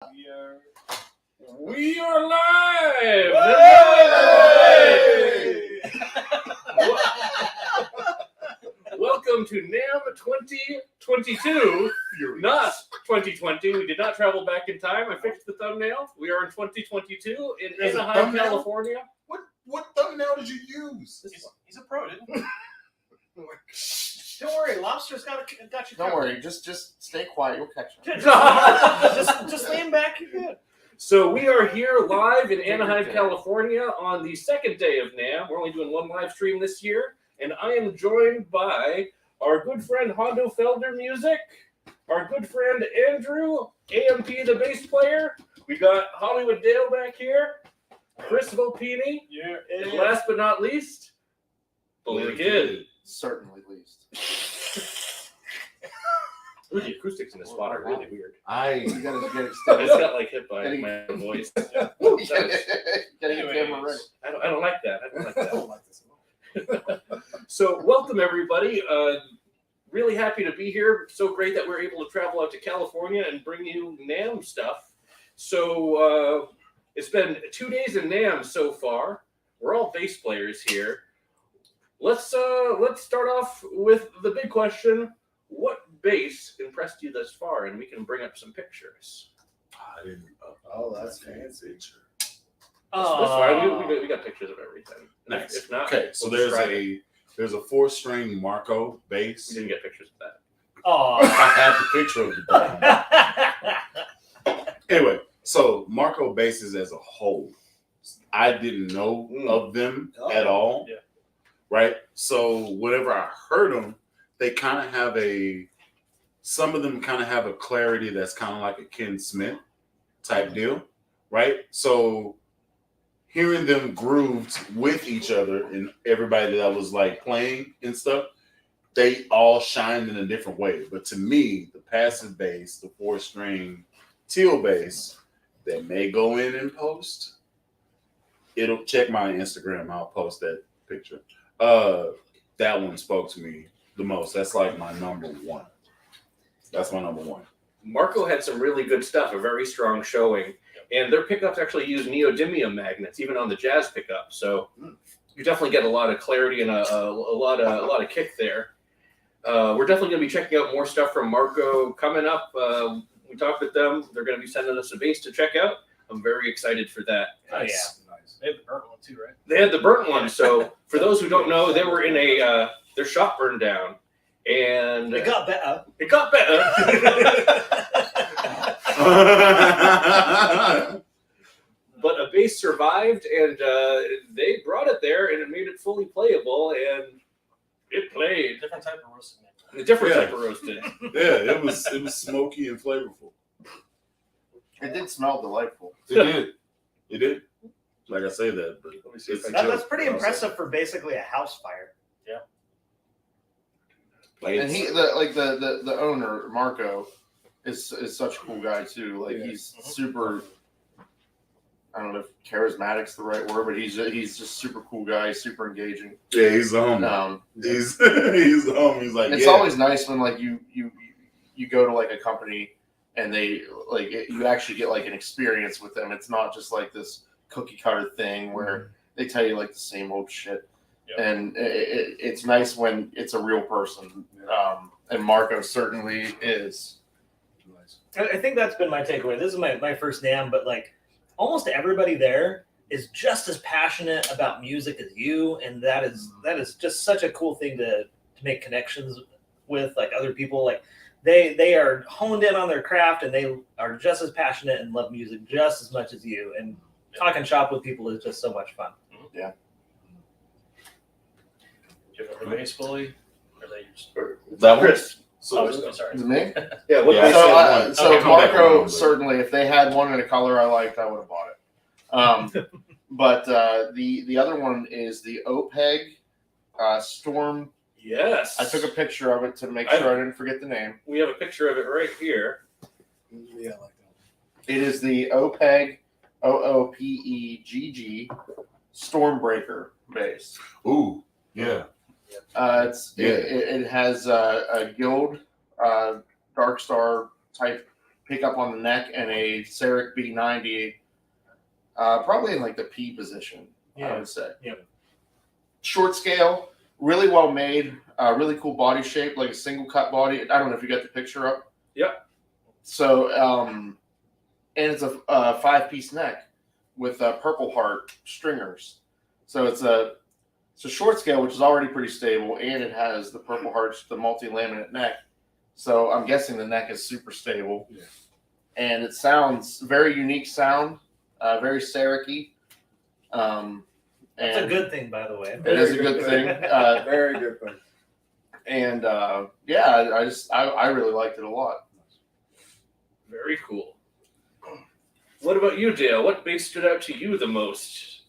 We are live! Welcome to NAMM 2022, not 2020. We did not travel back in time. I fixed the thumbnail. We are in 2022 in Anaheim, California. What thumbnail did you use? He's a pro, didn't he? Don't worry, Lobster's got you. Don't worry, just stay quiet. You'll catch him. just lean back. You're good. So we are here live in Anaheim, California on the second day of NAMM. We're only doing one live stream this year. And I am joined by our good friend Hondo Felder Music, our good friend Andrew, AMP the bass player. We got Hollywood Dale back here, Chris Volpini, and last but not least, BullyThaKidd. Certainly least. Ooh, the acoustics in this spot are really weird. You gotta get I extended. just got like hit by my own voice. Getting the camera ready. I don't like that. I don't like this at all. So welcome everybody. Really happy to be here. So great that we're able to travel out to California and bring you NAMM stuff. So it's been 2 days in NAMM so far. We're all bass players here. Let's start off with the big question. What bass impressed you thus far? And we can bring up some pictures. I didn't. Oh, that's fancy. That's fine. We got pictures of everything. Nice. If not, Okay, so there's a 4-string Marco bass. We didn't get pictures of that. Oh, I have the picture of the bass. Anyway, so Marco basses as a whole, I didn't know of them at all. Yeah. Right? So whenever I heard them, they kind of have some of them kind of have a clarity that's kind of like a Ken Smith type deal, right? So hearing them grooved with each other and everybody that was like playing and stuff, they all shined in a different way. But to me, the passive bass, the 4-string teal bass, that may go in post. It'll check my Instagram. I'll post that picture. That one spoke to me the most. That's like my number one. That's my number one. Marco had some really good stuff, a very strong showing, and their pickups actually use neodymium magnets, even on the jazz pickup. So you definitely get a lot of clarity and a lot of kick there. We're definitely going to be checking out more stuff from Marco coming up. We talked with them. They're going to be sending us a bass to check out. I'm very excited for that. Oh, yeah. Nice. They had the burnt one too, right? They had the burnt one. So for those who don't know, they were in their shop burned down. And it got better. It got better. But a bass survived, and they brought it there, and it made it fully playable, and it played. Different type of roasting. A different type of roasting. Yeah, it was smoky and flavorful. It did smell delightful. It did. Like I say that, but That's pretty impressive for basically a house fire. Yeah. And the owner, Marco, is such a cool guy too. Like he's super. I don't know if charismatic's the right word, but he's just super cool guy, super engaging. Yeah, he's the homie. He's the homie. He's like, it's always nice when like you go to like a company and they like you actually get like an experience with them. It's not just like this cookie cutter thing where they tell you like the same old shit. Yep. And it's nice when it's a real person. And Marco certainly is. I think that's been my takeaway. This is my first NAMM, but like almost everybody there is just as passionate about music as you, and that is just such a cool thing to make connections with like other people. Like they are honed in on their craft, and they are just as passionate and love music just as much as you. And talking shop with people is just so much fun. Yeah. Do you have a bass, Bully? Or they just that Chris. sorry. Is it me? Yeah. So Marco certainly, if they had one in a color I liked, I would have bought it. But the other one is the Oopegg Storm. Yes. I took a picture of it to make sure I didn't forget the name. We have a picture of it right here. Yeah, I like that. It is the Oopegg, Oopegg Stormbreaker bass. Ooh, yeah. It has a Guild Dark Star type pickup on the neck, and a Seric B90, probably in like the P position, I would say. Yeah. Short scale, really well made, really cool body shape, like a single cut body. I don't know if you got the picture up. Yep. So, and it's a 5-piece neck with Purple Heart stringers. So it's a short scale, which is already pretty stable, and it has the Purple Hearts, the multi-laminate neck. So I'm guessing the neck is super stable. Yeah. And it sounds very unique sound, very Seric-y. That's a good thing, by the way. It is a good thing. Very good thing. And I really liked it a lot. Very cool. What about you, Dale? What bass stood out to you the most?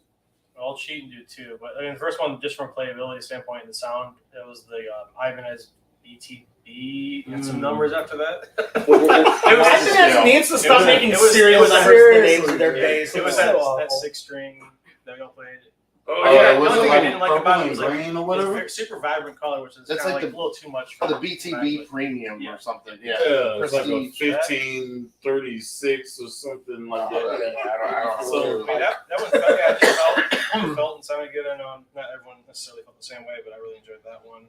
I'll cheat and do two, but I mean, the first one, just from a playability standpoint and the sound, it was the Ibanez BTB and some numbers after that. Ibanez needs to stop making it was- serial it was- numbers the names of their Yeah, bass. it was so that awful. 6-string that we all played. Oh, yeah, yeah. the was only it thing I like didn't like purple about it and was like green or it was whatever? very, super vibrant color, which is That's kind of like like a little too much. The for BTB but- Premium Yeah. or something. Yeah, Yeah. it's like a Prestige. 1536 or something like that. I don't So, know. I mean, that one felt and sounded good. I know not everyone necessarily felt the same way, but I really enjoyed that one.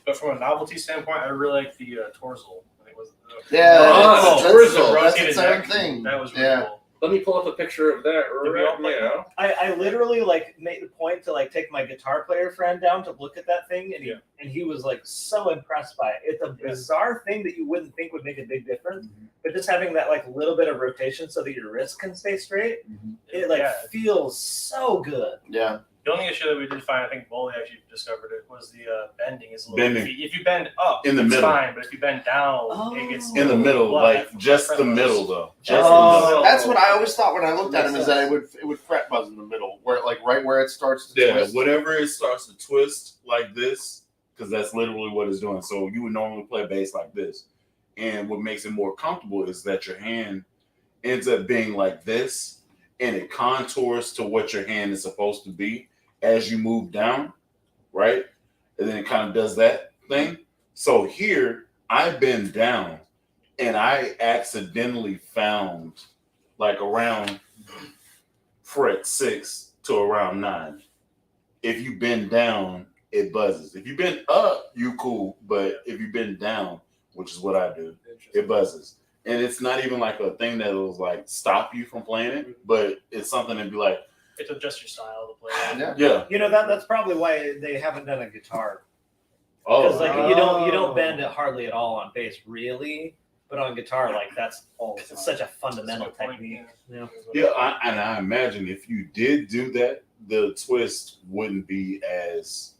But from a novelty standpoint, I really like the Torzal. I think it was Yeah, Oh, that's Torzal. that's rotated its own neck. thing. That was really Yeah. cool. Let me pull up a picture of that Did we all right play now. I literally like made the point to like take my guitar player friend down to look at that thing, and Yeah. he was like so impressed by it. It's a bizarre thing that you wouldn't think would make a big difference, but just having that like little bit of rotation so that your wrist can stay straight, it like Yeah. feels so good. Yeah. The only issue that we did find, I think Bully actually discovered it, was the bending is a little Bending. iffy. If you bend up, In the it's middle. fine, but if you bend down, it gets In the middle, Well, like that- just the that- middle though. Oh. Just the middle. That's what I always thought when I looked at him, Makes is that it would fret buzz in the middle, where like right where it starts to Yeah, twist. whatever it starts to twist like this, because that's literally what it's doing. So you would normally play bass like this. And what makes it more comfortable is that your hand ends up being like this, and it contours to what your hand is supposed to be as you move down, right? And then it kind of does that thing. So here, I bend down, and I accidentally found like around fret 6 to around 9. If you bend down, it buzzes. If you bend up, you cool. But if you bend down, which is what I do, it buzzes. And it's not even like a thing that will like stop you from playing it, but it's something to be like, It's adjust your style to play. Yeah. yeah. You know that's probably why they haven't done a guitar, Oh, because like you don't bend it hardly at all on bass really, but on guitar like that's it's such a fundamental That's my point, technique. Yeah. yeah. I imagine if you did do that, the twist wouldn't be as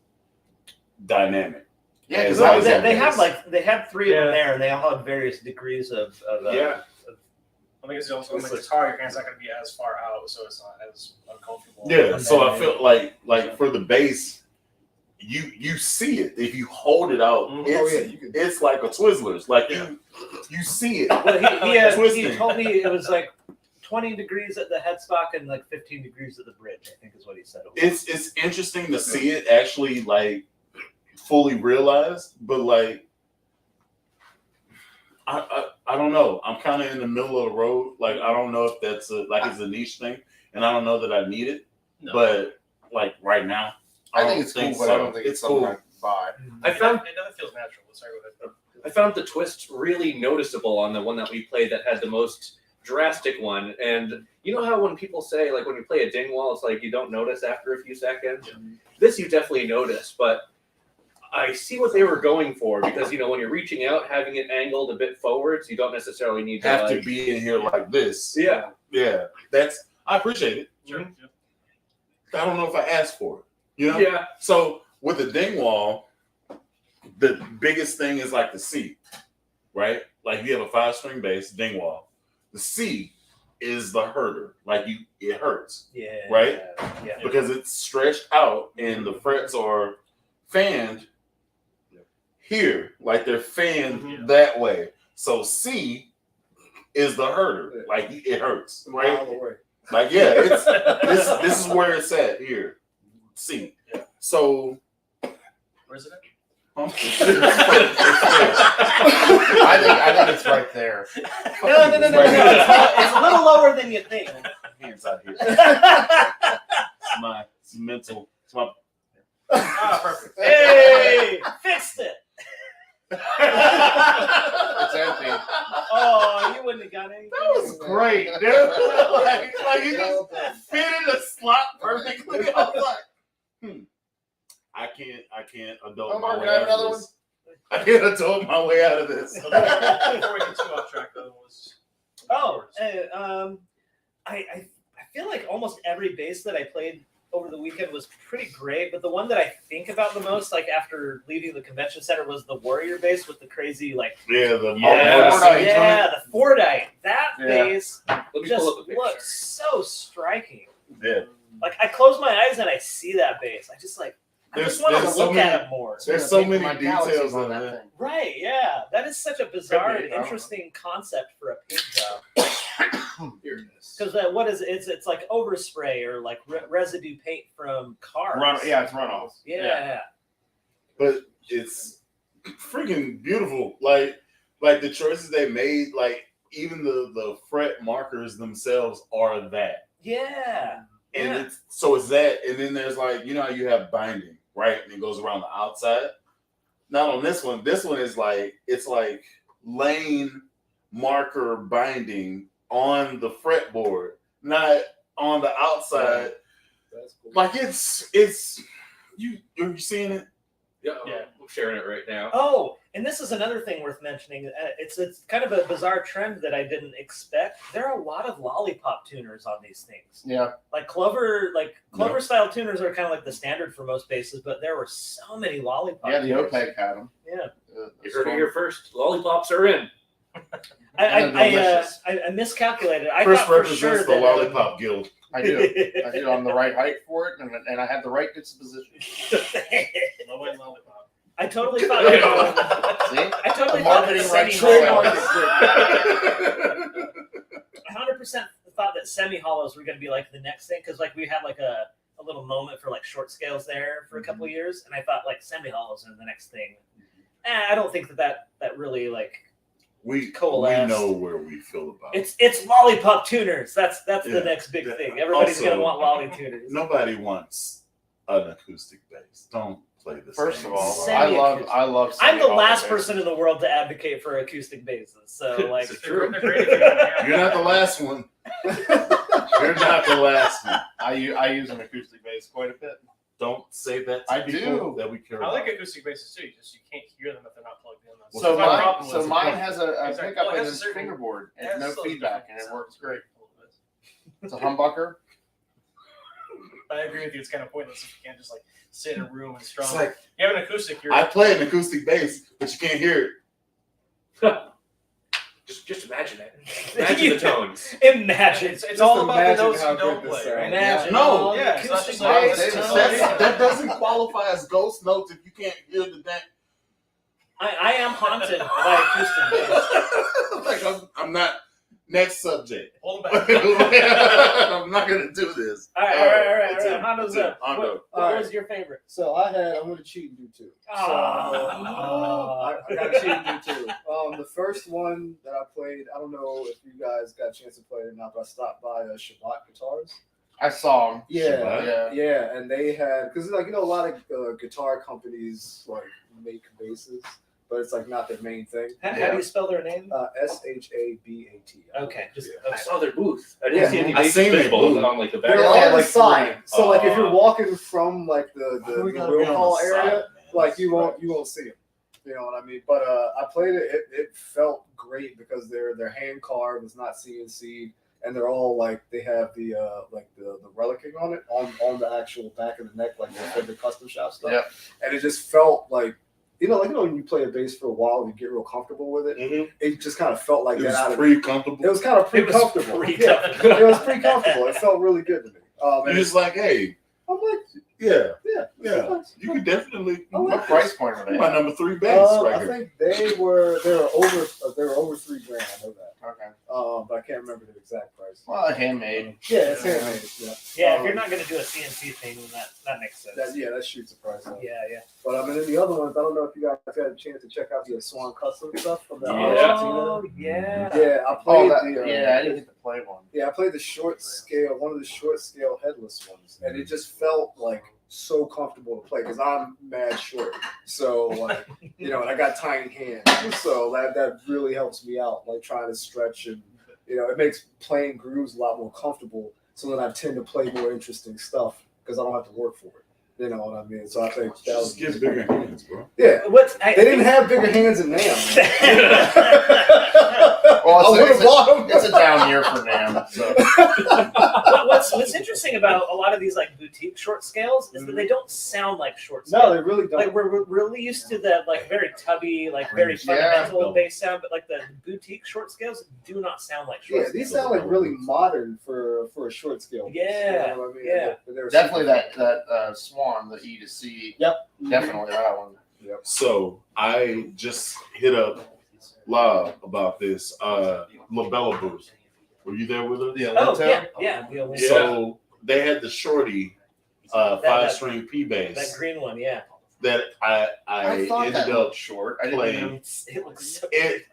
dynamic. Yeah, As because I Well, was they, on they bass. have like they have 3 of them Yeah. there, and they all have various degrees of Yeah. I think it's also on the guitar, your hand's not going to be as far out, so it's not as uncomfortable. Yeah, And so then- I feel like for the bass, you see it if you hold it out. Mhm. It's, Oh, yeah, you can- it's like a Twizzlers. Like Yeah. you see it. Well, he Twisting. told me it was like 20 degrees at the headstock and like 15 degrees at the bridge, I think is what he said. It was. It's interesting to see it actually like fully realized, but like I don't know. I'm kind of in the middle of the road. Like I don't know if that's it's a niche thing, and I don't know that I need it. No. But like right now, I don't think it's cool, but so. I don't think it's something cool. I'd buy. I found it feels natural. Sorry, go ahead. I found the twist really noticeable on the one that we played that had the most drastic one. And you know how when people say, like when you play a Dingwall, it's like you don't notice after a few seconds? Yeah. This you definitely notice, but I see what they were going for because, you know, when you're reaching out, having it angled a bit forwards, you don't necessarily need to, Have like, to be in here like this. Yeah. Yeah. I appreciate it. Sure. Mhm. Yeah. I don't know if I asked for it. You know? Yeah. So with the Dingwall, the biggest thing is like the C, right? Like you have a 5-string bass, Dingwall. The C is the hurter. Like it hurts. Yeah. Right? Yeah. Because it's stretched out and the frets are fanned here, like they're fanned Mhm. that way. So C is the hurter, like it hurts, A right? mile away. Like yeah, it's this is where it's at here. C. Yeah. So Where's it at? I think it's right there. No. It's a little lower than you think. Hands out here. It's mental. It's my. Perfect. Hey, fixed it. It's empty. Oh, you wouldn't have got anything. That was great, dude. like you just fit in the slot perfectly. I was like, I can't adult my Mark, way can I have out another of this. I can't adult my way out of this. Before we get too off track, though, I feel like almost every bass that I played over the weekend was pretty great, but the one that I think about the most, like after leaving the convention center, was the Warrior bass with the crazy the the Fordite. That bass Let me just pull up a picture. looks so striking. Yeah. Like I close my eyes and I see that bass. I just want to There's look so at many- it more. There's so many My details galaxies on that that. thing. Right, yeah. That is such a bizarre Could be, and I don't know. interesting concept for a paint job. Here it is. Because what is it? It's like overspray or like residue paint from cars. It's runoff. Yeah. But it's freaking beautiful. Like the choices they made, like even the fret markers themselves are that. Yeah. And Yeah. it's that, and then there's like, you know how you have binding, right? And it goes around the outside. Not on this one. This one is like, it's like lane marker binding on the fretboard, not on the outside. That's cool. Like it's you're seeing it? Yeah, Yeah. I'm sharing it right now. Oh, and this is another thing worth mentioning. It's kind of a bizarre trend that I didn't expect. There are a lot of lollipop tuners on these things. Yeah. Like Clover style tuners are kind of like the standard for most basses, but there were so many lollipop. Yeah, the tuners. Oopegg had them. Yeah. You heard it here first. Lollipops are in. And they're delicious. I miscalculated. I First thought for represents sure the that, Lollipop Guild. I do. I do. I'm the right height for it, and I have the right disposition. Low end lollipop. I totally thought that, See? I totally The thought that marketing semi right I 100% thought that semi hollows were going to be like the next thing, because like we had like a little moment for like short scales there for a couple of years, and I thought like semi hollows are the next thing. I don't think that really like We coalesced. know where we feel about it. it's lollipop tuners. That's Yeah. the next big Yeah. thing. Everybody's Also, gonna want lolly tuners. Nobody wants an acoustic bass. Don't play this. First of all, Semi- I love. I'm the semi-hollow last basses. person in the world to advocate for acoustic basses. So like, It's true. They're great if you have You're not the last one. You're not the last one. I use an acoustic bass quite a bit. Don't say that to I people do. that we care I about. like acoustic basses too. Just you can't hear them if they're not plugged in. That's So my mine, problem so with it. mine has a Exactly. pickup Well, it in has a its certain- fingerboard Yeah, and no it's still feedback, different. and it works great. A little bit. It's a humbucker. I agree with you. It's kind of pointless if you can't just like sit in a room and strum. It's like You have an acoustic. You're I play an acoustic bass, but you can't hear it. Just imagine that. Imagine the tones. imagine. It's all about the imagine notes how you don't good this play, right? sounds. Imagine. No. all the Yeah, it's not acoustic just like- bass That's- tones. That doesn't qualify as ghost notes if you can't hear the damn. I am haunted by acoustic bass. Like I'm not. Next subject. Hold them back. I'm not gonna do this. All right. It's in. Hondo's It's in. up. Hondo. What was your favorite? So I'm going to cheat and do two. I got to cheat and do two. The first one that I played, I don't know if you guys got a chance to play it or not, but I stopped by Shabat guitars. I saw them. Shabat? Yeah, and they had, because like, a lot of guitar companies like make basses, but it's like not their main thing. How do you spell their name? SHABAT. Okay, just I saw their booth. I didn't Yeah. see any I base seen their visible booth. on like the back. They're Yeah, on the like side. So like if you're Uh, walking from like the we gotta real be on hall the area, side, man. like you won't see them. You know what I mean? But I played it. It felt great because their hand carved, was not CNC'd, and they're all like they have the relicking on it on the actual back of the neck, like the custom shop stuff. Yep. And it just felt like when you play a bass for a while, you get real comfortable with it. Mhm. It just kind of felt like It that. was Out of pretty comfortable. it was kind of pretty comfortable. Yeah, it was pretty comfortable. It felt really good to me. You're And just like, hey, I'm like, Yeah. Yeah. Yeah. You could definitely. I What like price point are they? My number 3 bass right I here. think they were over $3,000. I know that. Okay. But I can't remember the exact price. Well, handmade. Yeah, it's handmade. Yeah. Yeah, if you're not going to do a CNC thing, then that makes sense. That shoots the price up. Yeah, yeah. But I mean, in the other ones, I don't know if you guys had a chance to check out the Swan custom stuff from the Oh, yeah. Yeah, I Oh, played that, the yeah, I didn't get to play one. yeah, I played the short scale, one of the short scale headless ones, and it just felt like so comfortable to play because I'm mad short. So like, and I got tiny hands, so that really helps me out, like trying to stretch and it makes playing grooves a lot more comfortable. So then I tend to play more interesting stuff because I don't have to work for it. You know what I mean? So I think that was Just get bigger hands, bro. Yeah, they didn't have bigger hands than NAMM. Well, I would have bought them. it's a down year for NAMM. So. What's interesting about a lot of these like boutique short scales is that they don't sound like short scales. No, they really don't. Like we're really used to that like very tubby, like very fundamental bass sound, but like the boutique short scales do not sound like short scales. These sound like really modern for a short scale. Yeah, You know what I mean? yeah. They're Definitely super that Swan, the E to C. Yep. Definitely that one. Yep. So I just hit up Lob about this labella boost. Were you there with us? The Oh Alento? yeah. So they had the shorty 5-string P bass That green one, yeah. that I thought ended that up looked short. I didn't playing. know. It looks so Let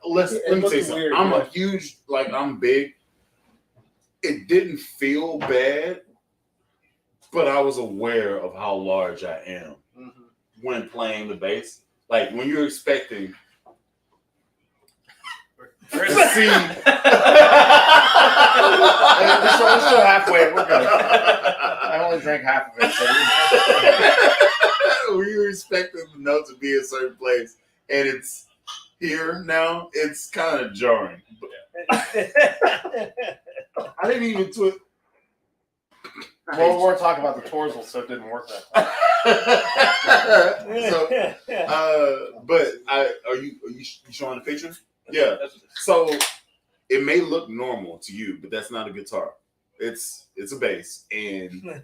me looked say something. weird, I'm yeah. a huge, I'm big. It didn't feel bad, but I was aware of how large I am when playing the bass. Like when you're expecting to see. We're still halfway. We're good. I only drank half of it. So when you're expecting the note to be a certain place and it's here now, it's kind of jarring. I didn't even twist. well, we're talking about the Torzal, so it didn't work that time. So, but are you showing the picture? Yeah. So it may look normal to you, but that's not a guitar. It's a bass, and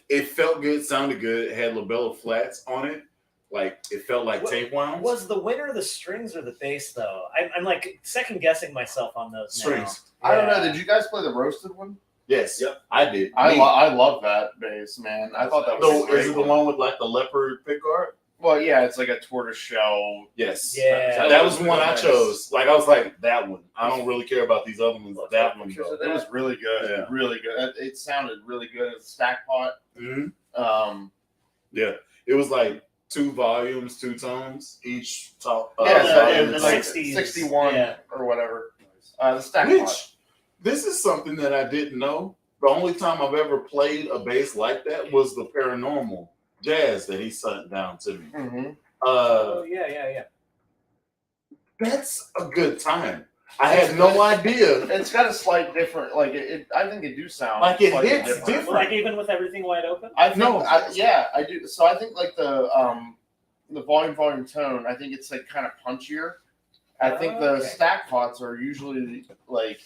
it felt good, sounded good. It had labella flats on it, like it felt like tape wounds. Was the winner the strings or the bass though? I'm like second guessing myself on those. Strings. Now. I don't know. Did you guys play the roasted one? Yes. Yep. I did. I love that bass, man. I thought that was So great. is it the one with like the leopard pickguard? Well, yeah, it's like a tortoise shell. Yes. Yeah. That was the one I chose. Like I was like that one. I don't really care about these other ones. That one though. It was really good. Yeah. Really good. It sounded really good. It's stack pot. Mm-hmm. Yeah. It was like 2 volumes, 2 tones each top. the like 60s. 61 Yeah. or whatever. The stack pot. Which this is something that I didn't know. The only time I've ever played a bass like that was the Paranormal Jazz that he sent down to me. Mm-hmm. Oh yeah. That's a good time. I had no idea. It's got a slight different, like I think it do sound Like it slightly hits different. Like even with everything wide open. I think, No. I do. So I think like the volume tone, I think it's like kind of punchier. I think the Okay. stack pots are usually like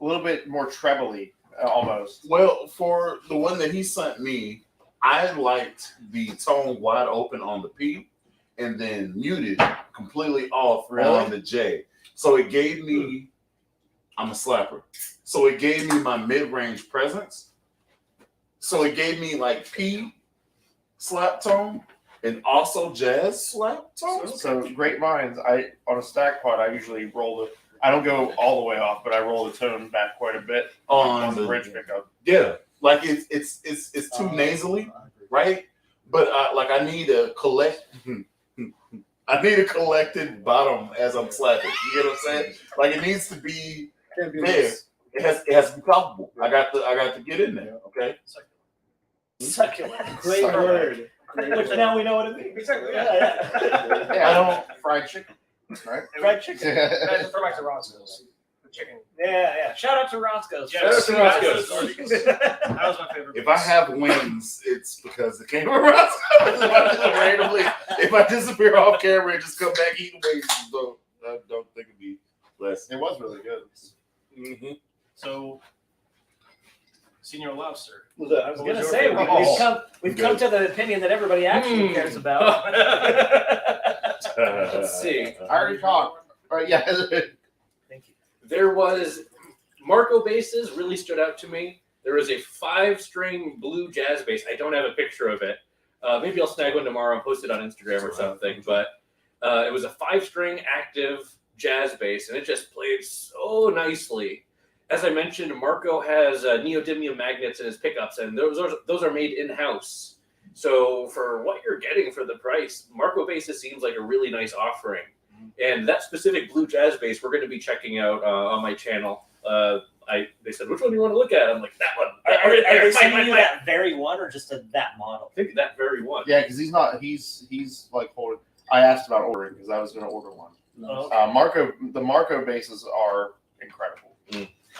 a little bit more trebly, almost. Well, for the one that he sent me, I liked the tone wide open on the P and then muted completely off on the J. So it gave me, I'm a slapper. So it gave me my mid-range presence. So it gave me like P slap tone and also jazz slap tone. So great minds. On a stack pot, I usually roll I don't go all the way off, but I roll the tone back quite a bit on the bridge pickup. Yeah, like it's too nasally, right? But like I need a collected bottom as I'm slapping. You get what I'm saying? Like it needs to be Can't be there. this. It has to be comfortable. I got to get in there. Okay. Succulent. Great Succulent. word. Which now we know what it means. Exactly. Yeah. Yeah, I don't fried chicken, right? Fried chicken. I prefer back to Roscoe's. The chicken. Yeah. Shout out to Roscoe's. Yes. Shout out to Roscoe's. That was my favorite. If I have wins, it's because it came from us. Randomly, if I disappear off camera and just come back eating wings, I don't think it'd be less. It was really good. Mm-hmm. So Senior Lobster. I was What gonna was say your favorite? we've come to the opinion that everybody actually cares about. Let's see. I already talked. Right? Yeah. Thank you. There was Marco basses really stood out to me. There was a 5-string blue jazz bass. I don't have a picture of it. Maybe I'll snag one tomorrow and post it on Instagram or something. But it was a 5-string active jazz bass, and it just played so nicely. As I mentioned, Marco has neodymium magnets in his pickups, and those are made in-house. So for what you're getting for the price, Marco basses seems like a really nice offering. And that specific blue jazz bass, we're going to be checking out on my channel. They said, which one do you want to look at? I'm like, that one. Are they sending you that very one or just that model? I think that very one. Yeah, because he's like holding. I asked about ordering because I was going to order one. Oh, The Marco bases are incredible.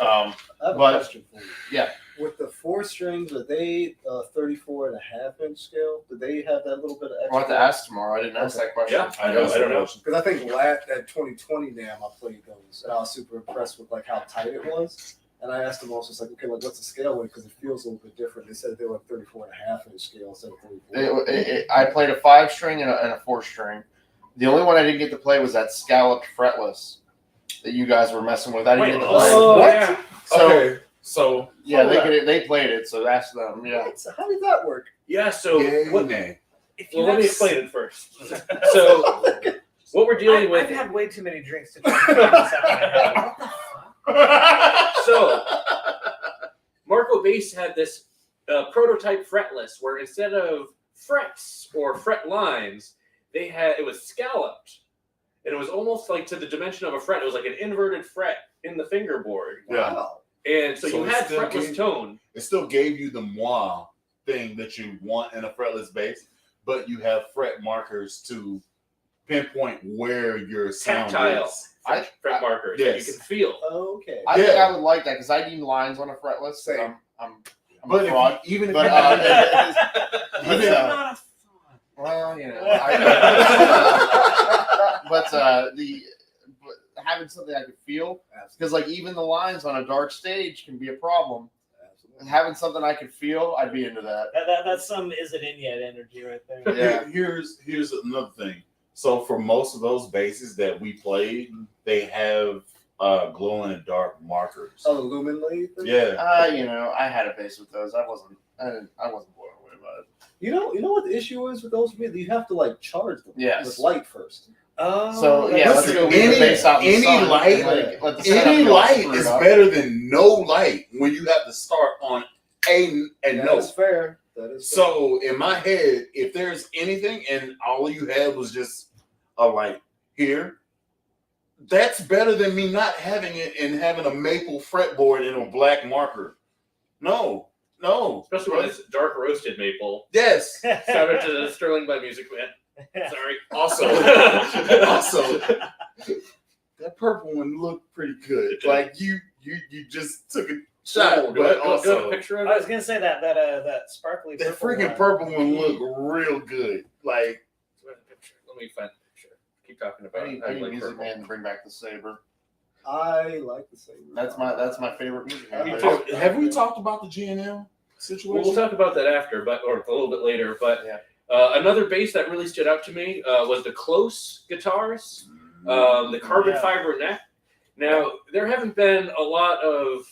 I have a But- question for you. Yeah. With the 4 strings, are they 34.5-inch scale? Do they have that little bit of extra? I'll have to ask tomorrow. I didn't ask that question. Yeah, I don't know. Because I think at 2020 NAMM, I played those, and I was super impressed with like how tight it was. And I asked them also, it's like, okay, like what's the scale like? Because it feels a little bit different. They said they were like 34.5-inch scale instead of 34. I played a 5-string and a 4-string. The only one I didn't get to play was that scalloped fretless that you guys were messing with. I didn't get to play. What? Yeah. So Okay, so yeah, they played it. So ask them. Yeah. What? How did that work? Yeah, so what? If you well, let me have explain it first. So what we're dealing with. I've had way too many drinks to try to figure this out in my head. So Marco bass had this prototype fretless where instead of frets or fret lines, it was scalloped. And it was almost like to the dimension of a fret. It was like an inverted fret in the fingerboard. Yeah. Wow. And so you it had still fretless gave- tone. It still gave you the moi thing that you want in a fretless bass, but you have fret markers to pinpoint where your sound Tactile. is. Fret markers that yes. you can feel. Okay. I think Yeah. I would like that because I need lines on a fretless. So Same. I'm But a fraud. even if But Even- Not a well, you know, but having something I could feel, because like even the lines on a dark stage can be a problem. Absolutely. Having something I could feel, I'd be into that. That's some is it in yet energy right there. Yeah. Here's another thing. So for most of those basses that we played, they have glow in the dark markers. Oh, the lumen light thing? Yeah. You know, I had a bass with those. I wasn't blown away by it. You know what the issue is with those? You have to like charge them Yes. with light first. Oh, So yeah, let's Listen, go leave the bass out in the any sun. light- Let the setup Any get all light screwed is up. better than no light when you have to start on a That note. is fair. That is fair. So in my head, if there's anything and all you had was just a light here, that's better than me not having it and having a maple fretboard and a black marker. No. Especially when it's dark roasted maple. Yes. Shout out to the Sterling by Music Man. Sorry. Also, that purple one looked pretty good. Like you just took a shot, Do I but have a also picture of I it? was gonna say that sparkly that purple freaking one. purple one looked real good. Like Where's the picture? Let me find the picture. Keep talking about I it. need I like Music purple. Man to bring back the saber. I like the same. That's my favorite music man. Me bass. too. have we talked about the G&L Well, situation? we'll talk about that after, or a little bit later. But Yeah. another bass that really stood out to me was the Close guitars, the carbon Yeah. fiber neck. Now, there haven't been a lot of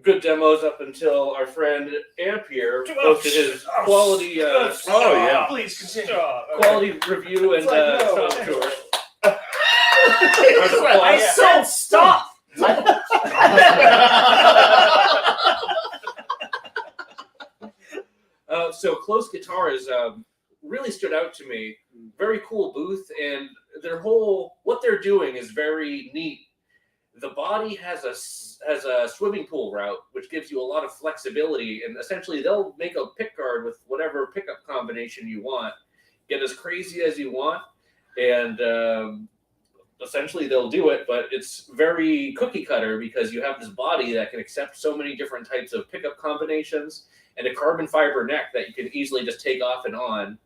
good demos up until our friend Amp here posted his quality yeah. Please continue. quality review and It's like, no. shop tour. I said stop. So Close Guitars really stood out to me. Very cool booth, and what they're doing is very neat. The body has a swimming pool route, which gives you a lot of flexibility, and essentially they'll make a pick guard with whatever pickup combination you want. Get as crazy as you want, and essentially they'll do it, but it's very cookie cutter because you have this body that can accept so many different types of pickup combinations and a carbon fiber neck that you can easily just take off and on.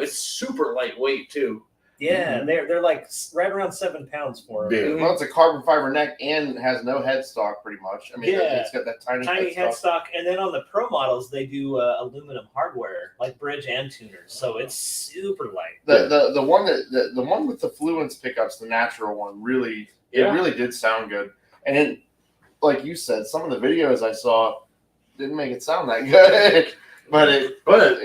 It's super lightweight too. Yeah, they're like right around 7 pounds for them. Yeah. Well, it's a carbon fiber neck and has no headstock, pretty much. I mean, Yeah. it's got that tiny headstock. headstock, and then on the pro models they do aluminum hardware, like bridge and tuners, so it's super light. The one the one with the Fluence pickups, the natural one, really it really did sound good. And then, like you said, some of the videos I saw didn't make it sound that good, but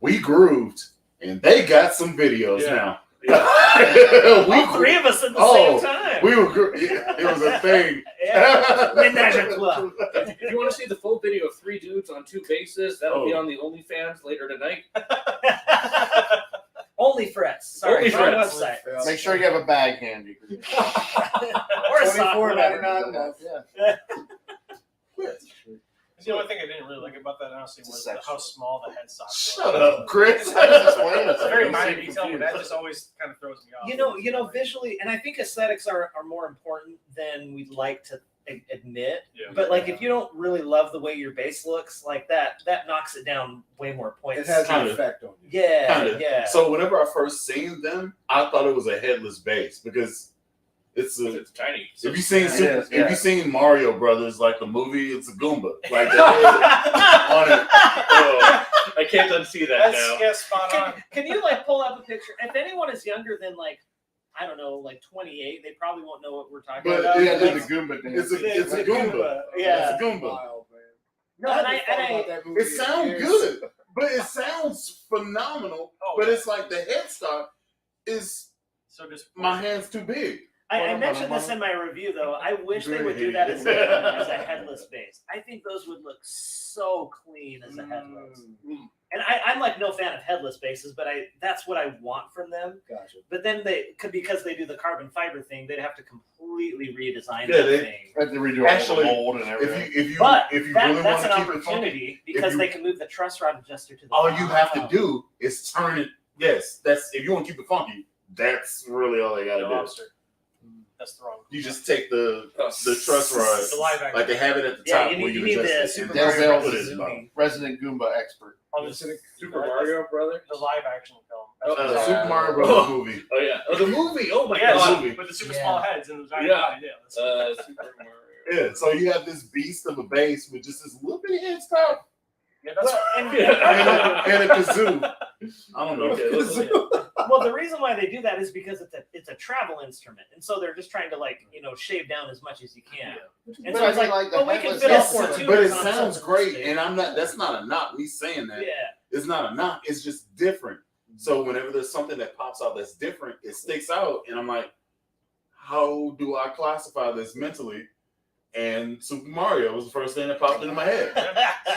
we grooved, and they got some videos now. Yeah. All three of us at the same time. We were. It was a thing. Menage a trois. If you want to see the full video of 3 dudes on 2 basses, that'll be on the OnlyFans later tonight. Only for us. Sorry, Only for wrong us. website. make sure you have a bag handy. Or a sock, whatever. $24.99. Yeah. The only thing I didn't really like about that, honestly, was how small the headstock was. Shut up, Chris. It's a very minor detail, but that just always kind of throws me off. You know, visually, and I think aesthetics are more important than we'd like to admit. Yeah. But like, if you don't really love the way your bass looks, like that knocks it down way more points. It has an Kinda. effect on you. Yeah, Kinda. yeah. So whenever I first seen them, I thought it was a headless bass because it's tiny. if you seen is, if you seen Mario Brothers, like the movie, it's a Goomba. Like that on it. I can't unsee that now. Yeah, spot on. Can you like pull up a picture? If anyone is younger than like, I don't know, like 28, they probably won't know what we're talking But about. Yeah, it- the Goomba dance. It's a Goomba. Yeah. It's a Goomba. Wild, man. No, I and haven't thought about that movie It in sounds years. good, but it sounds phenomenal. Oh, But yeah. it's like the headstock is So just my hand's too big. I mentioned this in my review, though. I wish they would do that as a headless bass. I think those would look so clean as a headless. And I'm like no fan of headless basses, but that's what I want from them. Gotcha. But then because they do the carbon fiber thing, they'd have to completely redesign Yeah, that they- thing. I had to redo Actually, all the mold and If everything. you But really want that's to an keep it funky, opportunity because you- they can move the truss rod adjuster to the all you have to bottom. do is turn it. Yes, that's if you want to keep it funky. That's really all they got to no do. lobster. That's the wrong. You just take the truss rod, The live action. like they have it at the Yeah, top you where need, you you need the adjust it. Super and Dale Mario Bell put Brothers it in zooming. Resident Goomba expert. Oh, this is Super Mario Brother. the live action film. Oh, That's Super Mario Brothers movie. Oh yeah. Oh, the movie. Oh my yeah, god. movie. with the super Yeah. small heads and the giant Yeah. body. Yeah, that's Super Mario. Yeah, so you have this beast of a bass with just this little bitty headstock that's And- and a kazoo. I don't know. Okay, let's see. well, the reason why they do that is because it's a travel instrument, and so they're just trying to shave down as much as you can. And But so I it's mean, like, the well, we can headless fit all bass four is- tuners But it on sounds something great, this big. and I'm not. That's not a knock. Me saying that. Yeah. It's not a knock. It's just different. So whenever there's something that pops out that's different, it sticks out, and I'm like, how do I classify this mentally? And Super Mario was the first thing that popped into my head.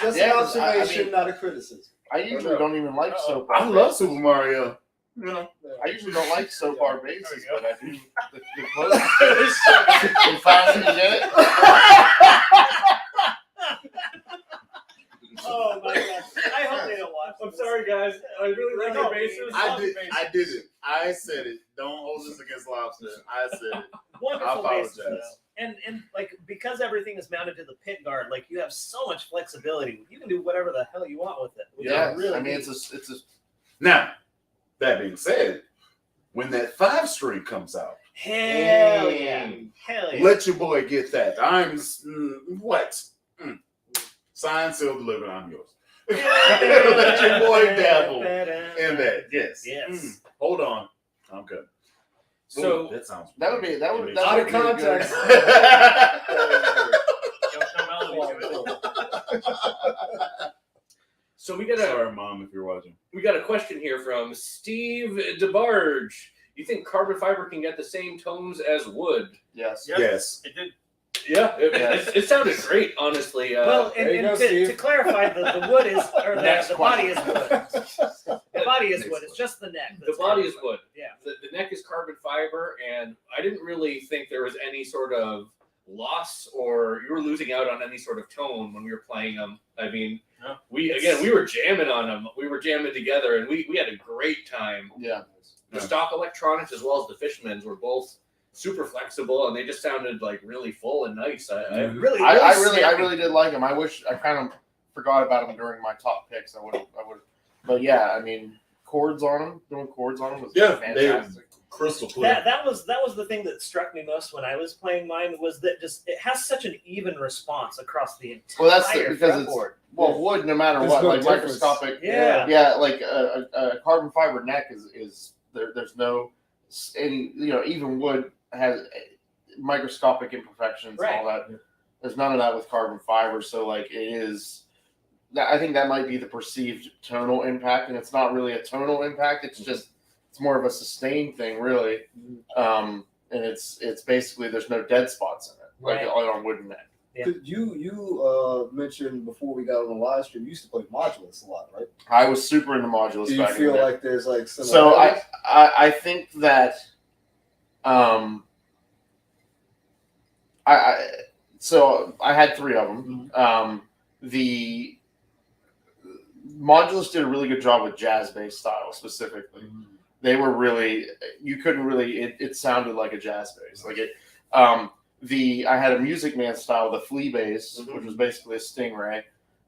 Just Yeah, an 'cause I observation, mean- not a criticism. I usually don't even like soap. I love Super Mario. You know, I usually don't like soap bar basses, There we but I do the close. It's You finally get it. Oh my god! I hope they don't watch. I'm sorry, guys. I really like No, your bases. I did it. I said it. Don't hold this against Lobster. I said it. Wonderful I bases, apologize. though. And like because everything is mounted to the pit guard, like you have so much flexibility. You can do whatever the hell you want with it. which is Yeah, really I mean neat. it's a Now, that being said, when that 5-string comes out, hell yeah, hell yeah. let your boy get that. What? Signed, sealed, delivered. I'm yours. Let your boy dabble in that. Yes. Yes. Hold on. I'm good. So- Ooh, that sounds. that would be Out be of a good- context. no melody to it. So we got Sorry, Mom, if you're watching. a question here from Steve DeBarge. You think carbon fiber can get the same tones as wood? Yes. Yeah. Yes. It did. Yeah, it sounded great, honestly. Well, there you and go, to Steve. clarify, the wood is, or Next the body is question. wood. The body is Next wood. It's just the neck. the that's body carbon is fiber. wood. Yeah. The neck is carbon fiber, and I didn't really think there was any sort of loss or you were losing out on any sort of tone when we were playing them. I mean, No. we were jamming on them. We were jamming together, and we had a great time. Yeah. The stock electronics as well as the Fishmans were both super flexible, and they just sounded like really full and nice. I Really, I snappy. really did like him. I wish I kind of forgot about him during my top picks. I would. But yeah, I mean, chords on him, doing chords on him was Yeah, fantastic. crystal clear. That was the thing that struck me most when I was playing mine was that just it has such an even response across the entire Well, that's because it's fretboard. wood no matter There's what, no like difference. microscopic. Yeah. like a carbon fiber neck is there. There's no any even wood has microscopic imperfections and all that. There's none of that with carbon fiber. So like it is. I think that might be the perceived tonal impact, and it's not really a tonal impact. It's just it's more of a sustained thing, really. And it's basically there's no dead spots in it, like on wooden neck. Yeah. You mentioned before we got on the live stream, you used to play modulus a lot, right? I was super into modulus. Do you back in feel the day. like there's like So similarities? I think that so I had 3 of them. The Modulus did a really good job with jazz bass style specifically. They were really you couldn't really it sounded like a jazz bass. Like it I had a Music Man style, the flea bass, which was basically a Stingray.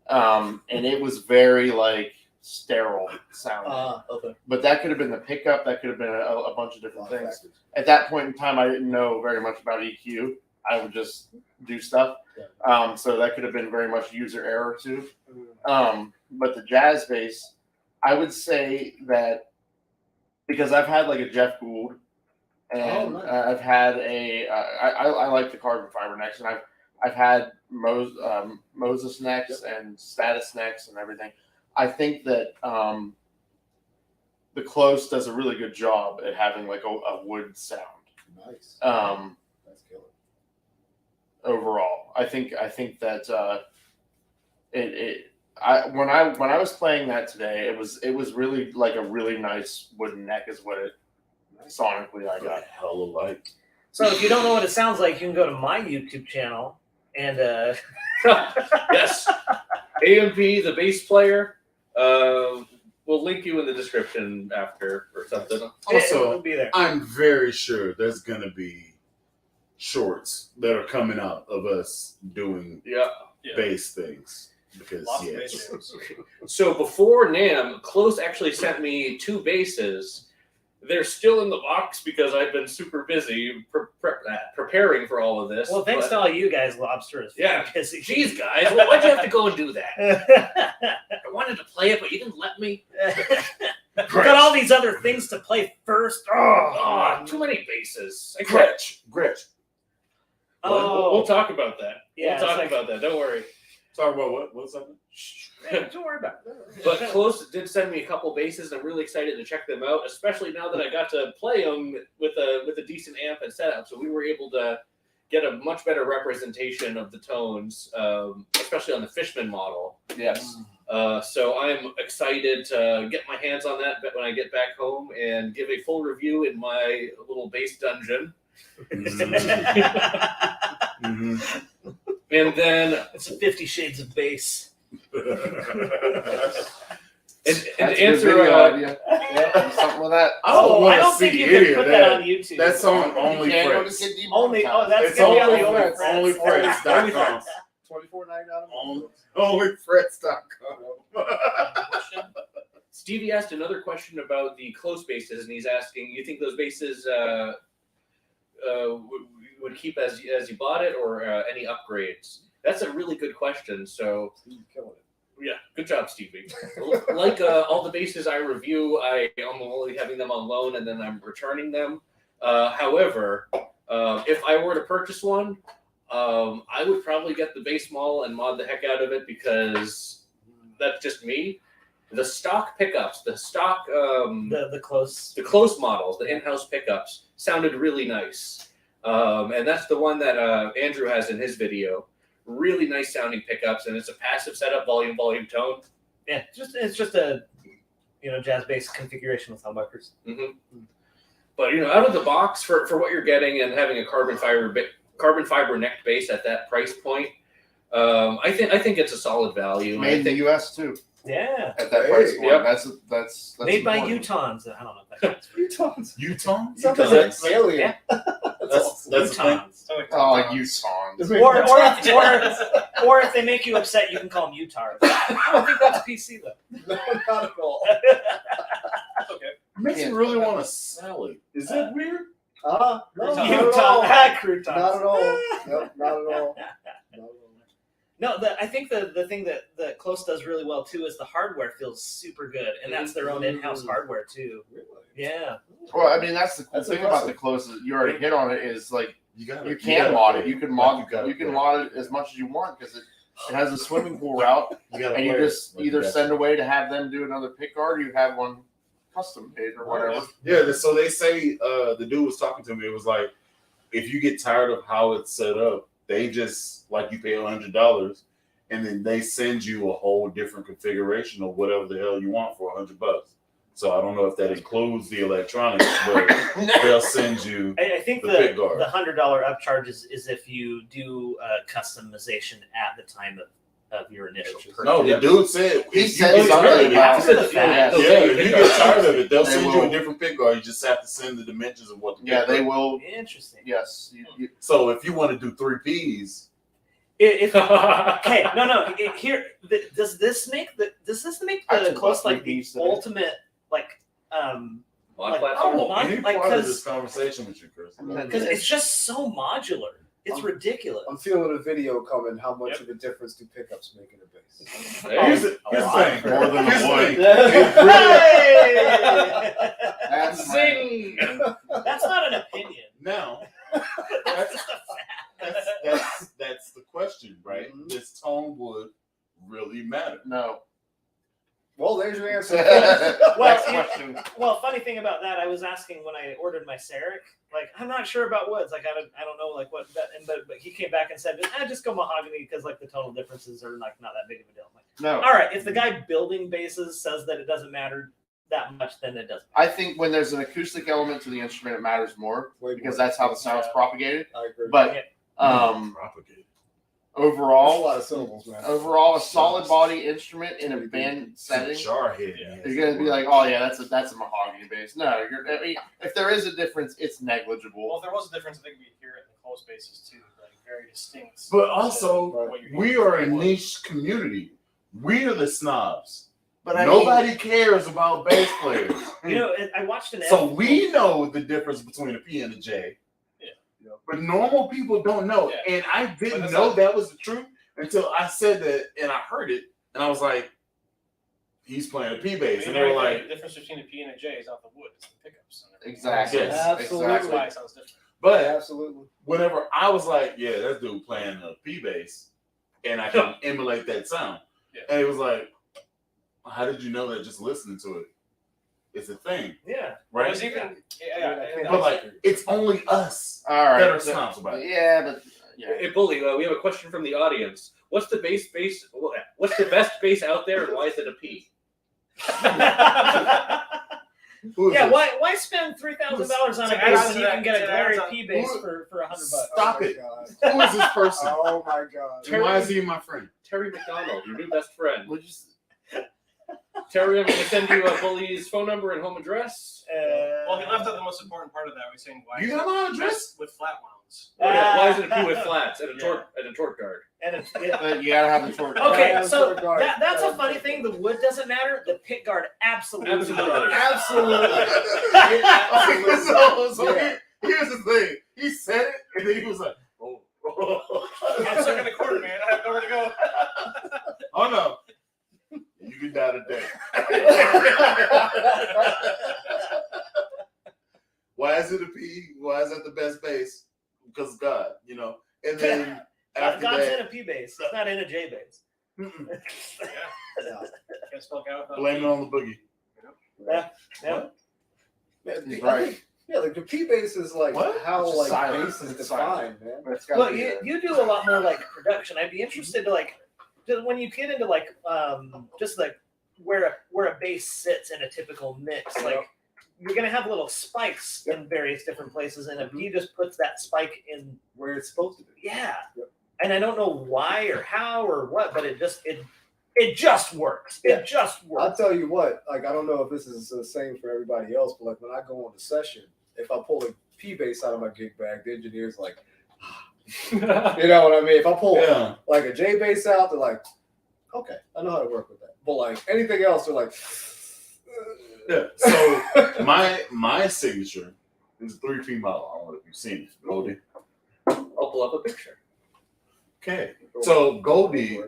And it was very like sterile sounding. Okay. But that could have been the pickup, that could have been a bunch of different things. At that point in time I didn't know very much about EQ. I would just do stuff. So that could have been very much user error too. But the jazz bass, I would say that because I've had like a Jeff Gould, and I've had I like the carbon fiber necks, and I've had Moses necks and Status necks and everything. I think that the Close does a really good job at having like a wood sound. Nice. That's killer. Overall, I think that when I was playing that today, it was really like a really nice wooden neck is what it sonically I got. Hella light. So if you don't know what it sounds like, you can go to my YouTube channel and Yes, AMP, the bass player. We'll link you in the description after or something. it'll Also, be there. I'm very sure there's gonna be shorts that are coming out of us doing bass things. Because Lots of bass jams. So before NAMM, Close actually sent me 2 basses. They're still in the box because I've been super busy preparing for all of this. Well, thanks to all you guys, Lobster is busy. Geez, guys, well, why'd you have to go and do that? I wanted to play it, but you didn't let me. We've got all these other things to play first. Oh, too many basses. Gretch. We'll talk about that. Yeah, We'll talk about that. Don't worry. Talk about what? What's up? Don't worry about it. But Close did send me a couple basses, and I'm really excited to check them out, especially now that I got to play them with a decent amp and setup. So we were able to get a much better representation of the tones, especially on the Fishman model. Yes. So I'm excited to get my hands on that when I get back home and give a full review in my little bass dungeon. And then it's 50 Shades of Bass. and That's to a good answer video idea. Yeah, do something with that. I don't I want don't to think see you any can of put that that. on YouTube. That's on only You can't go to Freds. Kid Only. Oh, that's It's gonna be on only the Freds. Only Freds.com. $24.99. Only Freds.com. Stevie asked another question about the Close basses, and he's asking, you think those basses would keep as you bought it, or any upgrades? That's a really good question. So, yeah, good job, Stevie. Like all the basses I review, I'm only having them on loan, and then I'm returning them. However, if I were to purchase one, I would probably get the bass model and mod the heck out of it, because that's just me. The stock pickups, the stock the Close models, the in-house pickups sounded really nice. And that's the one that Andrew has in his video. Really nice sounding pickups, and it's a passive setup, volume, tone. Yeah, it's just a jazz bass configuration with humbuckers. But out of the box for what you're getting, and having a carbon fiber necked bass at that price point, I think it's a solid value. Made in the U.S. too. Yeah, At that price point, Yep. that's made by important. Utahns. I don't know if that's Utahns. Utah? Sounds like an alien. Yeah. That's That's the thing. Utahns. Oh, like Utahns. Or if they make you upset, you can call them Utahs. I don't think that's PC though. No, not at all. Okay. It makes me really want to sell it. Is that weird? No, not at Utah all. croutons. Not at all. Yep, not at all. Not at all. No, I think the thing that Close does really well too is the hardware feels super good, and that's their own in-house hardware too. Really? Yeah. Well, I mean, that's the cool That's thing impressive. about the Close. You already hit on it. Is like You you can mod it. You can mod it as much as you want because it has a swimming pool route, and you just either send away to have them do another pick guard, or you have one custom made or whatever. Yeah, so they say the dude was talking to me. It was like, if you get tired of how it's set up, they just like you pay $100, and then they send you a whole different configuration of whatever the hell you want for $100. So I don't know if that includes the electronics, but they'll send you. I think The the pick guard. $100 upcharge is if you do customization at the time of your initial purchase. No, the dude said He if you said get something tired of it- about- After the fact. Yeah, if you get tired of it, they'll They send you will. a different pick guard. You just have to send the dimensions of what the Yeah, pick they guard- will. Interesting. Yes. So if you want to do 3 Ps, If okay, no. Here, does this make I the took Close about like the 3 Ps today. ultimate like Mod Like, platform. oh, any like, part of 'cause- this conversation with you, Chris. because it's just so modular. It's ridiculous. I'm feeling a video coming. How much of a difference do pickups make in a bass? Here's the thing. More than Here's a the wood. thing. Hey! That's Zing! That's not an opinion. Now, That's just a fact. that's the question, right? Mhm. Does tone wood really matter? No. Well, there's your answer. Well, Next you- question. Well, funny thing about that, I was asking when I ordered my Seric, like I'm not sure about woods, like I don't know like what, but he came back and said, just go mahogany because like the tonal differences are like not that big of a deal. I'm like, No. all right, if the guy building basses says that it doesn't matter that much, then it doesn't. I think when there's an acoustic element to the instrument, it matters more Way because more. that's how the sound's propagated. I agree. But Propagate. That's a overall, lot of syllables, man. a solid body instrument in a band setting, Jarhead. man. you're gonna be like, oh yeah, that's a mahogany bass. No, I mean, if there is a difference, it's negligible. Well, if there was a difference, I think we'd hear it in the close bases too, like very distinct. But also, what you're we hearing. are a niche community. We are the snobs. But I Nobody cares about bass players. You know, I watched an So we know the difference between a P and a J. Yeah. But normal people don't know. Yeah. And I But didn't that's know not- that was the truth until I said that and I heard it. And I was like, he's playing a P bass. And they were like, the difference between a P and a J is not the wood, it's the pickups. And everything. Exactly. Yes. Absolutely. That's why it sounds different. but Absolutely. whenever I was like, yeah, that dude playing a P bass, and I can emulate that sound. Yeah. And it was like, how did you know that just listening to it? It's a thing, yeah. Well, right? it was even, But like, it's only us All right. that are snobs about it. Yeah, but yeah. Hey, Bully, we have a question from the audience. What's the What's the best bass out there, and why is it a P? Who is Yeah, this? why spend $3,000 on a To add bass on when to you that- can get to a add Larry on- P bass Who- for $100? Stop Oh my it. God. Who is this person? Oh my God. And why is he my friend? Terry McDonald, your new best friend. We'll just Terry, I'm going to send you Bully's phone number and home address. Well, he left out the most important part of that. He's saying why You is have it my address? with flat wounds. Oh, yeah. Why is it a P with flats and a Yeah. torque guard? And it's, yeah. but you gotta have the torque. Okay, Yeah, so torque guard. that's a Yeah, funny torque thing. guard. The wood doesn't matter. The pick guard absolutely Absolutely. does. Absolutely. So Yeah. here's the thing. He said it, and then he was like, oh. I'm stuck in the corner, man. I have nowhere to go. Oh no. You can die today. Why is it a P? Why is that the best bass? Because God, you know. And then after God's in that, a P bass. It's not in a J bass. mm-mm, Yeah. Can't spell out without blame it on the boogie. Yeah. Yeah, He's I right. think- yeah, like the P bass is like What? how It's like silent. bass is It's defined, man. But it's gotta Well, be you, there. you do a lot more like production. I'd be interested to like when you get into like just like where a bass sits in a typical mix, like you're gonna have little spikes in various different places, and if he just puts that spike in, Where it's supposed to be. yeah. Yep. And I don't know why or how or what, but it just works. Yeah. It just I'll works. tell you what, like I don't know if this is the same for everybody else, but like when I go on the session, if I pull a P bass out of my gig bag, the engineer's like, you know what I mean? If I pull Yeah. like a J bass out, they're like, okay, I know how to work with that. But like anything else, they're like, Yeah. So my signature It's a 3P model. I don't know if you've seen it. Goldie. I'll pull up a picture. Okay. So Goldie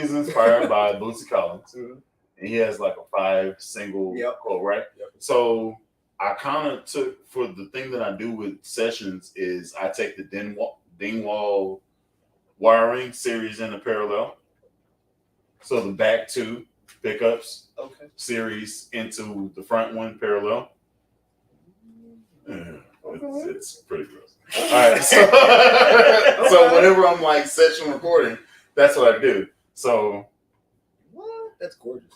is inspired by Bootsy Collins. Mhm. And he has like a 5 single quote, right? Yep. So I kind of took, for the thing that I do with sessions is I take the Dingwall wiring series in a parallel. So the back 2 pickups series into the front 1 parallel. Yeah, it's pretty gross. All right, so whenever I'm like session recording, that's what I do. So What? That's gorgeous.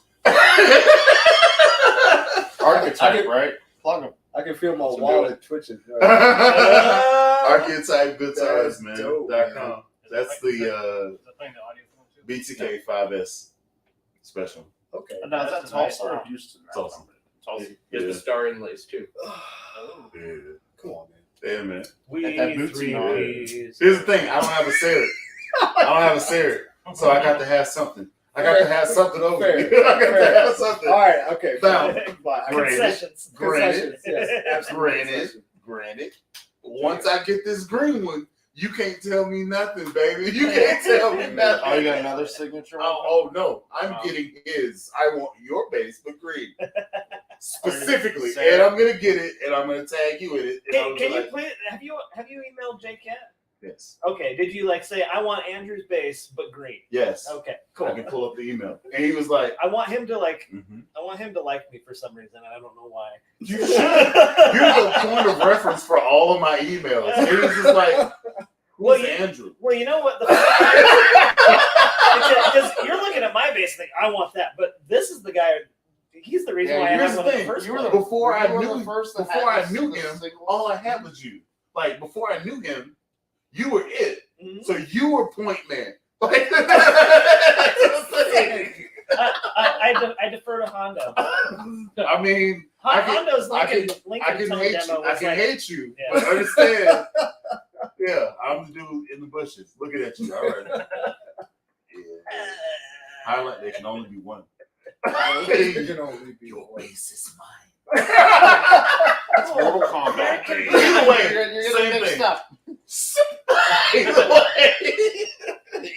Archetype, right? Plug them. I can feel my So wallet twitching. Archetype Good Times, man. dope, .com. That's the BTK 5S special. Okay. No, Is that that's Tulsa nice. or Houston? Tulsa. Tulsa. He has the star inlays too. Yeah. Come on, man. Yeah, man. We That Bootsy three on it. Ps. Here's the thing. I don't have a Syrup. I don't have a Syrup. So I got to have something. I got to have something over Fair. here. I got to Fair. have something. All right. Okay. Found. Fine. Concessions. Granted. Yes, absolutely. Granted. Once I get this green one, you can't tell me nothing, baby. You can't tell me nothing. Oh, you got another signature? Oh no, I'm getting his. I want your bass, but green. Specifically. And I'm gonna get it and I'm gonna tag you in it. And I'm Can you like, please have you emailed J-Cat? yes. Okay. Did you like say I want Andrew's bass but green? Yes. Okay. I Cool. can pull up the email. And he was like, I want him to like. mhm. I want him to like me for some reason, and I don't know why. You should. You're the point of reference for all of my emails. And he was just like, who's Andrew? Well, you know what? Because you're looking at my bass and think, I want that. But this is the guy. He's the reason why I here's have the one in thing. the first You were place. the- Before I You were knew the first that before had I knew this him, single. all I had was you. Like before I knew him, you were it. Mhm. So you were point man. Like, I defer to Hondo. I mean, I can- Hondo's I Lincoln can tone hate demo you. I was can like, hate you, Yeah. but understand. Yeah, I'm the dude in the bushes looking at you. All right. Yeah. Highlight. There can only be one. It can only be Your one. base is mine. That's Mortal Kombat. Either way, You're same getting mixed thing. up. Either way.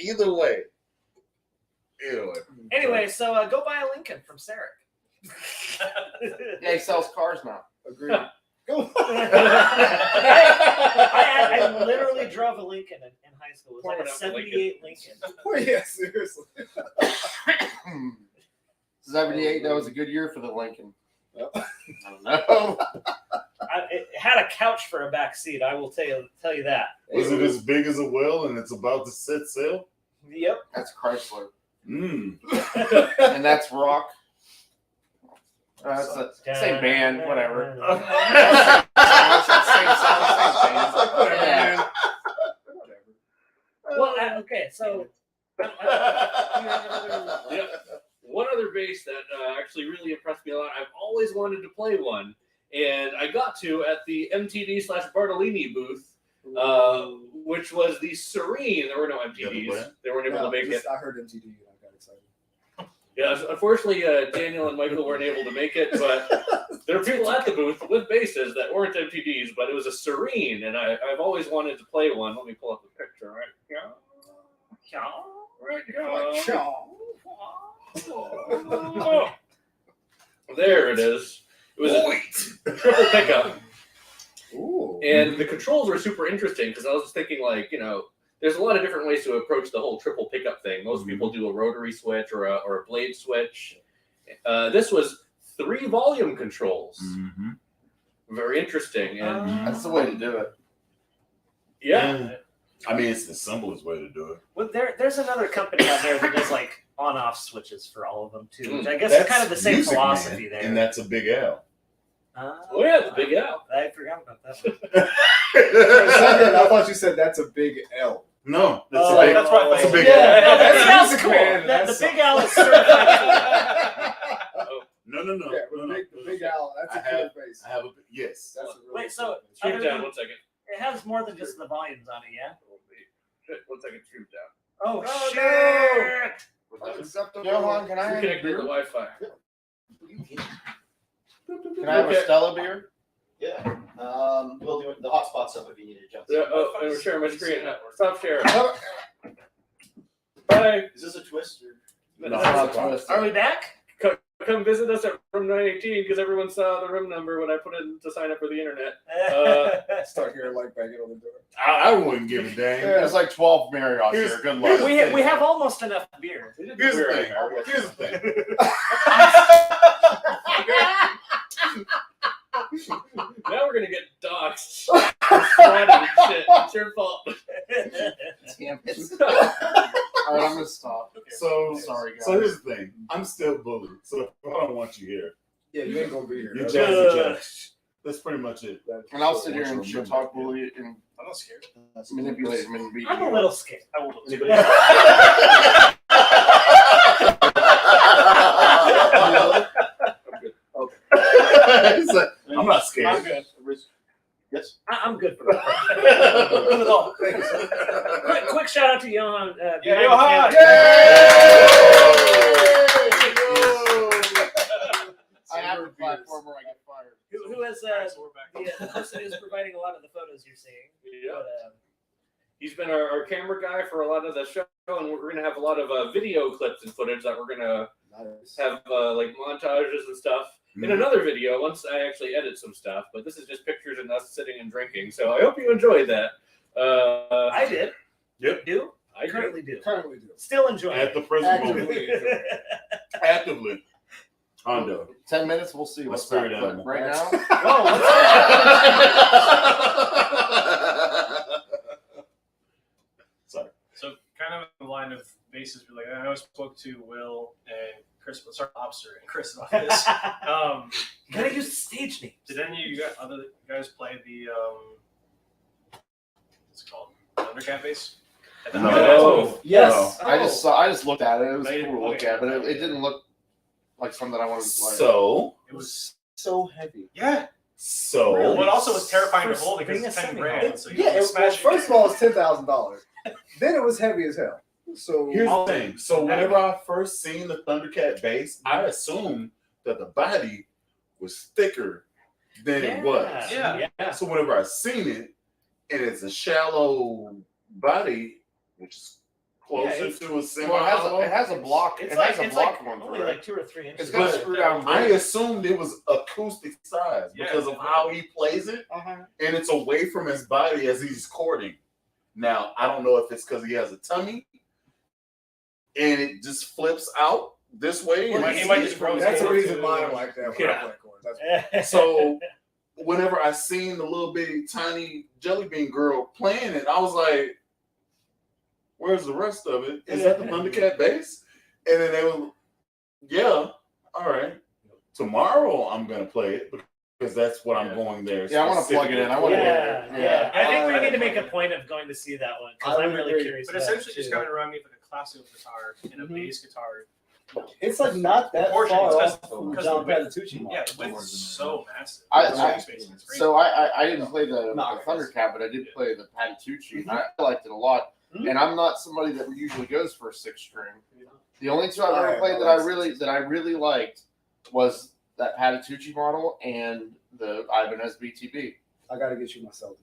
Either way. Either way. Anyway, so go buy a Lincoln from Sarek. Yeah, he sells cars now. Agreed. Go. I literally drove a Lincoln in high school. It was like a Pouring out 78 Lincoln. Oh, yeah, seriously. 78, that was a good year for the Lincoln. Yep. I don't know. It had a couch for a back seat. I will tell you that. Was it as big as a well and it's about to set sail? Yep. That's Chrysler. Mm. And that's Rock. That's the same band, whatever. It's the same song, same band. Yeah. Well, okay, so Yeah. One other bass that actually really impressed me a lot. I've always wanted to play one, and I got to at the MTD/Bartolini booth, which was the Serene. There were no MTDs. They weren't able to make it. I heard MTD and I got excited. Yeah, unfortunately, Daniel and Michael weren't able to make it, but there were people at the booth with basses that weren't MTDs, but it was a Serene, and I've always wanted to play one. Let me pull up the picture right here. Oh. There it is. It was a triple pickup. Ooh. And the controls were super interesting because I was just thinking, like, you know, there's a lot of different ways to approach the whole triple pickup thing. Most people do a rotary switch or a blade switch. This was 3 volume controls. Mm-hmm. Very interesting. And That's the way to do it. yeah. I mean, it's the simplest way to do it. well, there's another company out there that does like on-off switches for all of them too, which I guess That's is kind of the same Music philosophy Man, there. and that's a big L. Oh, yeah, the Big L. I forgot about that one. For a second, I thought you said that's a big L. No, that's Oh, a big. that's right. That's a big Yeah. L. No, the That's Big L's Music cool. Man, The that's Big L is certified. No. Yeah, the big L. That's a killer bass. I have a yes. That's a really Wait, so cool bass. Shoot other down than- 1 second. it has more than just the volumes on it, yeah? Shit, 1 second. Shoot down. Oh, shit! Unacceptable. Johan, can I Connected to the have Wi-Fi. a Stella beer? Yeah. We'll do the hotspot stuff if you need to jump. Yeah, oh, and we're sharing my screen. Stop sharing. Bye. Is this a twist or? No, Not a twist. Are we back? Come visit us at room 918 because everyone saw the room number when I put in to sign up for the internet. Start hearing like banging on the door. I wouldn't give a damn. There's like 12 Marriotts Here's- here. Good luck. we have almost enough beer. Here's the thing. Here's the thing. Now we're gonna get doxxed. Fraud and shit. It's your fault. Damn it. All right, I'm gonna stop. So Sorry, guys. So here's the thing. I'm still bullied. So I don't want you here. Yeah, you ain't gonna be here. You're That's- jazzy judge. That's pretty much it. And I'll sit here and shit talk, bully, and I'm not scared. manipulate him and beat I'm a you. little scared. I will. He's like, I'm not I'm scared. good. Yes. I'm good for that. quick shout out to Johan. Yeah, behind the Johan! camera. I have a platform where I get fired. Who has Alright, so we're back. the person who's providing a lot of the photos you're seeing. Yeah. But, He's been our camera guy for a lot of the show, and we're gonna have a lot of video clips and footage that we're gonna Nice. have like montages and stuff. In Mhm. another video, once I actually edit some stuff, but this is just pictures of us sitting and drinking. So I hope you enjoyed that. I did. Yep. Do? I do. Currently do. Currently do. Still enjoying At it. the present moment. Actively. Actively. Hondo. 10 minutes, we'll see My what's spirit up. But animal. right now, Whoa, what's Sorry. So kind of in the line of bases, like I know I spoke to Will and Chris, sorry, Lobster and Chris about this. You gotta use stage names. Did any of you guys play the what's it called? Thundercat bass? At the No. Yes. I just looked at it. It was Made it- cool to look okay. at, but it didn't look like something I wanted to play. So, It was So heavy. yeah. so. What also was terrifying to For hold because being it's a 10 semi-hard. grand. So you Yeah. Well, smash it. first of all, it's $10,000. Then it was heavy as hell. So Here's the thing. So whenever I first seen the Thundercat bass, I assumed that the body was thicker than it was. Yeah. So whenever I seen it, and it's a shallow body, which is closer it's- to a semi Well, it has a block. It's It like, has a it's block like one only for like it. 2 or 3 inches. It's got a But screw down I bridge. assumed it was acoustic size because of how he plays it, uh-huh. and it's away from his body as he's chording. Now, I don't know if it's because he has a tummy, and it just flips out this way. He and might- it's- he might just grow his That's the hair reason too. mine are like that. When I Yeah. play chords. That's So whenever I seen the little bitty tiny jelly bean girl playing it, I was like, "Where's the rest of it? Is that the Thundercat bass?" And then they were, "Yeah, all right. Tomorrow I'm gonna play it because that's what I'm going there." Yeah, I want to plug it in. I want to. Yeah. I think we need to make a point of going to see that one because I I'm would really agree. curious. But about essentially, it, just too. kind of remind me of like a classical guitar and a Mhm. bass guitar. It's like not that Proportions, far because- off from because John the width- Patitucci. Yeah, the width is so massive. I- It's I- really spacing, it's great. So I didn't play the Not Thundercat, but I did play the Patitucci. And I liked it a lot. Mhm. And I'm not somebody that usually goes for a 6-string. The only two I've I ever am. played I that like I really liked was that Patitucci model and the Ibanez BTB. I gotta get you myself.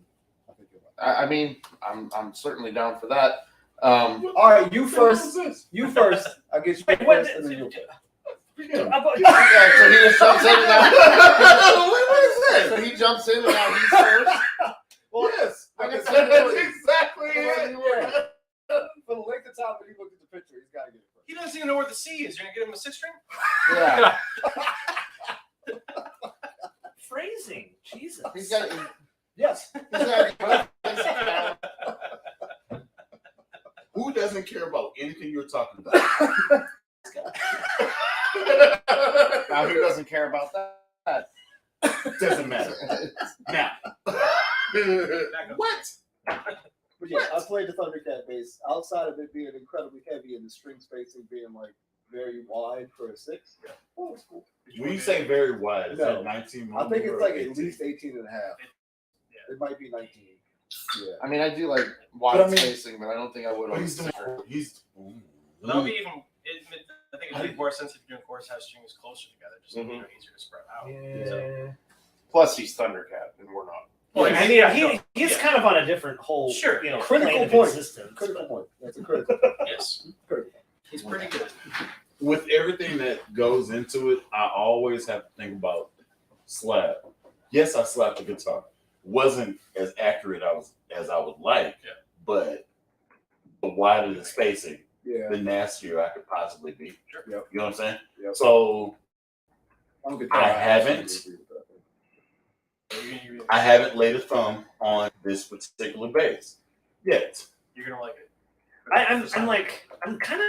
I think you're right. I mean, I'm certainly down for that. All right, you What first. is this? You first. I'll get you Wait, what- first, and then you'll. Yeah. How about- Yeah, so he just jumps in and now. What is So that? he jumps in and now he's first. Well, Yes, I guess that's exactly it. for the length of time that he looked at the picture, he's gotta get it first. He doesn't even know where the C is. You're gonna get him a 6-string? Yeah, Phrasing. Jesus. he's got. Yes. He's got Who doesn't care about anything you're talking about? now who doesn't care about that? Doesn't matter. Now, what? But yeah, I played the Thundercat bass. Outside of it being incredibly heavy and the string spacing being like very wide for a 6. Oh, it's cool. When you say very wide, is No. that 19? I think it's like at 18? least 18 and a half. Yeah. It might be 19. Yeah. I mean, I do like wide But I mean- spacing, but I don't think I would But on he's doing. the He's. That'll be even. I think it'd be more sense if you're doing chorus house strings closer together, just Mhm. easier to spread out. Yeah. Plus, he's Thundercat. Well, I mean, he's Yeah. kind of on a different whole, Sure. Critical plane of point. existence. Critical but- point. That's a critical. Yes. critical. He's pretty good. With everything that goes into it, I always have to think about slap. Yes, I slapped the guitar. Wasn't as accurate as I would like, but the wider the spacing, Yeah. the nastier I could possibly be. Sure. Yep. You know what I'm saying? Yep. So I'm a good I guy. haven't. Absolutely agree with that. I haven't laid a thumb on this particular bass yet. You're gonna like it. I'm kind of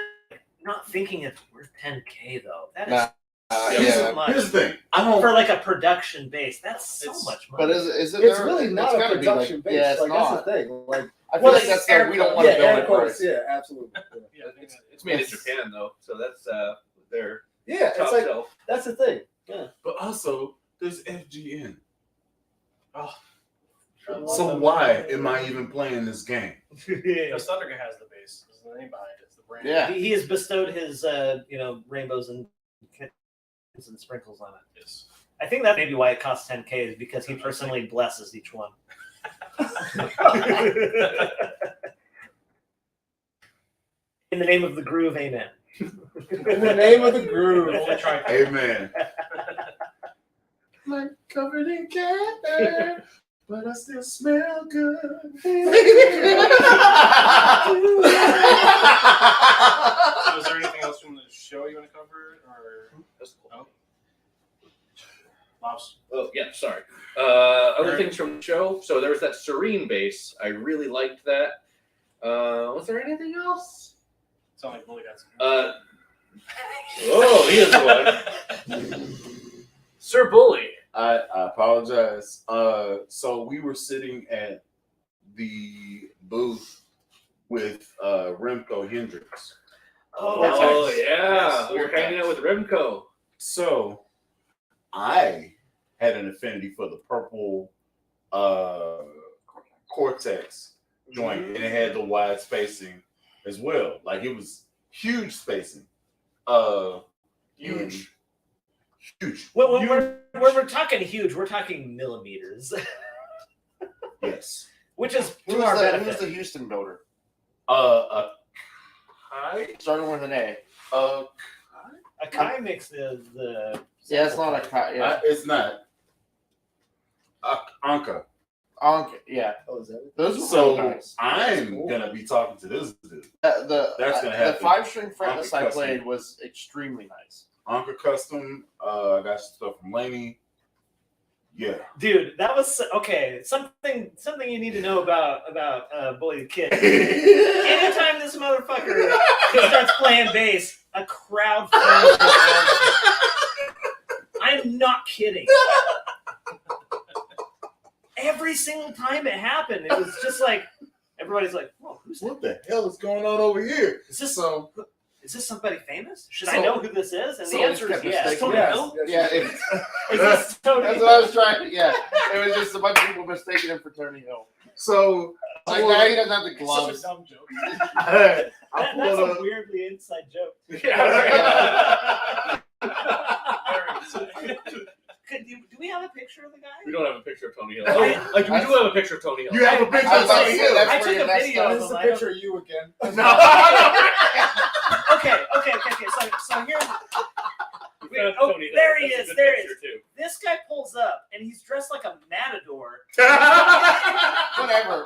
not thinking it's worth 10K though. That is Nah, Here's, so yeah. much here's the thing. I don't. for like a production bass. That's so It's- much money. But is it? It's there? really not It's a gotta be, like- production base. Yeah, it's like not. that's the thing. Like, I feel well, like that's air like we don't quotes. want to Yeah, build air it quotes. first. Yeah, absolutely. Yeah, Yeah, I think It's made in Japan though, so that's their yeah top it's like shelf. that's the thing. But also, there's FGN. Oh, So why am I even playing this game? Because Thundercat has the bass. There's the name behind it. It's the brand. Yeah. He has bestowed his rainbows and kittens and sprinkles on it. Yes. I think that may be why it costs 10K is because he personally blesses each one. In the name of the groove, amen. In the name of the groove. Only try. Amen. Like covered in cat, but I still smell good. So is there anything else from the show you want to cover, or no? Bob's. Oh yeah, sorry. Other things from the show. So there was that Serene bass. I really liked that. Was there anything else? Sound like Bully got some. Oh, he is the one. Sir Bully. I apologize. So we were sitting at the booth with Remco Hendricks. Oh yeah, Yes, we were hanging out with Remco. So I had an affinity for the purple Cortex joint, and it had the wide spacing as well. Like it was huge spacing. Huge. When we're talking huge, we're talking millimeters, Yes. which is Who's to our the benefit. Houston builder? Hi. Starting with an A. A Kai makes the Yeah, it's not a yeah. It's not. Anka. Yeah. Oh, is that it? Those were So really nice. I'm gonna be talking to this dude. That's gonna The happen. 5-string fretless I Custom. played was extremely nice. Anka Custom. I got stuff from Laney. Yeah. dude. That was okay. Something you need to know about BullyThaKidd. Anytime this motherfucker starts playing bass, a crowd forms around him. I'm not kidding. Every single time it happened, it was just like everybody's like, "Whoa, who's that? What the hell is going on over here? Is this So is this somebody famous? Should I So- know who this is?" And so the answer it's is kept yes. mistaken. Tony Yes, Hill? yes, Yeah, yes. Is this Tony that's Hill? what I was trying to. Yeah, it was just a bunch of people mistaking him for Tony Hill. So Like now he doesn't have the Such a gloves. dumb joke. I That's pulled a up. weirdly inside joke. Do we have a picture of the guy? We don't have a picture of Tony Hill. I- Oh, we do have a picture of Tony Hill. You have a picture I of was about Tony to say, Hill. that's I where took you a messed video up. of This is him. a I don't- picture of you again. Okay. So here's We found oh, Tony Hill. there he That's a is, good there he picture, too. this guy pulls up and he's dressed like a matador. Whatever.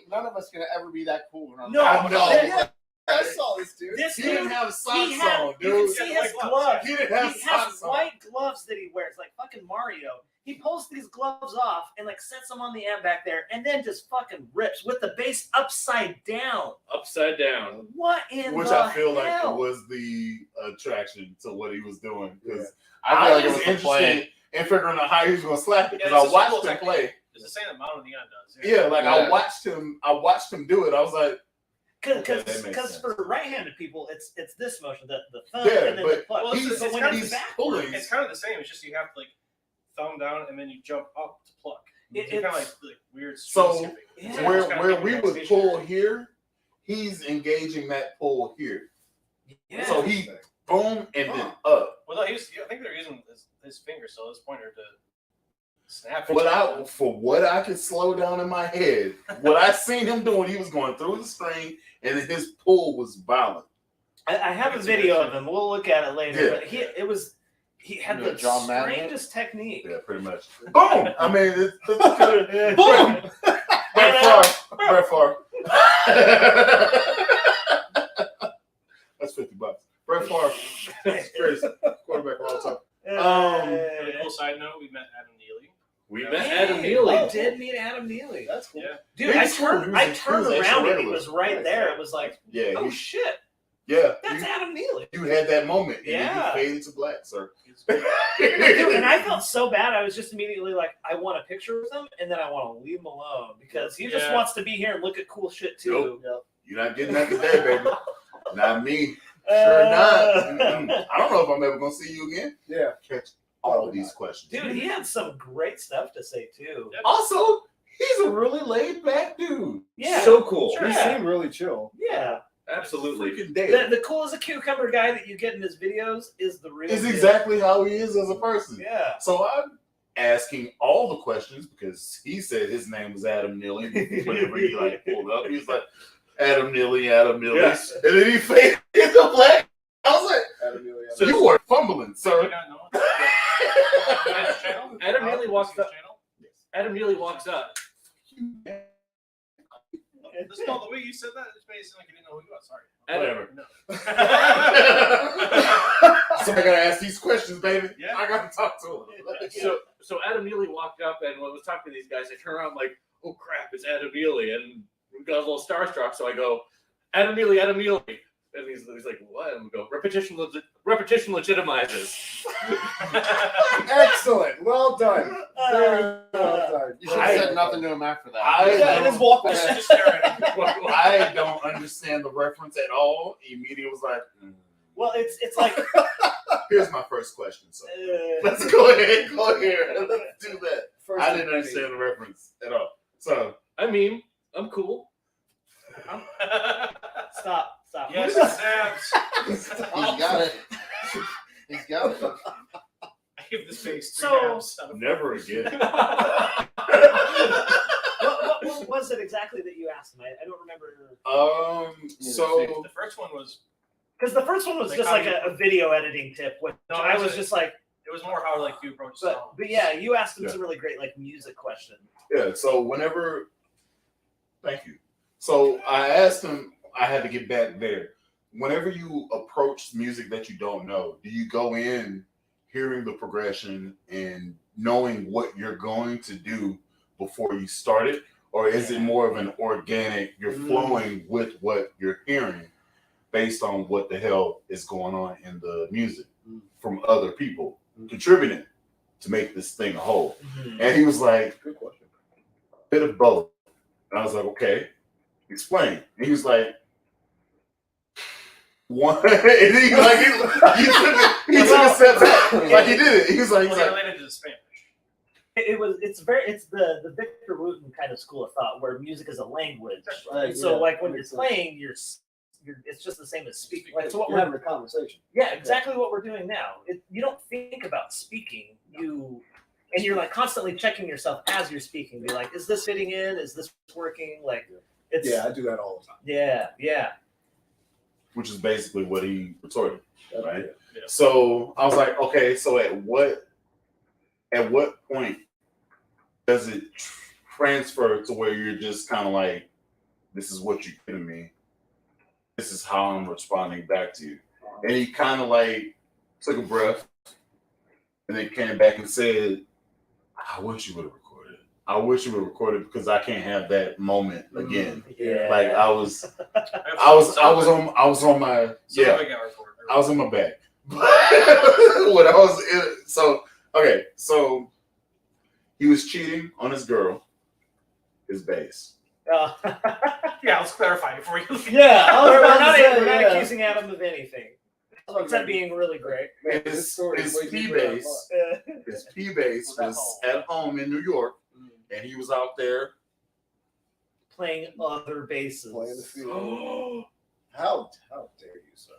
None of us can ever be that cool. When I'm No, I know. Yeah, I saw this dude. This He dude, didn't have socks he had, on, you can dude. see Yeah, his white gloves. He didn't have He has socks on. white gloves that he wears, like fucking Mario. He pulls these gloves off and like sets them on the amp back there, and then just fucking rips with the bass upside down. Upside down. What in Which the I feel like hell? it was the attraction to what he was doing. Because I feel like it was was the interested play. in figuring out how he was going to slap it. Yeah, Because it's I a watched simple him technique. play. It's the same that Mono Neon does. Yeah, like I Yeah. watched him do it. I was like, Okay, that makes Because sense. for right-handed people, it's this motion, the thumb, Yeah, and then but the pluck. Well, he's, but when kind of it's he's backwards, pulling. It's kind of the same. It's just you have to like thumb down and then you jump up to pluck. It- It's kind of it's- like weird. So, string skipping. Yeah. It's where just kinda where giving we you would that pull station. here, he's engaging that pull here. yeah. So he boom and then up. Well, no, I think they're using his finger still, his pointer to. Snap. for what I could slow down in my head, what I seen him doing, he was going through the string, and then his pull was violent. I have a video of him. We'll look at it later. Yeah. But he had the John Madden? strangest technique. Yeah, pretty much. Boom! I mean, Boom! Brett Favre. That's $50. Brett Favre. That's crazy. Quarterback of all time. Really cool side note, we met Adam Neely. We Yeah. met Adam Neely. We did meet Adam Neely. That's cool. Yeah. Dude, Yeah, I he's cool. turned He was around actually and he regular. was right there. It was like, Yeah, oh shit, yeah. that's Adam Neely. You had that moment, and Yeah. then you faded to black, sir. Dude, and I felt so bad. I was just immediately like, I want a picture with him, and then I want to leave him alone because he just Yeah. wants to be here and look at cool shit too. You're not getting that today, baby. Not me. Sure not. Mm-mm. I don't know if I'm ever gonna see you again. Yeah. Catch all of these questions. Dude, he had some great stuff to say too. Also, he's a really laid back dude. Yeah, So cool. Sure. He Yeah. seemed really chill. yeah. Absolutely. Freaking dead. The cool as a cucumber guy that you get in his videos is the real. Is deal. exactly how he is as a person. Yeah. So I'm asking all the questions because he said his name was Adam Neely. Whenever he pulled up, he was like, Adam Neely, Adam Neely. Yes. And then he faded to black. I was like, Adam Neely, so you were fumbling, Did sir. you not know? You know his channel? Adam Neely walks His up. channel? Adam Neely walks up. That's not the way you said that. It made it sound like you didn't know who he was. Sorry. Adam, So I gotta ask these questions, baby. Yeah. I gotta talk to him. so Adam Neely walked up and was talking to these guys. I turn around like, oh crap, it's Adam Neely, and we got a little starstruck. So I go, Adam Neely, Adam Neely, and he's like, what? And we go, repetition legitimizes. Excellent. Well done. Very well done. You should have said nothing to him after that. Yeah, and his walk was Just stare at him. I don't understand the reference at all. Immediately was like, well, it's like here's my first question. So let's go ahead. Go here. Let's do that. First I of didn't many. understand the reference at all. So I mean, I'm cool. stop. Yes, Sabs. He's got it. He's got it. I give this face three So- dabs out of never again. What was it exactly that you asked him? I don't remember. So The first one was Because the first one was Like just how like you- a video editing tip. Which No, I was that's just like, it was more how like you approach the song. but yeah, you asked him Yeah. some really great like music questions. yeah, so whenever, thank you. So I asked him. I had to get back there. Whenever you approach music that you don't know, do you go in hearing the progression and knowing what you're going to do before you start it? Or is it more of an organic, you're flowing with what you're hearing based on what the hell is going on in the music from other people contributing to make this thing a whole? And he was like, Good question. bit of both. And I was like, okay, explain. And he was like, one, and he took a step back. Like he did it. He was like, Was it related to the Spanish? It's the Victor Wooten kind of school of thought where music is a language. Right, And so yeah, like when makes you're playing, you're it's just the same as speaking. Like so what You're we're having a conversation. yeah, exactly what we're doing now. You don't think about speaking. And you're like constantly checking yourself as you're speaking. Be like, is this fitting in? Is this working? Like it's Yeah, I do that all the time. yeah. which is basically what he retorted, right? Yeah. So I was like, okay, so at what point does it transfer to where you're just kind of like, this is what you're giving me, this is how I'm responding back to you? And he kind of like took a breath and then came back and said, I wish you would have recorded. I wish you would have recorded because I can't have that moment again. Yeah. Like I was on my I was in my bag. When I was in, so he was cheating on his girl, his bass. Yeah, let's clarify before you. Yeah, I was we're about to not, say, we're not yeah. accusing Adam of anything except being really great. Man, this story is way deeper than I thought. His P bass was at home in New York, and he was out there. Playing other basses. Playing the field. How dare you, sir?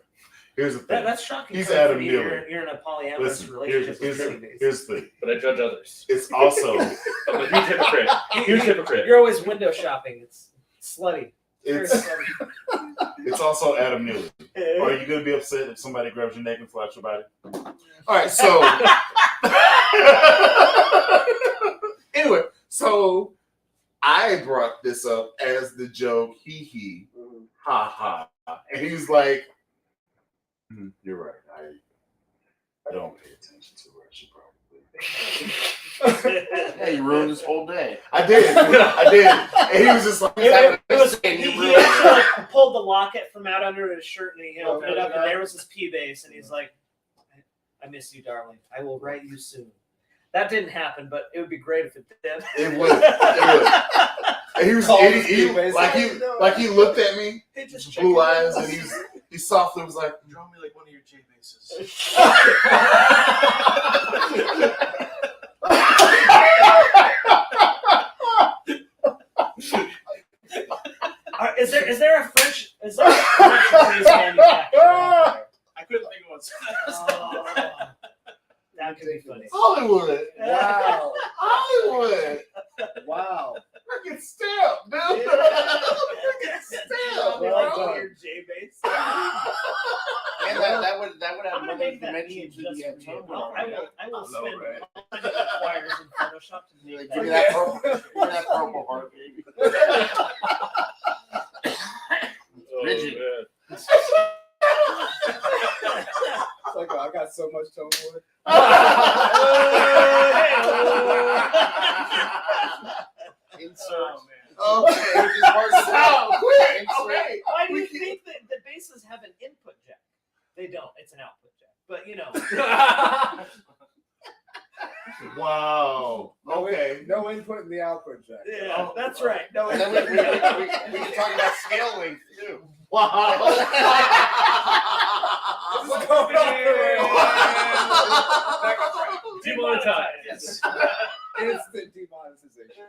Here's the thing. That's shocking. He's coming Adam from you. Neely. You're in a polyamorous Listen, relationship with Chili Days. here's the thing. But I judge others. It's also I'm a huge hypocrite. Huge hypocrite. You're always window shopping. It's slutty. Very it's slutty. it's also Adam Neely. Are you gonna be upset if somebody grabs your neck and slaps your body? All right, so anyway, so I brought this up as the joke, hee, ha ha, and he's like, "You're right. I don't pay attention to her. I should probably." Yeah, you ruined his whole day. I did, and he was just like, He you actually like, pulled the locket from out under his shirt and he opened it up and there was his P bass and he's like, "I miss you, darling. I will write you soon." That didn't happen, but it would be great if it did. It would. And he was like he looked at me, Hey, just blue eyes, and he softly was like, Draw me like one of your J basses. Is there a French bass manufacturer out there? I couldn't think of one. Oh, that could be funny. Hollywood, Wow. Hollywood, Wow. freaking stamp, dude, freaking I'll stamp, be like bro. one of your J bass. And that would I'm have gonna another make that dimension just to the for you. tone. I will know, spend right? wires in Photoshop to You're make like, give me that. that purple heart, baby. Rigid. man. It's like, I got so much tone for it. Insert. Oh, Okay, which is part of the Stop, quick, Insert. okay. why do you think that the basses have an input jack? They don't. It's an output jack. But you know. Wow. Okay. No input in the output jack. Yeah, that's right. No, And then we can talk about scale length too. Wow. This is going Demonetized. Yes. Instant demonetization.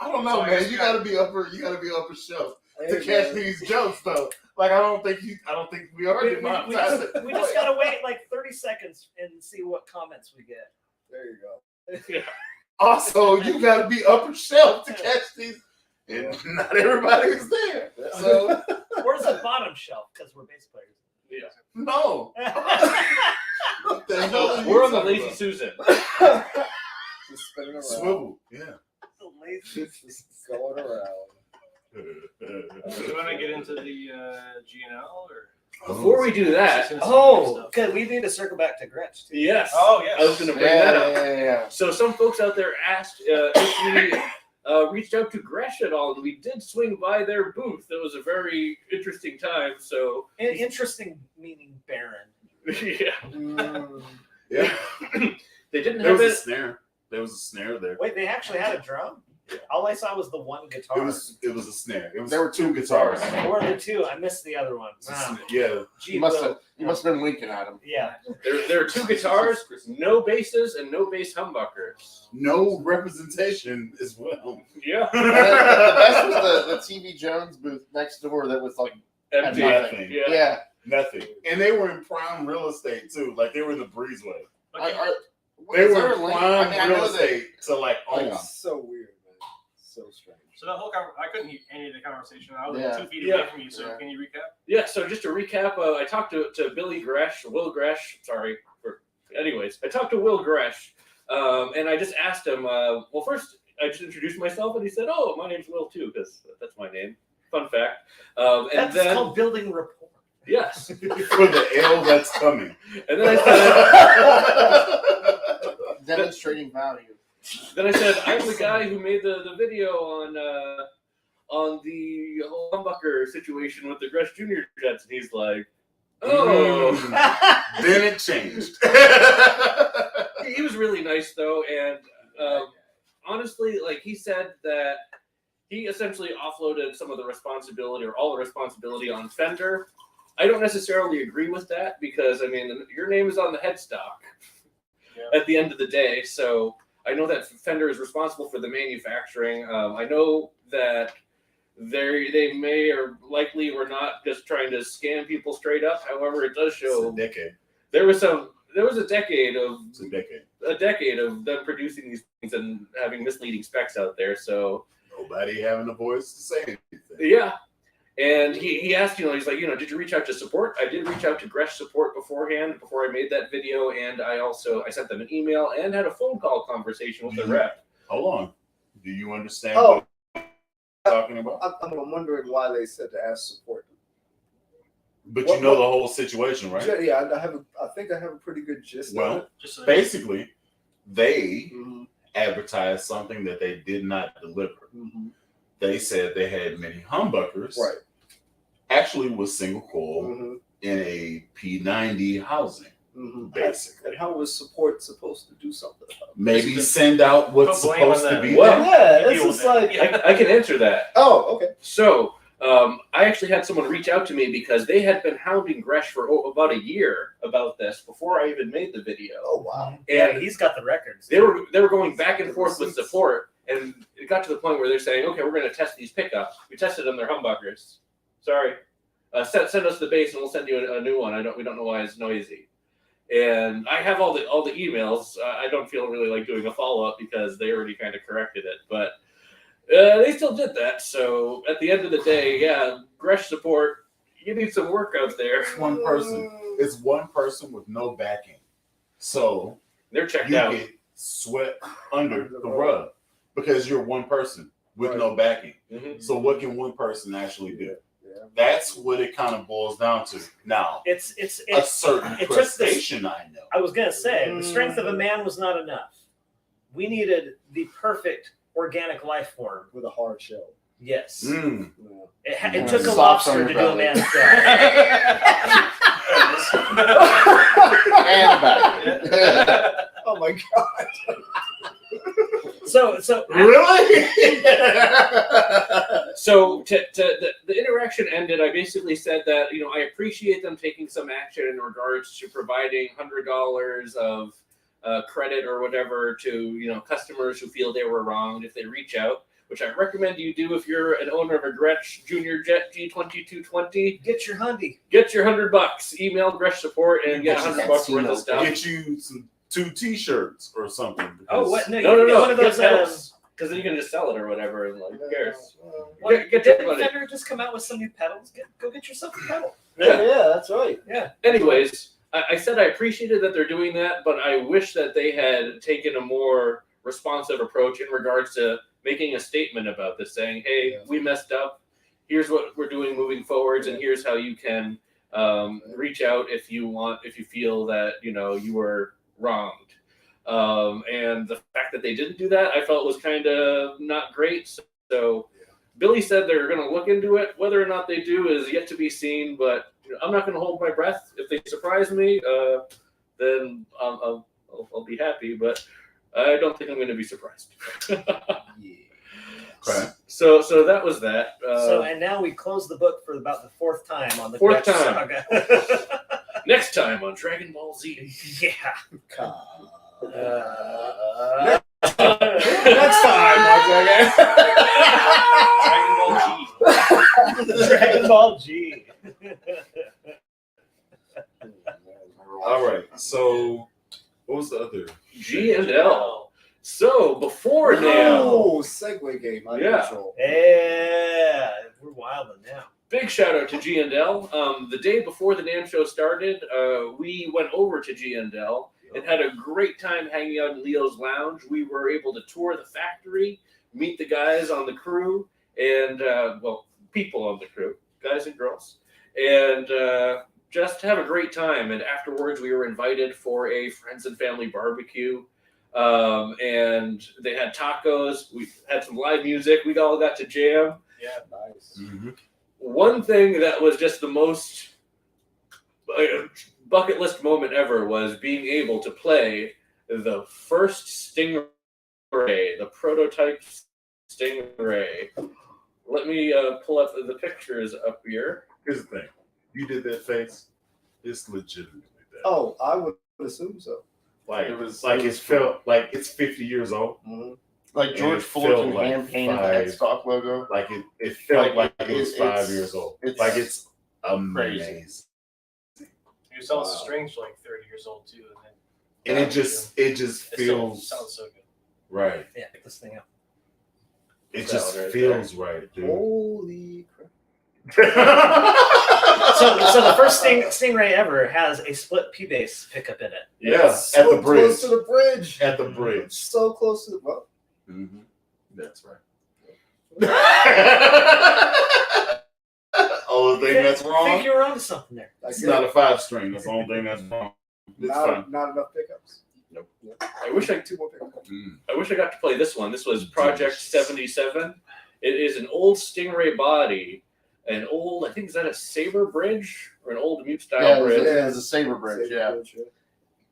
I don't know, man. You gotta be upper shelf to Hey, catch man. these jokes, though. Like I don't think we are demonetized. We just gotta wait like 30 seconds and see what comments we get. There you go. Also, you gotta be upper shelf to catch these, and not everybody is there. So Where's the bottom shelf? Because we're bass players. Yeah. no. What the hell are you We're on the talking Lazy about? Susan. Just spinning around. Swivel. Yeah. The lazy. Just going around. Do you want to get into the G&L or? Before we do that, Oh, good. We need to circle back to Gretch too. yes. Oh, yes. I was going to bring that up. Yeah. So some folks out there asked if we reached out to Gretch at all, and we did swing by their booth. It was a very interesting time. So Interesting meaning barren. yeah, Yeah. they didn't There have was a it. snare. There was a snare there. Wait, they actually had a drum? All I saw was the one guitar. It was a snare. There were two guitars. Or the two. I missed the other one. Wow. Yeah. Gee, You must Will. have been winking at him. Yeah. There are two guitars, no basses, and no bass humbuckers. No representation as well. Yeah, And the best was the TV Jones booth next door that was like empty. nothing. Yeah. yeah. Nothing. And they were in prime real estate too. Like they were in the breezeway. They Is were there a in link? prime I mean, I real know that. estate to like own. It's so weird, man. So strange. So that whole I couldn't hear any of the conversation. I was Yeah. 2 feet Yeah. away from you. So Yeah. can you recap? Yeah, so just to recap, I talked to Will Gretch, anyways, I talked to Will Gretch, and I just asked him, well, first, I just introduced myself, and he said, oh, my name's Will, too, because that's my name. Fun fact. And That's then, called building rapport. yes. For the L that's coming. And then I said, Demonstrating value. I'm the guy who made the video on the whole humbucker situation with the Gretch Junior jets, and he's like, oh. Then it changed. He was really nice though, and honestly, like he said that he essentially offloaded some of the responsibility or all the responsibility on Fender. I don't necessarily agree with that because I mean your name is on the headstock at the end of the day. So I know that Fender is responsible for the manufacturing. I know that They may or likely were not just trying to scam people straight up. However, it does It's show a decade. there was a decade of It's a decade. them producing these things and having misleading specs out there. So Nobody having a voice to say anything. yeah. And he asked, he's like, did you reach out to support? I did reach out to Gretch support beforehand, before I made that video, and I sent them an email and had a phone call conversation with the rep. Hold on. Do you understand Oh. what I'm talking about? I'm wondering why they said to ask support. But What- you know the whole situation, right? Yeah, I think I have a pretty good gist of Well, it. Just so basically, they Mhm, advertised something that they did not deliver. mhm. They said they had many humbuckers. Right. Actually, was single coil Mhm, in a P90 housing, mhm. basically. And how was support supposed to do something about it? Maybe send out what's Put blame on supposed to them. be Well, there. Yeah, Deal it's with just it. like I can answer that. oh, okay. So I actually had someone reach out to me because they had been hounding Gretch for about a year about this before I even made the video. Oh wow. Yeah, And he's got the records. they were going back and forth with support, and it got to the point where they're saying, "Okay, we're going to test these pickups. We tested them; they're humbuckers. Sorry, send us the bass, and we'll send you a new one. We don't know why it's noisy." And I have all the emails. I don't feel really like doing a follow up because they already kind of corrected it, but they still did that. So at the end of the day, yeah, Gretch support, you need some work out there. It's one person. It's one person with no backing. So They're checked you out. get swept under the rug because you're one person with no backing. Mhm. So what can one person actually do? Yeah. That's what it kind of boils down to. Now, It's a certain it took this- prestation, I know. I was gonna say the strength of a man was not enough. We needed the perfect organic life form. With a hard shell. Yes, Mm. Yeah. it took a Soft lobster to do a underbelly. man's job. And back. Oh my god. So Really? So the interaction ended. I basically said that I appreciate them taking some action in regards to providing $100 of credit or whatever to customers who feel they were wronged if they reach out, which I recommend you do if you're an owner of a Gretch Junior Jet G2220. get your Hyundai. Get your $100. Email Gretch support and get $100 worth of stuff. Get you some 2 T-shirts or something. Oh, what? No, No, you get one of get those. pedals. Because then you can just sell it or whatever, and who cares? What, Get your didn't money. Fender just come out with some new pedals? Go get yourself a pedal. Yeah, that's right. Anyways, I said I appreciated that they're doing that, but I wish that they had taken a more responsive approach in regards to making a statement about this, saying, "Hey, we messed up. Here's what we're doing moving forwards, and here's how you can reach out if you feel that you were wronged." And the fact that they didn't do that, I felt was kind of not great. So Billy said they're going to look into it. Whether or not they do is yet to be seen, but I'm not going to hold my breath. If they surprise me, then I'll be happy, but I don't think I'm going to be surprised. Okay. So that was that. And now we close the book for about the fourth time on the Fourth Gretch time. saga. Next time on Dragon Ball Z. Yeah. Next time, Dragon Ball G. All right. So what was the other? G&L. So before now, Oh, segue game. Unusual. Yeah, we're wilding now. big shout out to G&L. The day before the NAMM show started, we went over to G&L and had a great time hanging out in Leo's Lounge. We were able to tour the factory, meet the guys on the crew, and people on the crew, guys and girls, and just have a great time. And afterwards, we were invited for a friends and family barbecue. And they had tacos. We had some live music. We all got to jam. Yeah. Nice. Mm-hmm. One thing that was just the most bucket list moment ever was being able to play the first Stingray, the prototype Stingray. Let me pull up the pictures up here. Here's the thing. You did that face. It's legitimately that. Oh, I would assume so. Like It was- it felt like it's 50 years old. Mhm. Like And George it Fullerton felt like hand painted the five- headstock logo. Like it felt Like, like it was it- 5 it's- years old. it's Like it's crazy. amazing. You sell Wow. strings for like 30 years old too, and And it just it still feels sounds so good. right. Yeah, pick this thing up. It That just one right feels right, dude. Holy crap! So the first Stingray ever has a split P bass pickup in it. Yes, So at the bridge. close to the bridge. At the bridge. So close to the well. Mm-hmm. That's right. Only thing that's I think wrong. you were onto something there. I It's get not it. a 5-string. That's the only thing that's wrong. It's fine. Not enough pickups. Nope. Yeah. I wish I 2 more pickups. I wish I got to play this one. This was Project 77. It is an old Stingray body, an old, I think, is that a Saber bridge or an old mute style Yeah, bridge? it's a Saber bridge. Yeah.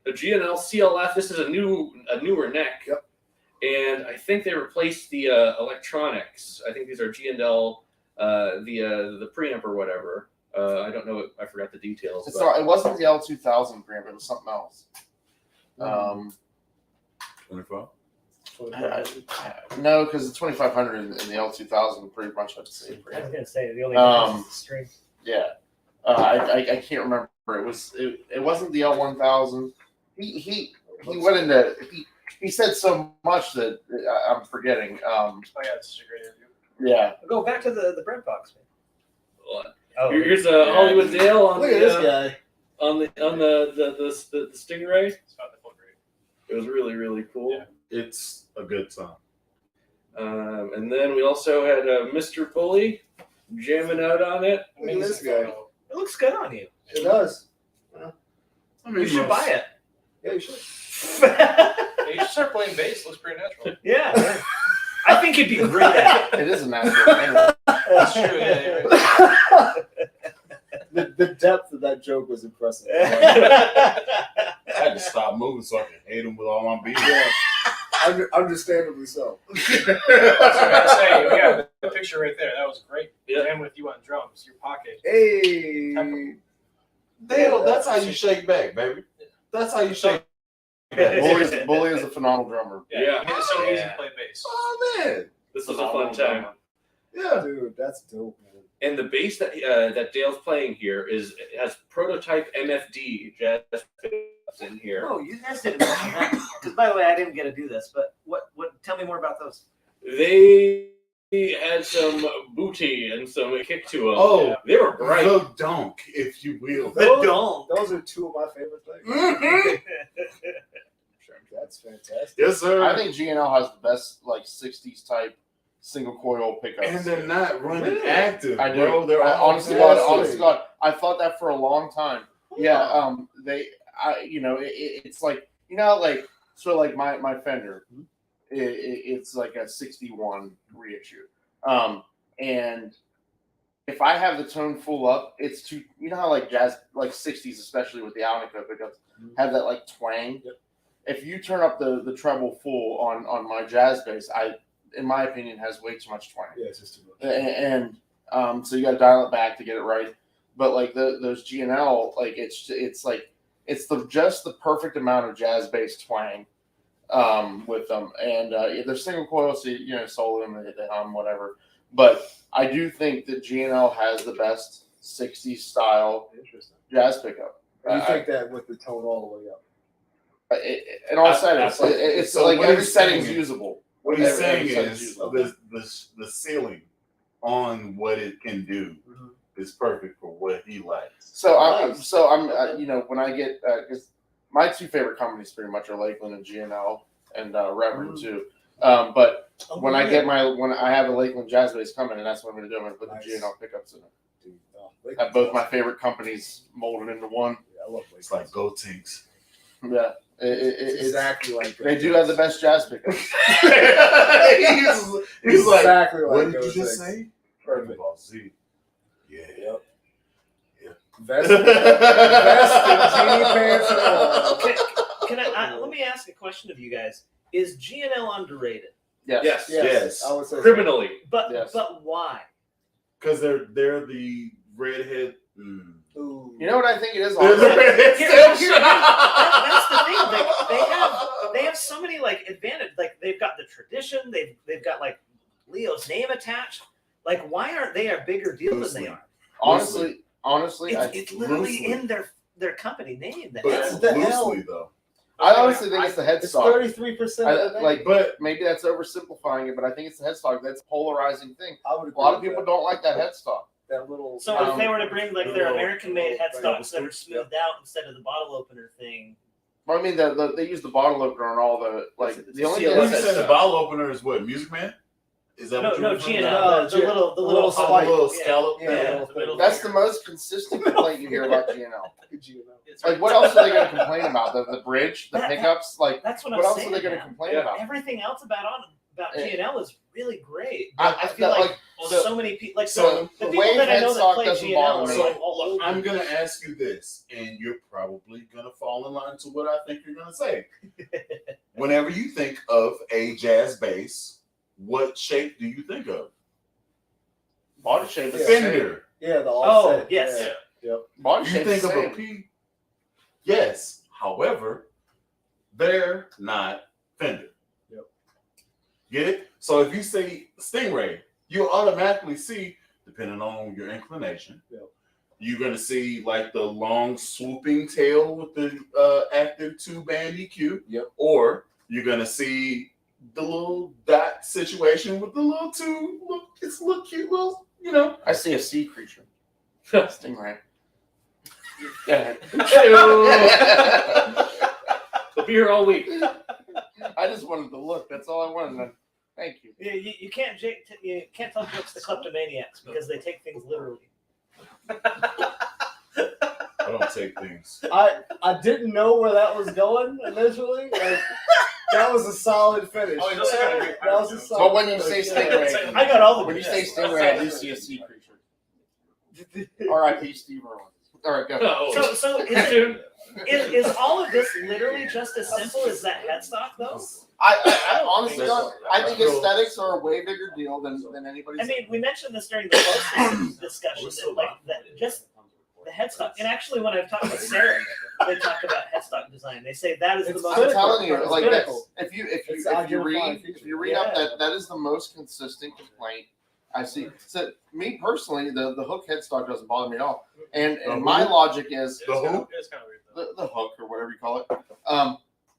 The G&L CLF. This is a newer neck. Yep. And I think they replaced the electronics. I think these are G&L, the preamp or whatever. I don't know. I forgot the details. It's but- not, it wasn't the L2000 preamp. It was something else. 24? No, because the 2500 and the L2000 pretty much had the same I was preamp. gonna say the only Um, difference is the string. Yeah. I can't remember. It wasn't the L1000. He went into he said so much that I'm forgetting. Oh yeah, it's such a great interview. Yeah. Go back to the bread box, man. What? Oh, Here's Hollywood Dale on Look at this guy. on the Stingray. It's about to feel great. It was really, really cool. Yeah. It's a good song. And then we also had Mr. Bully jamming out on it. Look at this guy. Photo. it looks good on you. It does. I You should buy it. Yeah, you should. Yeah, you should start playing bass. It looks pretty natural. Yeah. I think you'd be great at it. It is a natural thing. That's true. Yeah, you're right. The depth of that joke was impressive. I had to stop moving so I could hate him with all my beats. Yeah. Understandably so. I was gonna say, we got the picture right there. That was great. Yeah. Jam with you on drums. Your pocket. Hey. Dale, that's how you shake back, baby. That's how you shake back. Bully is a phenomenal drummer. Yeah. It is so easy Yeah. to play bass. Oh, man. This was a fun time. Yeah. Dude, that's dope, man. And the bass that Dale's playing here has prototype MFD jazz bass in here. Oh, you guys didn't mention that. Because by the way, I didn't get to do this, but what tell me more about those. They had some booty and some kick to them. Oh, They were bright. the donk, if you will. Those are 2 of my favorite things. Mhm. That's fantastic. Yes, sir. I think G&L has the best like 60s type single coil pickups. and they're not running Really? active, I do. bro. They're all honestly, God, passive. honest to God, I thought that for a long time. Yeah, it's like like so like my Fender, it's like a 61 reissue, and if I have the tone full up, it's too. You know how like jazz, like 60s, especially with the Alnico pickups, have that like twang. Yep. If you turn up the treble full on my jazz bass, in my opinion, has way too much twang. Yeah, it's just too much. And so you got to dial it back to get it right. But like those G&L, like it's just the perfect amount of jazz bass twang with them, and they're single coil, so solo them, they hum, whatever. But I do think that G&L has the best 60s style Interesting. jazz pickup. And you think that with the tone all the way up? In all settings, so- it's so like what every he's setting's saying- usable. What he's Every saying setting's is usable. the ceiling on what it can do is perfect for what he likes. So I'm when I get because my 2 favorite companies pretty much are Lakeland and G&L and Reverend too. But when I have a Lakeland jazz bass coming, and that's what I'm going to do. I'm going to put Nice. the G&L pickups in it. Dude, Have both my favorite companies molded into one. Yeah, I love It's like Go Tinks. Yeah, It's it's exactly like they do have the best jazz pickups. he's like, exactly like what did you those just things. say? Perfect. Ball Z. Yeah. Yep. Yeah. Vest and jean pants and all. Can I let me ask a question of you guys. Is G&L underrated? Yes. Yes. I would say so. Criminally. But Yes. but why? Because they're the redhead. Ooh. You know what I think it is? They're the Also? redhead Here- station. that's the thing. They have so many like advantage. Like they've got the tradition. They've got like Leo's name attached. Like, why aren't they a bigger deal than they are? Honestly, It's literally in their company name. That But It's the L. loosely though. I honestly think it's the It's headstock. 33% of the name. Like, but maybe that's oversimplifying it. But I think it's the headstock. That's a polarizing thing. I would A agree lot of with people that. don't like that headstock. That little. So if they were to bring like their American-made headstocks that were smoothed out instead of the bottle opener thing, I mean, they use the bottle opener on all the like. The only CLS thing You that's said the bottle opener is what? Music Man? Is that what no, you're G&L, No, the little little hot- spike. little yeah. scallop? Yeah, Yeah, little the thing. middle that's the finger. most consistent complaint you hear about G&L. It's Like, what else are they going to complain about? The bridge, the That- pickups. Like, That's what I'm what else saying. are they going to man. complain about? Everything else about Yeah. G&L is really great. I- But I feel like, so- so many people, like so the the people wave that I know that headstock play doesn't G&L bother are me. like So all over. I'm gonna ask you this, and you're probably gonna fall in line to what I think you're gonna say. Whenever you think of a jazz bass, what shape do you think of? body shape is Yeah. the same. Fender. Yeah, the Oh, offset. yes. Yeah. Body You shape think is of the a same. P? Yes. However, they're not Fender. Yep. Get it? So if you say Stingray, you automatically see, depending on your inclination, Yep. you're gonna see like the long swooping tail with the active 2-band EQ. Yep. Or you're gonna see the little dot situation with the little it's a little cute little, you know. I see a sea creature. Stingray. Yeah. We'll be here all week. I just wanted to look. That's all I wanted. Thank you. Yeah, you can't tell jokes to kleptomaniacs because they take things literally. I don't take things. I didn't know where that was going initially. Like, that was a solid finish. Oh, he doesn't have a great That was a part, solid But when you say finish. Stingray, I got all the when you yes. say Stingray, I do see a sea creature. R.I.P. Steve Irwin. All right, go. Oh, So is all of this literally just as simple as that headstock though? I honestly don't. I think aesthetics are a way bigger deal than anybody's. I mean, we mentioned this during the post discussion that like that just the headstock. And actually, when I've talked with Sarah, they talk about headstock design. They say that is the It's most. I'm telling you, It's like critical. that. If you It's identifying feature. if you read up Yeah. that is the most consistent complaint I see. So me personally, the hook headstock doesn't bother me at all. And my logic is It's kind of weird though. the hook or whatever you call it.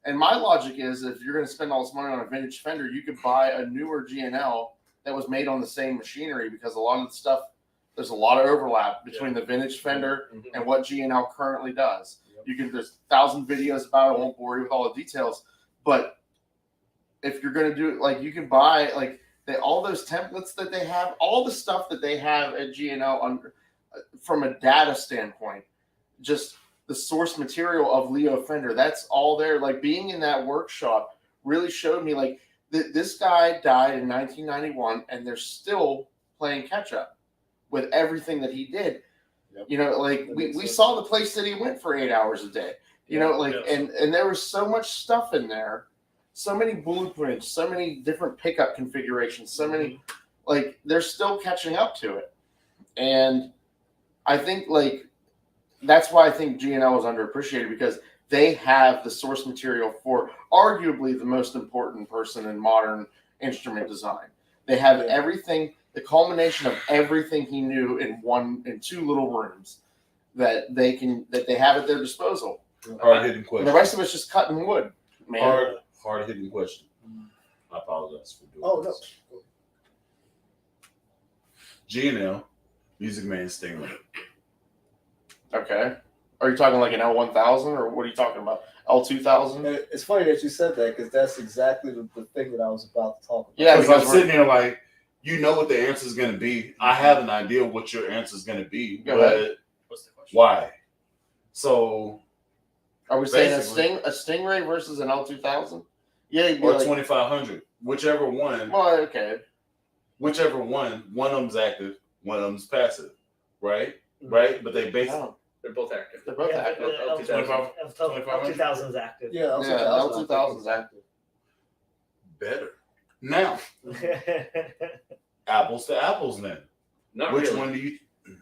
And my logic is if you're going to spend all this money on a vintage Fender, you could buy a newer G&L that was made on the same machinery because a lot of the stuff, there's a lot of overlap between the vintage Fender and what G&L currently does. You can, there's 1,000 videos about it. I won't bore you with all the details, but if you're going to do it, like you can buy like all those templates that they have, all the stuff that they have at G&L under, from a data standpoint, just the source material of Leo Fender, that's all there. Like being in that workshop really showed me like this guy died in 1991 and they're still playing catch up with everything that he did. Yep. You know, like we saw the place that he went for 8 hours a day, you know, like, and there was so much stuff in there, so many blueprints, so many different pickup configurations, so many, like they're still catching up to it. And I think like, that's why I think G&L is underappreciated because they have the source material for arguably the most important person in modern instrument design. They have everything, the culmination of everything he knew in two little rooms that they have at their disposal. Hard hitting And question. the rest of it's just cutting wood, man. Hard hitting question. I apologize for doing Oh, no. this. G&L, Music Man, Stingray. Okay. Are you talking like an L1000 or what are you talking about? L2000? It's funny that you said that because that's exactly the thing that I was about to talk about. Yeah, Because I'm because sitting there like, you know what the answer is going to be. I have an idea of what your answer is going to be, Go but ahead. What's the question? why? So, Are we saying basically- a Stingray versus an L2000? Yeah, you'd be or like, 2500, whichever one. well, okay. Whichever one of them's active, one of them's passive, right? Right? But they basically No, they're both active. they're both active. L2000 is active. Yeah, L2000 is active. better. Now, apples to apples then. Not Which really. one do you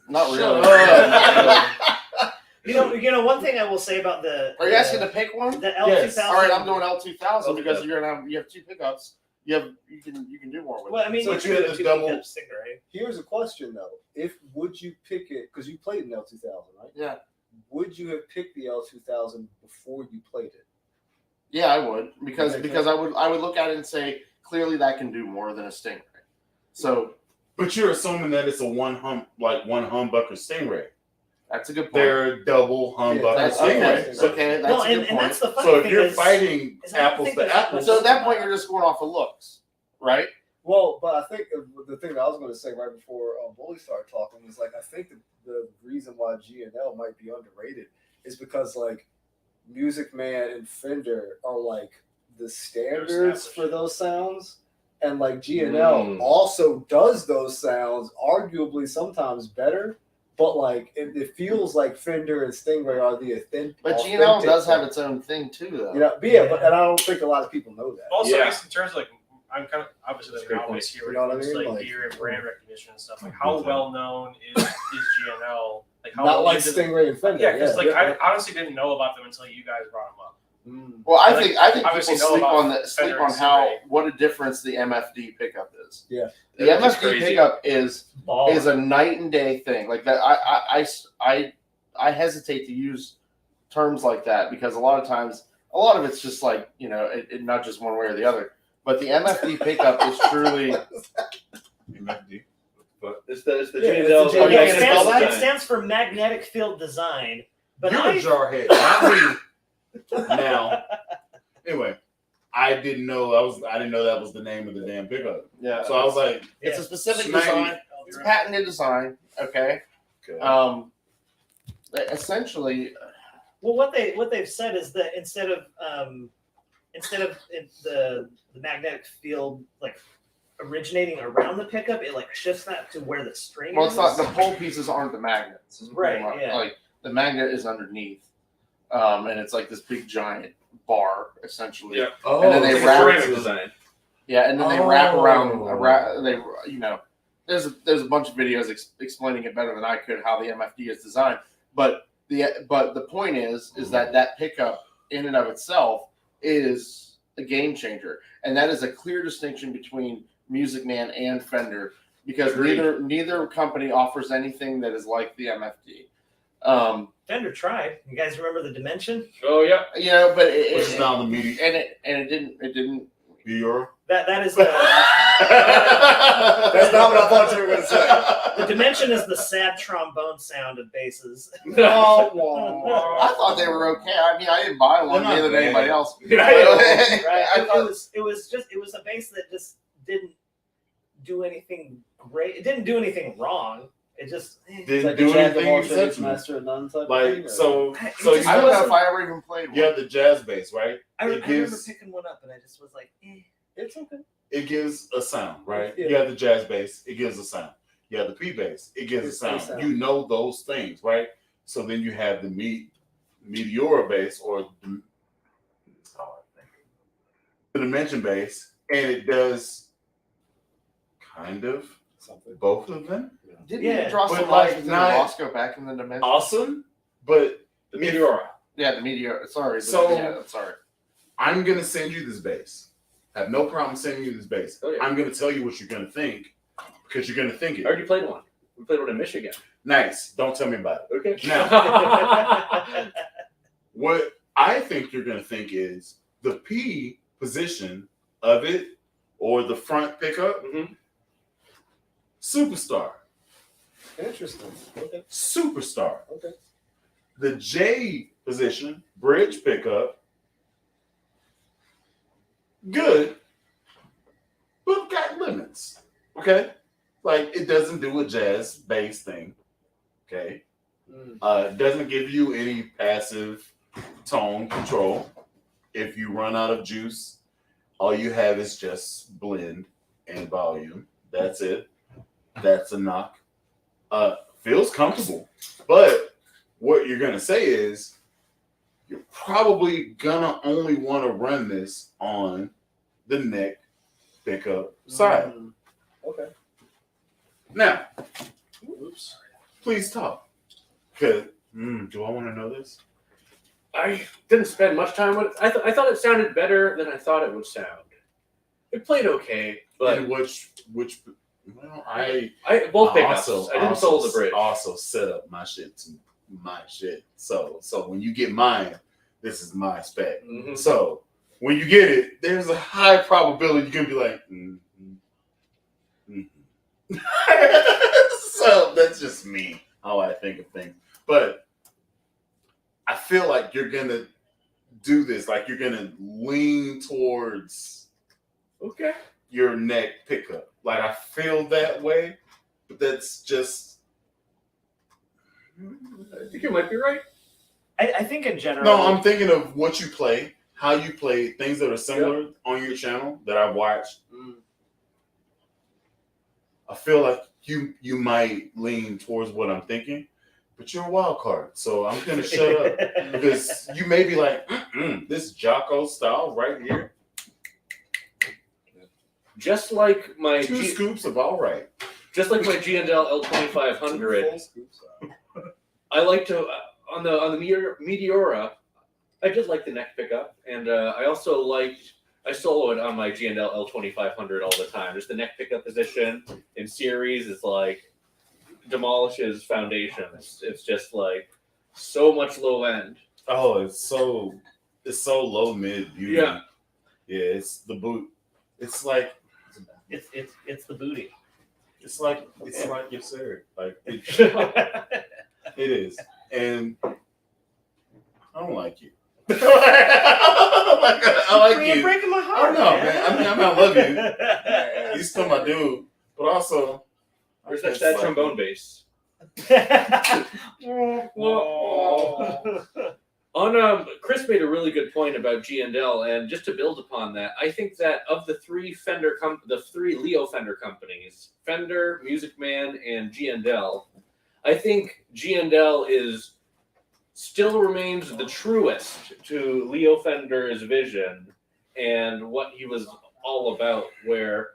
Not Shut really. up. You know, one thing I will say about the. Are you asking to pick one? The L2000? Yes. All right, I'm going L2000 L2000. because you have 2 pickups. You can do more with Well, it. I mean, So you you could had have this double- Stingray. Here's a question though: would you pick it because you played an L2000, right? Yeah. Would you have picked the L2000 before you played it? Yeah, I would because Okay, I would look at it and say clearly that can do more than a Stingray. So But you're assuming that it's a one humbucker Stingray. that's a good point. They're double humbucker that's Stingray. okay. So, Okay, that's No, a good and point. that's the funny so if thing you're is, fighting is I don't apples think to there's apples, So at that point, you're just going off of looks, right? Well, but I think the thing that I was going to say right before Bully started talking was like I think the reason why G&L might be underrated is because like Music Man and Fender are like the standards for those sounds, and like G&L also does those sounds arguably sometimes better. But like it feels like Fender and Stingray are the authentic. But G&L does have its own thing too, though. you know, but and I don't think a lot of people know that. Also, Yeah. I guess in terms of like, I'm kind of obviously That's a like great novice point. here when You know it what I comes to mean? like Like- gear and brand recognition and stuff. Like, how well known is G&L? Like, how Not well like is it- Stingray and Fender. Yeah, because like yeah. I honestly didn't know about them until you guys brought them up. Well, I Like, think obviously people know sleep about on sleep Fender on and how Stingray. what a difference the MFD pickup is. Yeah. The That is MFD crazy. pickup is Baller. a night and day thing. Like that, I hesitate to use terms like that because a lot of it's just like it not just one way or the other. But the MFD pickup is truly. MFD. It's the Yeah, G&L. it's the Yeah, G&L. it, stands, Design. it stands for magnetic field design. But You're I a jarhead, not me. Now, anyway, I didn't know that was the name of the damn pickup. Yeah. So I was like, It's a specific Smack- design. It's a patented design. Okay. okay. Essentially, well, what they've said is that instead of the magnetic field like originating around the pickup, it like shifts that to where the string well, is. it's not the pole pieces aren't the magnets. It's pretty Right, much- yeah. Like the magnet is underneath, and it's like this big giant bar essentially. Yeah. Oh, and then they It's a wrap ceramic it- design. Yeah, and then they wrap around. Oh. There's a bunch of videos explaining it better than I could how the MFD is designed. But the point is that pickup in and of itself is a game changer, and that is a clear distinction between Music Man and Fender because Agreed. neither company offers anything that is like the MFD. Fender tried. You guys remember the Dimension? Oh yeah. But Which is now the media. it didn't. Bureau. That is the That's not what I thought you were going to say. the Dimension is the sad trombone sound of basses. No, I thought they were okay. I mean, I didn't buy one They're not neither than anybody bad. else. Right? I thought- It was a bass that just didn't do anything great. It didn't do anything wrong. It just Didn't do anything exceptional. Master of none type of Like thing, or- so. It So just you I don't know wasn't- if I ever even played one. you have the jazz bass, right? I It remember gives picking one up and I just was like, It's okay. it gives a sound, right? Yeah. You have the jazz bass, it gives a sound. You have the P bass, it gives a It's a sound. sound. You know those things, right? So then you have the Meteora bass or the Dimension bass, and it does kind of Something. both of them. Didn't Yeah. you draw But some like lines with the not- Roscoe back in the dimension? Awesome, but The Meteora. Yeah, the meteor. Sorry. but So- yeah, sorry. I'm gonna send you this bass. I have no problem sending you this bass. Oh, yeah. I'm gonna tell you what you're gonna think because you're gonna think I it. already played one. We played one in Michigan. Nice. Don't tell me about it. Okay. Now, what I think you're gonna think is the P position of it or the front pickup. Mhm. Superstar. Interesting. Okay. Superstar. Okay. The J position, bridge pickup, good, but got limits. Okay? Like it doesn't do a jazz bass thing. Okay. It doesn't give you any passive tone control. If you run out of juice, all you have is just blend and volume. That's it. That's a knock. Feels comfortable, but what you're gonna say is you're probably gonna only want to run this on the neck pickup side. Okay. Now, Oops. please talk, because Do I want to know this? I didn't spend much time with it. I thought it sounded better than I thought it would sound. It played okay, but And which well, both pickups. I didn't solo the bridge. Also set up my shit to my shit. So when you get mine, this is my spec. Mhm. So when you get it, there's a high probability you're gonna be like, So that's just me, how I think of things. But I feel like you're gonna do this, like you're gonna lean towards Okay. your neck pickup. Like I feel that way, but that's just I think you might be right. I think in general. no. I'm thinking of what you play, how you play, things that are similar on your channel that I've watched. I feel like you might lean towards what I'm thinking, but you're a wild card, so I'm gonna shut up because you may be like, this Jocko style right here, Just like my two scoops of all right. just like my G&L L2000. I like to on the Meteora. I did like the neck pickup, and I also I solo it on my G&L L2500 all the time. Just the neck pickup position in series is like demolishes foundations. It's just like so much low end. Oh, it's so low mid beauty. Yeah. It's the boot. It's like It's the booty. it's like yes sir. Like it is, and I don't like you. I like You're you. breaking my I heart. don't know, man. I mean, I love you. You still my dude, but also Where's that sad trombone bass? Chris made a really good point about G&L, and just to build upon that, I think that of the three Leo Fender companies, Fender, Music Man, and G&L, I think G&L still remains the truest to Leo Fender's vision and what he was all about, where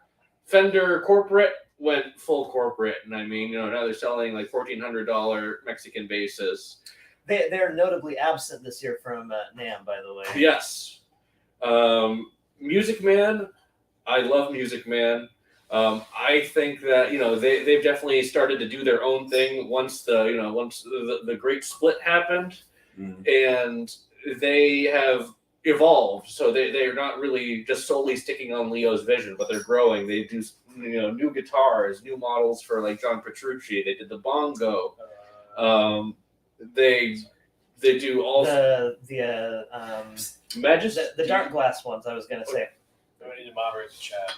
Fender corporate went full corporate, and I mean, now they're selling like $1,400 Mexican basses. They're notably absent this year from NAMM, by the way. Yes. Music Man, I love Music Man. I think that they've definitely started to do their own thing once the great split happened, and they have evolved. So they're not really just solely sticking on Leo's vision, but they're growing. They do new guitars, new models for like John Petrucci. They did the bongo. They do all the dark glass ones. I was gonna say. We need to moderate the chat.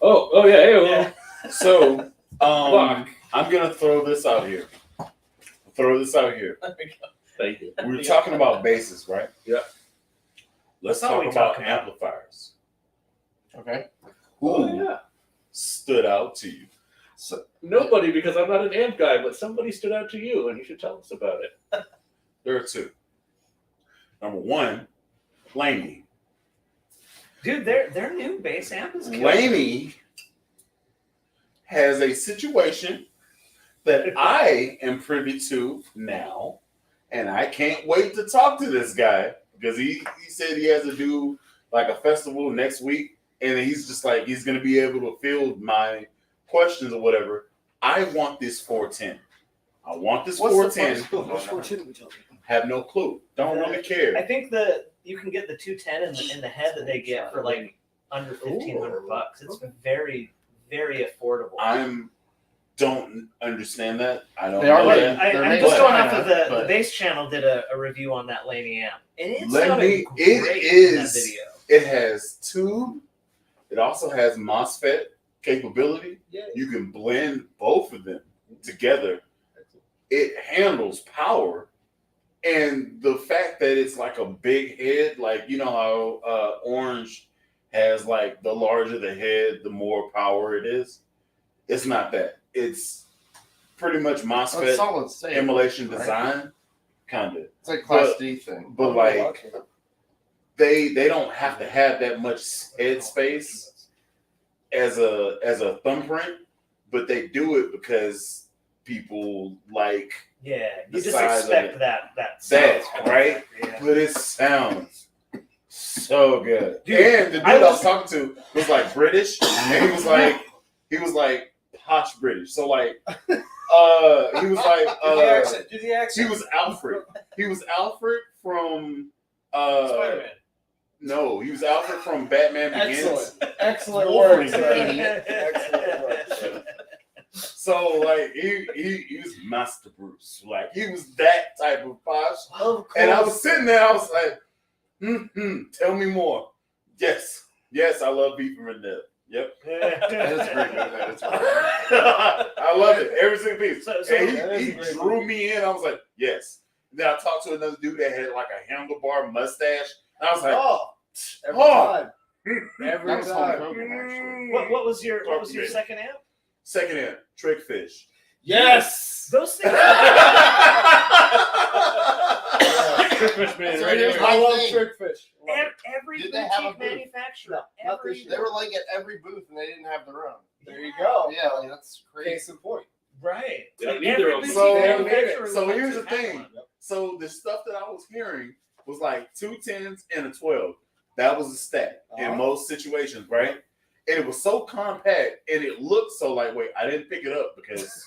Oh yeah. Yeah. So I'm gonna throw this out here. Thank you. We were talking about basses, right? Yeah. Let's That's all talk we about talk about. amplifiers. Okay. Who Yeah. stood out to you? So Nobody, because I'm not an amp guy, but somebody stood out to you, and you should tell us about it. There are two. Number one, Laney. Dude, their new bass amp is killer. Laney has a situation that I am privy to now, and I can't wait to talk to this guy because he said he has to do like a festival next week, and he's just like he's gonna be able to field my questions or whatever. I want this 410. I want this 410. What's 410 we talking about? Have no clue. Don't really I care. think you can get the 210 in the head that they get for like under $1,500. It's very, very affordable. Don't understand that. I don't They are know like- that. I'm made just in going China, off of the but- bass channel did a review on that Laney amp, and it Laney, sounded it great in that is- video. It has tube. It also has MOSFET capability. Yeah. You can blend both of them together. It handles power. And the fact that it's like a big head, like you know how Orange has like the larger the head, the more power it is. It's not that. It's pretty much That's MOSFET solid state. emulation right? design, kind of. It's like Class D thing. But like they don't have to have that much head space as a thumbprint, but they do it because people like Yeah, The you just size of expect it. that That, sound. right? Yeah. But it sounds so good. Dude, and the dude I I was was- talking to was like British, and he was like posh British. So like, he was like, Do the accent. Do the he accent. was Alfred. He was Alfred from Spider-Man. No, he was Alfred from Batman Begins. Excellent Wolverine. work, sir. Excellent work, sir. So like he was Master Bruce. Like he was that type of posh. Of And I was course. sitting there, I was like, tell me more. Yes, I love Beef and Red Dead. Yep. That's very good. That's very good. I love it. Every single piece. So And that he is a great drew movie. me in. I was like, yes. Then I talked to another dude that had like a handlebar mustache. And I was like, Oh, every Oh. time. Every That was Hulk time. Hogan, actually. what was your second amp? second hand, Trickfish. Yes. Those things. Trickfish man. So Right here's here. my I love thing. Trickfish. Love it. Every Did they have a boutique booth? manufacturer. No, not every this They were like at every booth and they didn't have their own. There you go. Yeah, like that's crazy. Case in point. right. They don't Like, need their every own boutique So- manufacturer so wants here's to the have thing. one. So the stuff that I was hearing was like 2 10s and a 12. That was a stack in Uh-huh. most situations, right? And it was so compact and it looked so lightweight. I didn't pick it up because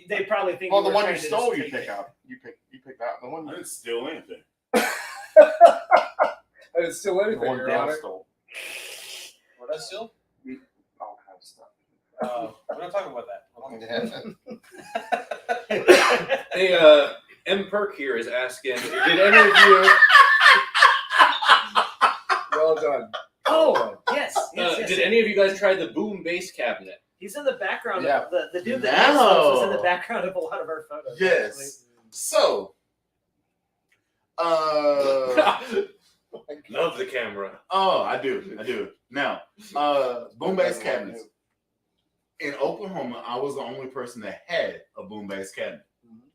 They probably think. Well, you the were one trying you to stole, just you take pick it. out. You pick that. The one I you didn't steal anything. I didn't steal the anything, one Your Dan Honor. stole. What that still? All kind of stuff. We're not talking about that. Yeah. Hey, M Perk here is asking, did any of you Well done. Oh, yes. yes. did any of you guys try the boom bass cabinet? He's in the background. Yeah. Of, the dude that No. makes those is in the background of a lot of our photos. Yes. So, Love the camera. oh, I do. Now, boom bass cabinets. In Oklahoma, I was the only person that had a boom bass cabinet.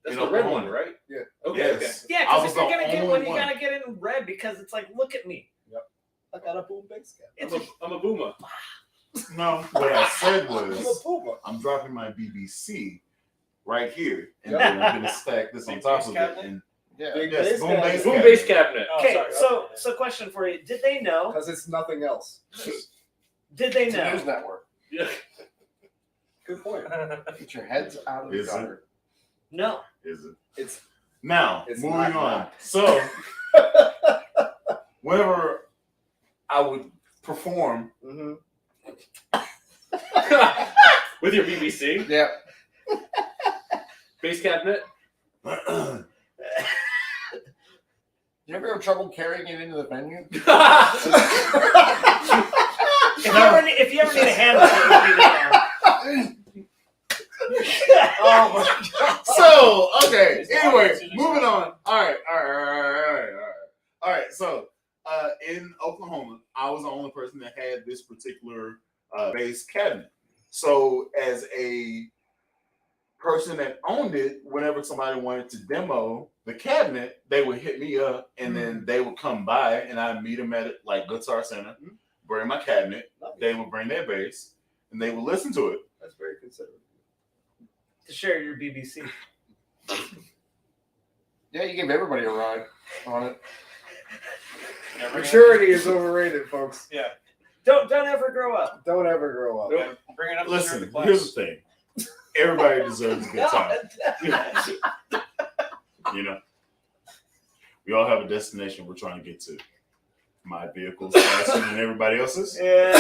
That's In the red Oklahoma. one, right? Yeah. Okay. Yes. Yeah, I because was if you're the gonna get only one, you one. gotta get it in red because it's like, look at me. I got a boom bass cap. It's Okay. I'm a boomer. No, what I said I'm a was pooper. I'm dropping my BBC right here, and Yeah. then I'm gonna stack this on Big top bass of cabinet? it. And Yeah. Big yes, bass boom cabinet. bass Boom cabinet. bass cabinet. Oh, okay. sorry. So question for you: did they know? Because it's nothing else. Did they It's a news know? network. Yeah. Good point. Get your heads out of the Is it? gutter. No. Is it? It's Now, It's moving not on. not. So, whenever I would perform, mm-hmm. With your BBC Yeah. bass cabinet. You ever have trouble carrying it into the venue? If you ever need a hand, Oh my god. so, okay. It's Anyway, not- it's moving on. All right. So, in Oklahoma, I was the only person that had this particular bass cabinet. So, as a person that owned it, whenever somebody wanted to demo the cabinet, they would hit me up, and then they would come by, and I'd meet them at like Guitar Center, bring my cabinet. They would bring their bass, and they would listen to it. That's very considerate. to share your BBC. Yeah, you gave everybody a ride on it. Maturity is overrated, folks. Yeah. Don't ever grow up. Don't ever grow up. Nope. Bring it up. Listen, to the class. here's the thing. Everybody deserves a good time. You know, we all have a destination we're trying to get to. My vehicle's faster than everybody else's. Yeah.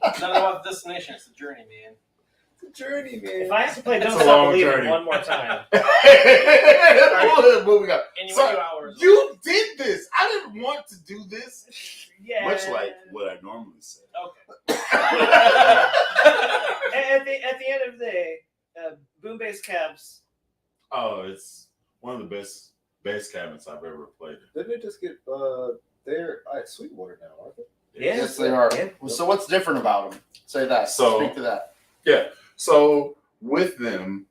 It's not about the destination. It's the journey, man. It's a journey, man. If I have to play It's Don't a Stop long Believing journey. one more time, Moving on. And you So, went 2 hours. you did this. I didn't want to do this. yeah. Much like what I normally say. Okay. At the end of the day, boom bass cabs. Oh, it's one of the best bass cabinets I've ever played in. Didn't they just get they're at Sweetwater now, aren't they? Yeah. Yes, they are. Yeah. So what's different about them? Say that. So- Speak to that. Yeah. So with them,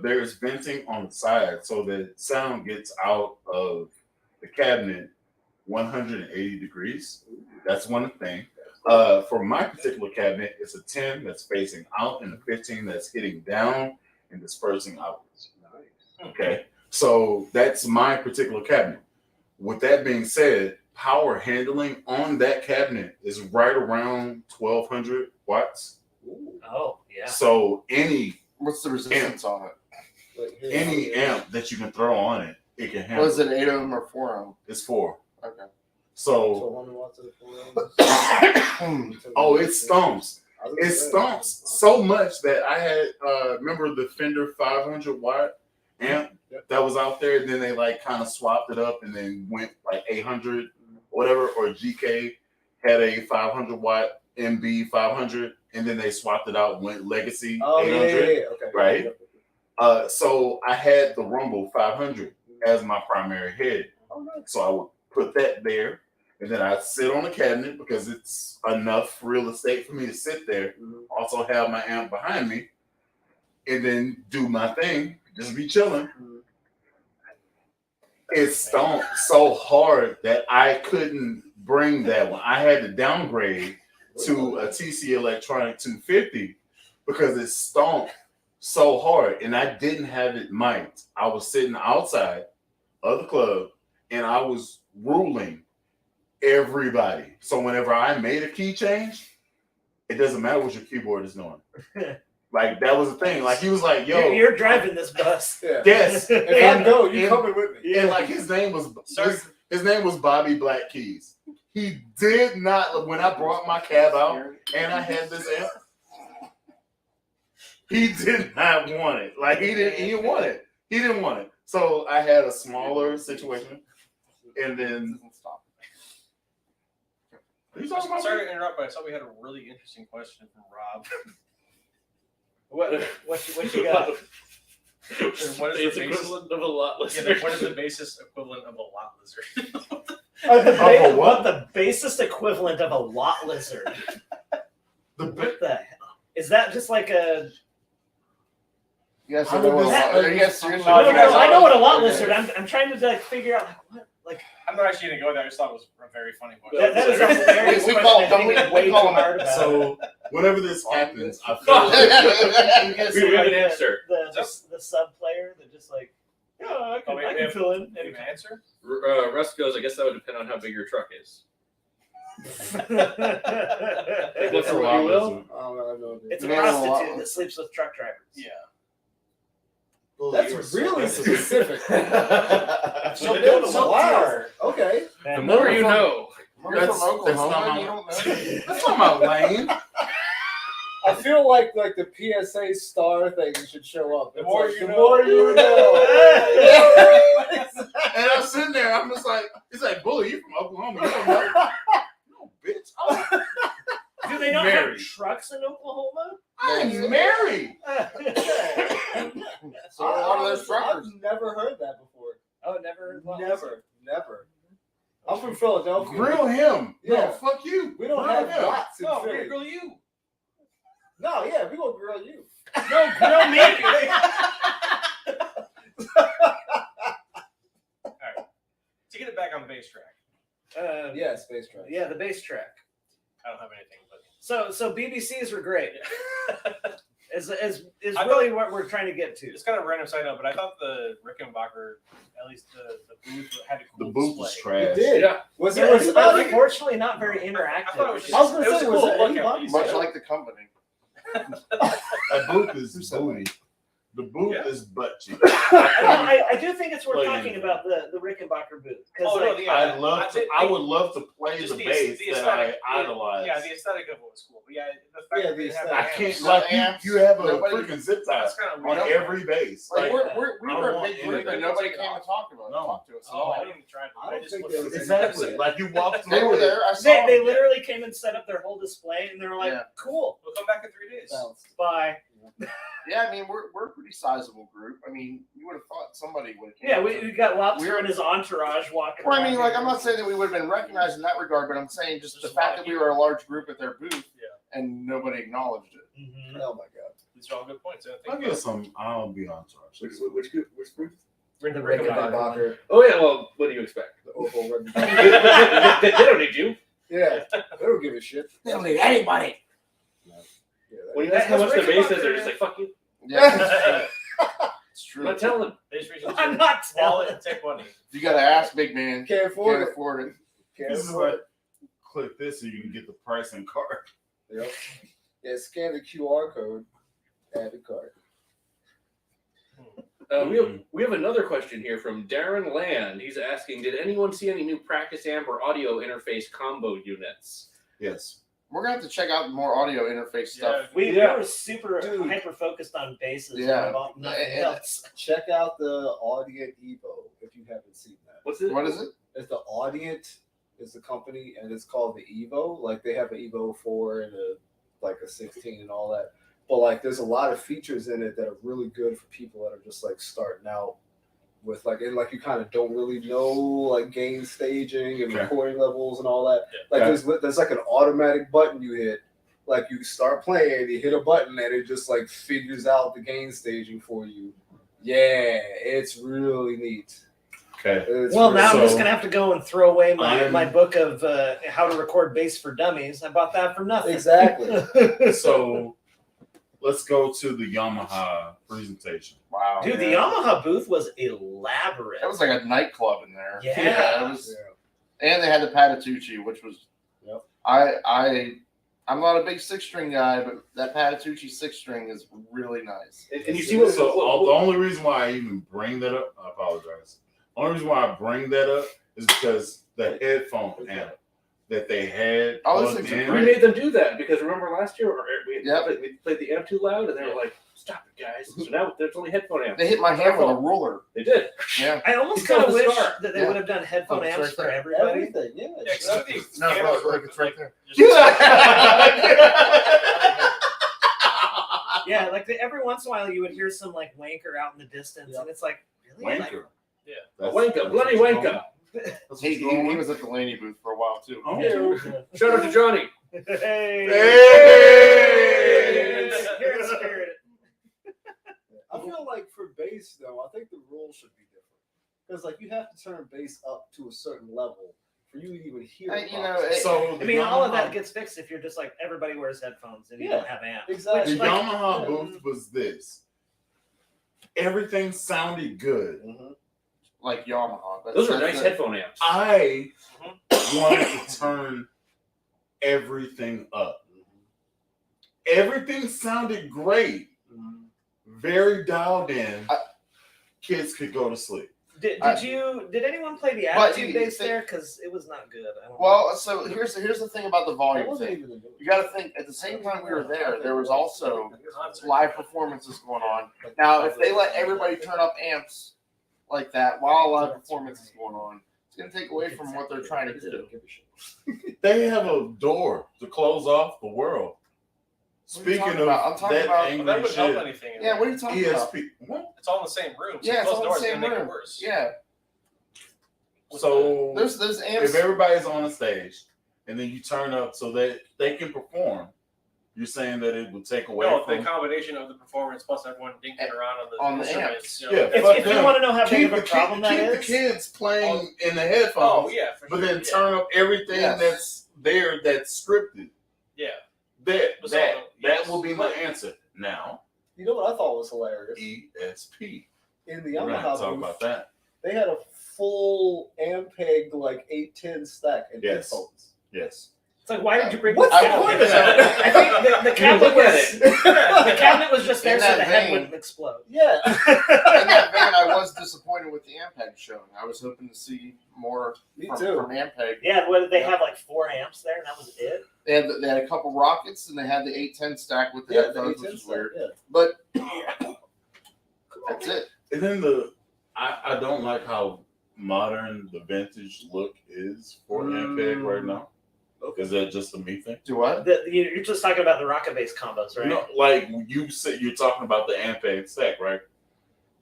there's venting on the side, so the sound gets out of the cabinet 180 degrees. That's one thing. For my particular cabinet, it's a 10 that's facing out and a 15 that's hitting down and dispersing outwards. Nice. Okay, so that's my particular cabinet. With that being said, power handling on that cabinet is right around 1200 watts. Oh, yeah. So any What's the resistance on it? Like, here, any here. amp that you can throw on it, it can handle. Was it 8 ohm or 4 ohm? It's 4. Okay. So 1200 watts of the oh, it stomps. I was It gonna say. stomps so much that I had remember the Fender 500 watt amp Yep. that was out there, and then they like kind of swapped it up and then went like 800 whatever, or GK had a 500 watt MB 500, and then they swapped it out, went Legacy Oh, 800. yeah. Okay. Right? Yep. So I had the Rumble 500 as my primary head. Oh, nice. So I would put that there, and then I'd sit on the cabinet because it's enough real estate for me to sit there. Mhm. Also have my amp behind me, and then do my thing, just be chilling. Mhm. It stomped so hard that I couldn't bring that one. I had to downgrade to a TC Electronic 250 because it stomped so hard, and I didn't have it mic'd. I was sitting outside of the club, and I was ruling everybody. So whenever I made a key change, it doesn't matter what your keyboard is doing. Like, that was the thing. Like, he was like, yo, You're driving this bus. Yeah. yes. If I And- go, you and- coming with me. And like his name was Sir. his name was Bobby Black Keys. He did not, when I brought my cab out and I had this amp, he did not want it. Like, he didn't want it. He didn't want it. So I had a smaller situation, and then are you talking about Sorry to interrupt, but I saw we had a really interesting question from Rob. What you got? What is It's the basis? equivalent of a lot Yeah, listener. what is the basis equivalent of a lot lizard? The bassist equivalent of a lot lizard. the What the hell? Is that just like a? You guys How know did what this- a lot. Are you guys serious? No, you guys I know what a lot Okay. lizard. I'm trying to like figure out like what like I'm not actually gonna go there. I just thought it was a very funny question. that is a hilarious We question. call- I think don't it's we way call too them- hard about. So whenever this happens, I feel Oh. like You guys We see, have like, an answer. the sub player that just like I Oh, wait, I we can have- fill in. Do you have an answer? Russ goes, I guess that would depend on how big your truck is. what's a what lot you will. lizard? Oh, I have no idea. It's a Yeah, a lot. prostitute that sleeps with truck drivers. Yeah. That's You were so really good. specific. So good. so Wow. Okay. The more you know. We're That's- from Oklahoma. that's not You don't know. That's not my lane. I feel like the PSA star thing should show up. The It's more like, you the know. more you know. And I'm sitting there, I'm just like, he's like, Bully, you from Oklahoma. You don't know. No, bitch. Do they not Married. have trucks in Oklahoma? I'm married. So one of those I've truckers. never heard that before. Oh, never. Never. I'm from Philadelphia. Grill him. Yeah. No, fuck you. We don't Grill have him. lots in No, we're Philly. gonna grill you. No, yeah, we gonna grill you. No, grill me. To get it back on the bass track, Yeah, space track. Yeah, the bass track. I don't have anything, but So BBCs were great. Is I really what we're trying to get to. it's kind of a random side note. But I thought the Rickenbacker, at least the booth had a The cool booth was display. It trash. did. Yeah. Was Yeah, it? Was it not? unfortunately not very interactive. I thought it was just, I was gonna it was say, a was cool it look any at bump? least. Much like the company. That booth is booty. The booth Yeah. is butt cheek. I do think it's worth Play talking it. about the Rickenbacker booth because Oh, no, like, yeah. I would love to play Just the the- bass the that I aesthetic, idolize. Yeah, the aesthetic of it was cool. But yeah, the fact Yeah, that the they have I the can't amps, like amps, you have a nobody- freaking zip tie That's kind of on weird. every bass. Like, Like, we I were a don't big want group anything. and nobody came to talk to us. No. Talk to us. Oh, I didn't even try. I don't just think listened there to was it. exactly. Like you walk through. They were it. there. I saw they them. literally came and set up their whole display and they were like, Yeah. cool, We'll come back in 3 days. bye. Yeah, I mean, we're a pretty sizable group. I mean, you would have thought somebody would have came. Yeah, up we to- got Lobster We're- and his entourage walking Well, I around. mean, like, I'm not saying that we would have been recognized in that regard, but I'm saying just the fact that we were a large group at their booth and nobody acknowledged it. Mhm. Oh my god. These are all good points. I I'll think. get some. I'll be on charge. Which group? The The Rickenbacker. Rickenbacker. Oh yeah, well, what do you expect? The Opal they, Rickenbacker. they don't need you. Yeah, they don't give a shit. They don't need anybody. Yeah, When you that- ask how much the bass is, Rickenbacker- they're just like, fuck you. Yeah. It's I'm true. not telling. They just reach into I'm your not wallet telling. and take money. You gotta ask, big man. Can't afford Can't it. afford it. Can't This is afford like it. click this so you can get the price and card. Yep. Yeah, scan the QR code, add the card. We have another question here from Darren Land. He's asking, did anyone see any new practice amp or audio interface combo units? Yes. We're gonna have to check out more audio interface stuff. We Yeah. were super Dude. hyper focused on basses. Yeah. About nothing And- else. Check out the Audient Evo if you haven't seen that. What's it? What is it? It's the Audient is the company, and it's called the Evo. Like they have an Evo 4 and a 16 and all that. But like, there's a lot of features in it that are really good for people that are just like starting out with and you kind of don't really know like gain staging and Okay. recording levels and all that. Yeah. Like Okay. there's like an automatic button you hit. Like you start playing, you hit a button, and it just like figures out the gain staging for you. Yeah, it's really neat. Okay. It's Well, really now I'm just So- gonna have to go and throw away I'm- my book of how to record bass for dummies. I bought that for nothing. Exactly. So let's go to the Yamaha presentation. Wow. Dude, the Yamaha booth was elaborate. That was like a nightclub in there. Yeah. It was, Yeah. and they had the Patitucci, which was. Yep. I'm not a big 6-string guy, but that Patitucci 6-string is really nice. And you see what? So the only reason why I even bring that up, I apologize. The only reason why I bring that up is because the headphone amp that they had Oh, those plugged things are in, We great. made them do that because remember last year we Yep. played the amp too loud and they were like, "Stop it, guys!" So now there's only headphone amps. They hit my hand with a ruler. They did. Yeah. I almost It's kind off of the wish start. that they Yeah. would have done headphone Oh, it's amps right for there. everybody. Everything, yeah. Yeah, 'cause some of these No, cameras look, were, it's right like, there. Yeah, like every once in a while you would hear some like wanker out in the distance, Yeah. and it's like, really? Like, Wanker. Yeah. Wanka, bloody Wanka. He was at the Laney booth for a while too. Oh. Shout out to Johnny. hey, Hey! Here in spirit. I feel like for bass though, I think the rules should be different because like you have to turn bass up to a certain level for you to even hear. it You know, properly. So I mean, all of that gets fixed if you're just like everybody wears headphones and you Yeah, don't have amps. exactly. the Which, like, Yamaha booth was this. Everything sounded good. Mhm. like Yamaha. Those are nice headphone amps. I wanted to turn everything up. Everything sounded great. Very dialed in. Kids could go to sleep. Did anyone play the But attitude you bass think- there? Because it was not good. I don't know. Well, so here's the thing about the That volume wasn't thing. even a new You got to think at the same time we were there was also Concert. live performances going on. Now, if they let everybody turn up amps like that while live performance is going on, it's going to take away from what they're trying to do. They have a door to close off the world. What are you Speaking talking of about? I'm talking that about- But that angry wouldn't help shit, anything. Yeah, what are you talking about? ESP. What? It's all in the same room. So Yeah, it's closed all in the doors same gonna make it room. worse. Yeah, So there's amps. if everybody's on a stage and then you turn up so that they can perform, you're saying that it would take away No, from. the combination of the performance plus everyone dinking around On the instruments. Yeah, if fuck you them. want to know how big keep of a the, problem keep that the is, kids playing in the headphones, Oh yeah, for but sure. then yeah. turn up everything Yes. that's there that's scripted. Yeah. That But that so, that yes. will be my answer. Now You know what I thought was hilarious? ESP. In the We're gonna have Yamaha to talk booth, about that. they had a full Ampeg like 810 stack and Yes. headphones. Yes. it's like, why did you bring What's this the cabinet? point of that? I think the You cabinet look at was it. the cabinet was just there In so that the head vein- wouldn't explode. Yeah. In that vein, I was disappointed with the Ampeg showing. I was hoping to see more Me from too. Ampeg. Yeah, what did they have like 4 amps there, and that was it. They had a couple rockets and they had the 810 stack with the Yeah, the headphones, 810 which is stack, weird. yeah. But that's it. And then I don't like how modern the vintage look is for Ampeg right now. Is that just a me thing? Do what? You're just talking about the rocket bass combos, right? No, like you said, you're talking about the Ampeg stack, right?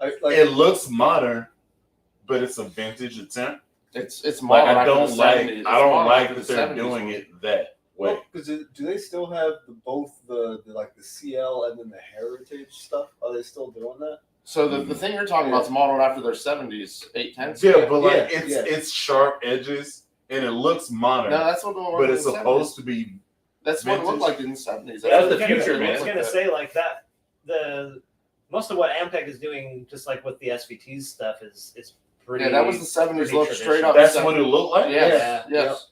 Like, It looks modern, but it's a vintage attempt. It's Like modern I after the don't like 70s. It's I don't modern like after that the they're 70s doing one. it that way. because do they still have both the like the CL and then the heritage stuff? Are they still doing that? So the thing you're talking about is modeled after their 70s 810. Yeah, but like Yeah, yeah. it's sharp edges and it looks modern, No, that's what it was but in it's the supposed 70s. to be. That's what it looked vintage. like in the 70s. That was the I was future, gonna- man. I was gonna say like that the most of what Ampeg is doing, just like with the SVT stuff, is pretty. Yeah, that was the 70s pretty look straight up. That's what it looked like. Yes. Yeah. Yes.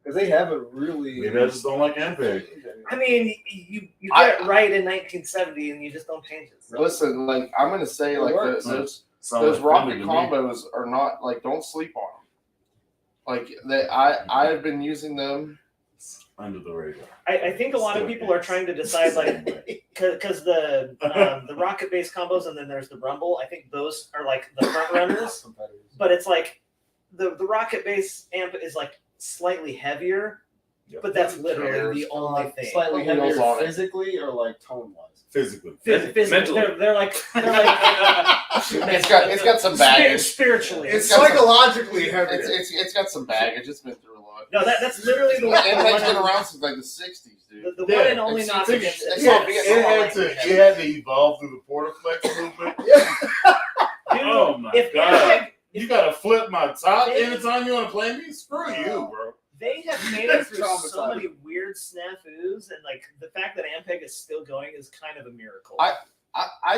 Because they haven't really. Maybe I just don't like Ampeg. I mean, you get it right in 1970, and you just don't change it. So. Listen, like I'm gonna say, like works. those Sound like rocket Fender to me. combos are not like, don't sleep on them. Like I've been using them. Under the radar. I think a lot of people are trying to decide, like, because the rocket based combos and then there's the Rumble. I think those are like the front runners. But it's like the rocket bass amp is like slightly heavier, Yep. but that's literally the only thing. Slightly Put wheels heavier on it. physically or like tone wise. Physically. Physically, they're like It's got some baggage. spiritually. It's got some- psychologically heavier. It's got some baggage. It's been through a lot. No, that's literally the Ampeg's been one. around since like the 60s, dude. The one and only it's- knock it's- against it's it. not It had to evolve through the Portaflex a little bit. Dude, Oh my if God. Ampeg, You gotta flip my top anytime you want to play me? Screw you, bro. they have made it through so Traumatizing. many weird snafus, and like the fact that Ampeg is still going is kind of a miracle. I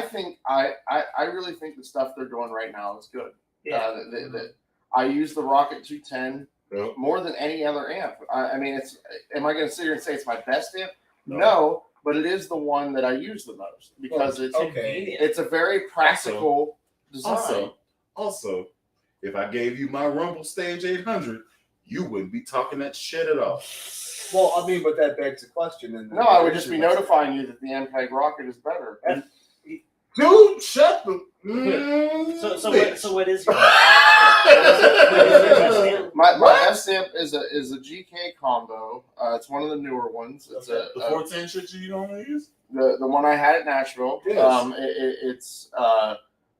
think I really think the stuff they're doing right now is good. Yeah. I use the Rocket 210 Yep. more than any other amp. I mean, am I going to sit here and say it's my best amp? No. No, but it is the one that I use the most because it's Okay. it's a very practical design. Also, if I gave you my Rumble Stage 800, you wouldn't be talking that shit at all. Well, I mean, but that begs the question. And No, I would just be notifying you that the Ampeg Rocket is better. Dude, shut the. So what is your My F amp is a GK combo. It's one of the newer ones. It's The 410 shit you don't use? the one I had at Nashville. Yes.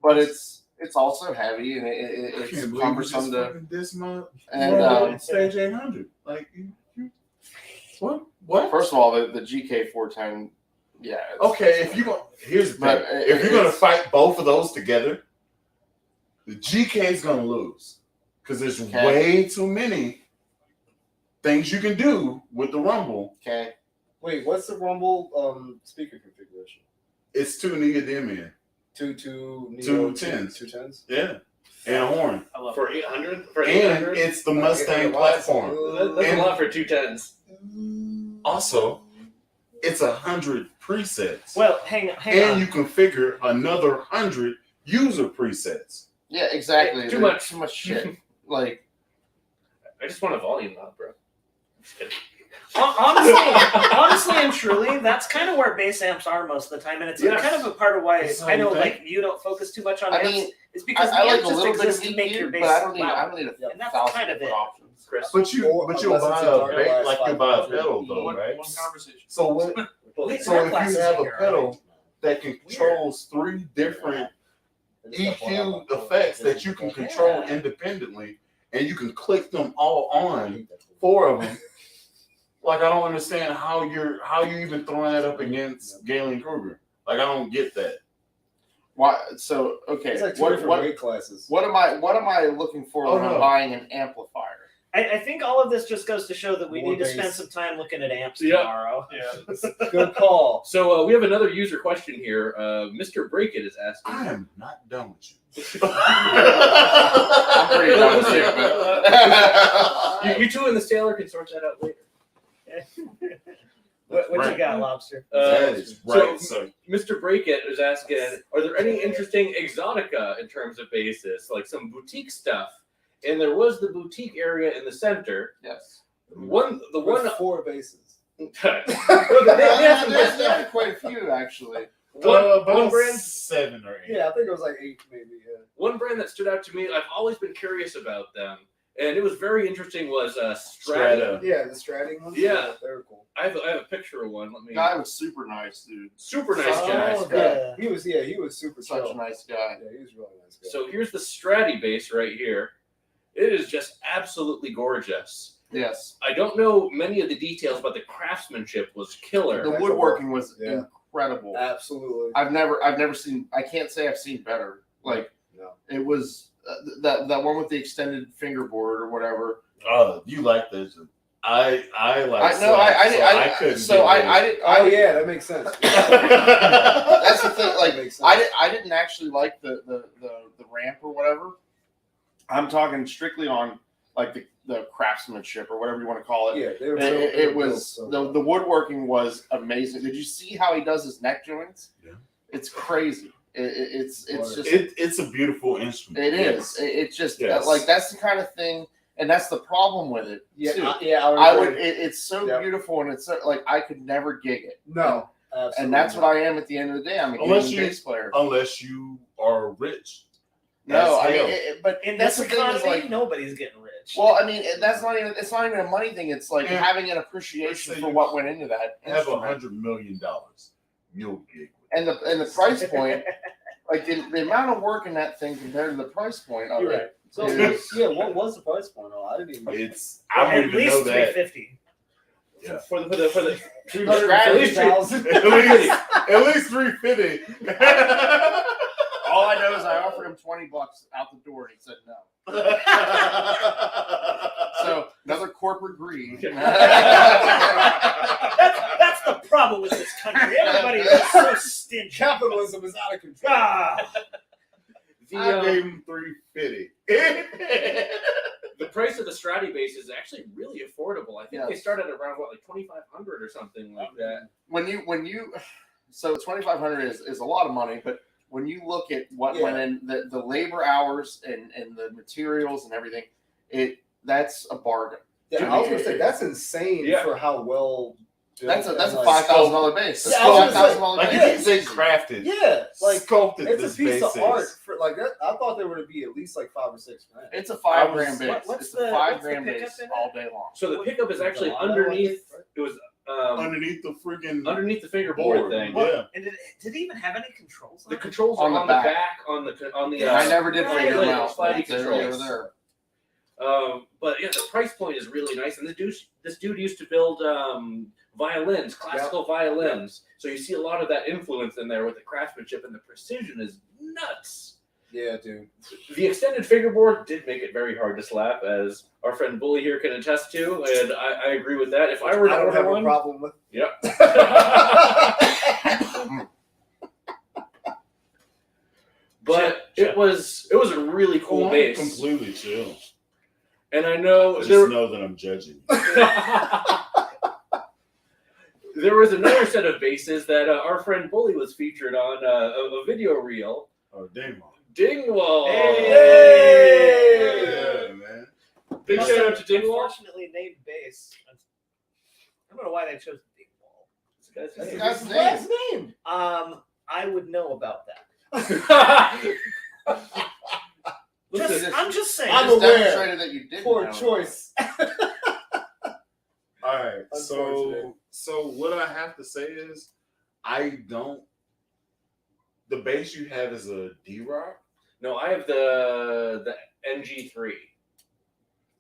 But it's also heavy and it's cumbersome to. This month And Stage 800. Like, you what? first of all, the GK 410. Yeah. Okay, if you go, here's the thing. But If you're gonna fight both of those together, the GK is gonna lose because there's Okay. way too many things you can do with the Rumble. Okay. Wait, what's the Rumble speaker configuration? It's two neodymium in. Two Two tens. 210s. Yeah, and a horn, I love For 800? For and 800? it's the Mustang platform. That's and- a lot for 210s. Also, it's 100 presets, Well, hang and on. you configure another 100 user presets. Yeah, exactly. Too There's much. Too much shit. Like, I just want a volume knob, bro. Just kidding. Honestly and truly, that's kind of where bass amps are most of the time, and it's Yes. kind of a part of why So I know you think? like you don't focus too much on I amps. mean, It's because I the like amp a just little bit of exists to make your EQ, bass but I don't need loud. a And that's thousand kind of different it. options. Chris. But you'll Or buy unless it's a a dark bass glass like you buy a 500 pedal though, One right? conversation. So what? Wait, So dark if glass you is have a here, pedal right? that controls three different EQ effects that you can control independently, and you can click them all on, 4 of them. Like, I don't understand how you even throwing that up against Galen Kruger. Like, I don't get that. Why? So okay. It's like two different weight classes. What am I looking for Oh, when no. I'm buying an amplifier? I think all of this just goes to show that we More need to bass. spend some time looking at amps Yeah. tomorrow. Yeah. Good call. So we have another user question here. Mr. Breakit is asking. I am not done with you. I'm pretty done with you, but You two and the sailor can sort that out later. What you Right. got, Lobster? That is right, sir. Mr. Breakit is asking, are there any interesting exotica in terms of bases, like some boutique stuff? And there was the boutique area in the center. yes. The one. With 4 bases. No, they have some good There's stuff. quite a few actually. About One brand. 7 or 8. Yeah, I think it was like 8 maybe. Yeah. One brand that stood out to me, I've always been curious about them, and it was very interesting, was Strata. Yeah, the Stratting ones. Yeah. They're cool. I have a picture of one. Let me. Guy was super nice, dude. Super nice guy. Oh, the- He was super Such chill. a nice guy. Yeah, he was really nice guy. So here's the Stratty bass right here. It is just absolutely gorgeous. Yes. I don't know many of the details, but the craftsmanship was killer. The woodworking was Yeah. incredible. Absolutely. I've never seen. I can't say I've seen better. Like No. it was that one with the extended fingerboard or whatever. Oh, you like this? I like I couldn't. Oh yeah, that makes sense. That's the thing. Like Makes sense. I didn't actually like the ramp or whatever. I'm talking strictly on like the craftsmanship or whatever you want to call it. Yeah, they were It was the woodworking was amazing. Did you see how he does his neck joints? Yeah. It's crazy. It's just it's a beautiful instrument. it is. It's just Yes. like that's the kind of thing, and that's the problem with it. Yeah, too. I would. It's so Yep. beautiful, and it's so, like I could never gig it. No, absolutely And that's not. what I am at the end of the day. I'm a Unless gigging you- bass player. Unless you are rich. No, As I hell. mean, but In that's this the thing is economy, like, nobody's getting rich. well, I mean, that's not even. It's not even a money thing. It's like Yeah. having an Let's appreciation say for you what went into that. Have instrument. $100 million. You'll gig. And the price point, like the amount of work in that thing compared to the price point of You're it. right. So is- yeah, what was the price point? Oh, I didn't even. It's I don't At even least know that. $350. Yeah. For the At least At least $350. All I know is I offered him $20 out the door, and he said no. So another corporate greed. That's the problem with this country. Everybody is so stingy. Capitalism is out of control. Ah, I gave him $350. The price of the Strati bass is actually really affordable. I think they Yes. started around what, like $2,500 or something like that. when you so $2,500 is a lot of money, but when you look at what went in the labor hours and the materials and everything, that's a bargain. Yeah, I was gonna say that's insane Yeah. for how well. That's a built and, $5,000 bass. That's Yeah, I was gonna say, $5,000 Like bass. they crafted, Yeah, like sculpted it's this a piece bass of art is. for like that. I thought there would be at least like $5 or $6 grand. It's a $5,000 bass. what's It's the- a what's the $5,000 pickup bass in it? all day long. So the pickup is actually Delano, I think, underneath. right? It was Underneath the freaking underneath the fingerboard thing. Yeah. and did he even have any controls on The it? controls On are the on the back. back on the. I never did right, figure them like, out. sliding They controls. were there. But yeah, the price point is really nice. And this dude used to build violins, classical violins. So you see a lot of that influence in there with the craftsmanship, and the precision is nuts. Yeah, dude. The extended fingerboard did make it very hard to slap, as our friend Bully here can attest to, and I agree with that. If I were to I don't order have a one, problem with. yep. But it was a really cool I'm bass, completely chill. and I know Just there. know that I'm judging. There was another set of basses that our friend Bully was featured on a video reel. Oh, Dingwall. Dingwall. Hey! Yeah, man. Big shout out to Dingwall. Unfortunately named bass. I don't know why they chose Dingwall. This That's the guy's guy's Last name. I would know about that. Listen, I'm just saying. I'm Just aware. demonstrated that you didn't Poor know. choice. All right. Unfortunate. So what I have to say is, I don't. The bass you have is a D-Rock. no, I have the NG3.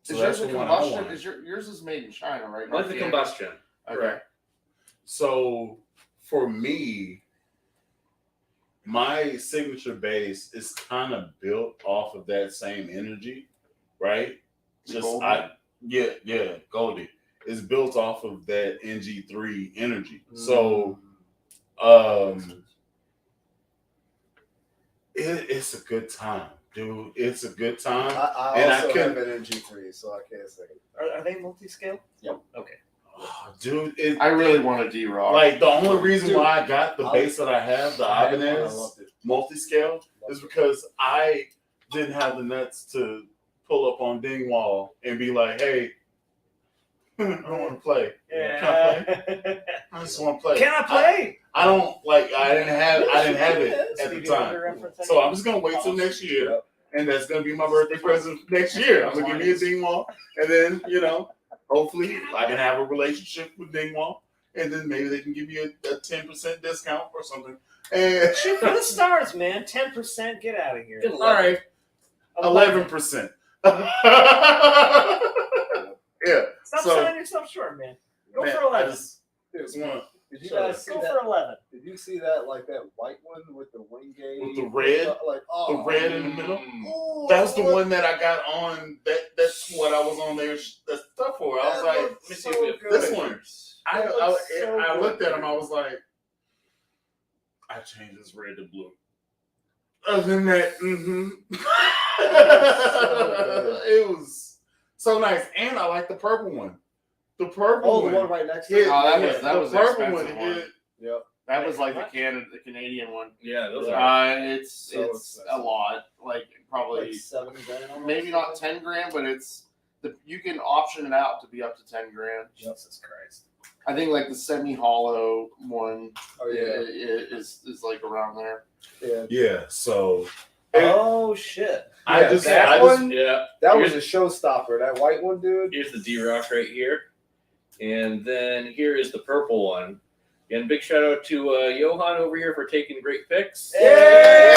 So Is that's yours a the one I combustion? want. Yours is made in China, right? Like the combustion. Okay. Correct. So for me, my signature bass is kind of built off of that same energy, right? Goldie? Goldie is built off of that NG3 energy. Mm. So it's a good time, dude. It's a good time. I And I also couldn't- have an NG3, so I can't say. Are they multi-scale? Yep. Okay. Oh, dude, I really want a D-Rock. like the only reason Dude, why I got the I- bass that I have, the I had one, I Ibanez loved it. multi-scale, is because I didn't have the nuts to pull up on Dingwall and be like, "Hey, I want to play. Can I play? I just want to play. Can I play? I don't like. I didn't have it at the Stevie time. Wonder reference, So I'm just gonna wait till next year, and that's gonna be my birthday present next year. I'm gonna give me a Dingwall, and then hopefully I can have a relationship with Dingwall, and then maybe they can give me a 10% discount or something. And Shoot for the stars, man. 10%. Get out of here. Good all luck. right, 11%. Yeah. Stop So- selling yourself short, man. Go Man, for I 11. just want Did you So, guys see Go that? for 11. Did you see that? Like that white one with the wing gauge, With the red? like oh, The red in the middle. Ooh, That's the that one that I got on. That's what I was on there. That stuff for. I was that like, looked let me see so if we have good. this one. I so looked good, at him. I was like, I changed this red to blue. Other than that, it was so nice, and I like the purple one. The purple Oh, one. the one right next to hit- it. Oh, that yeah, was- that the was purple expensive one. one. Hit, Yep. That was like How much? the Canadian one. Yeah, those are. It's So it's expensive. a lot. Like probably Like 7 grand. almost. maybe not 10 grand, but you can option it out to be up to 10 grand. Jesus Christ. I think like the semi-hollow one Oh yeah. is like around there. Yeah. yeah. So Oh, shit. I just that I just one. Yeah. That was a showstopper. That white one, dude. Here's the D-Rock right here. And then here is the purple one. And big shout out to Johan over here for taking great pics. Yeah.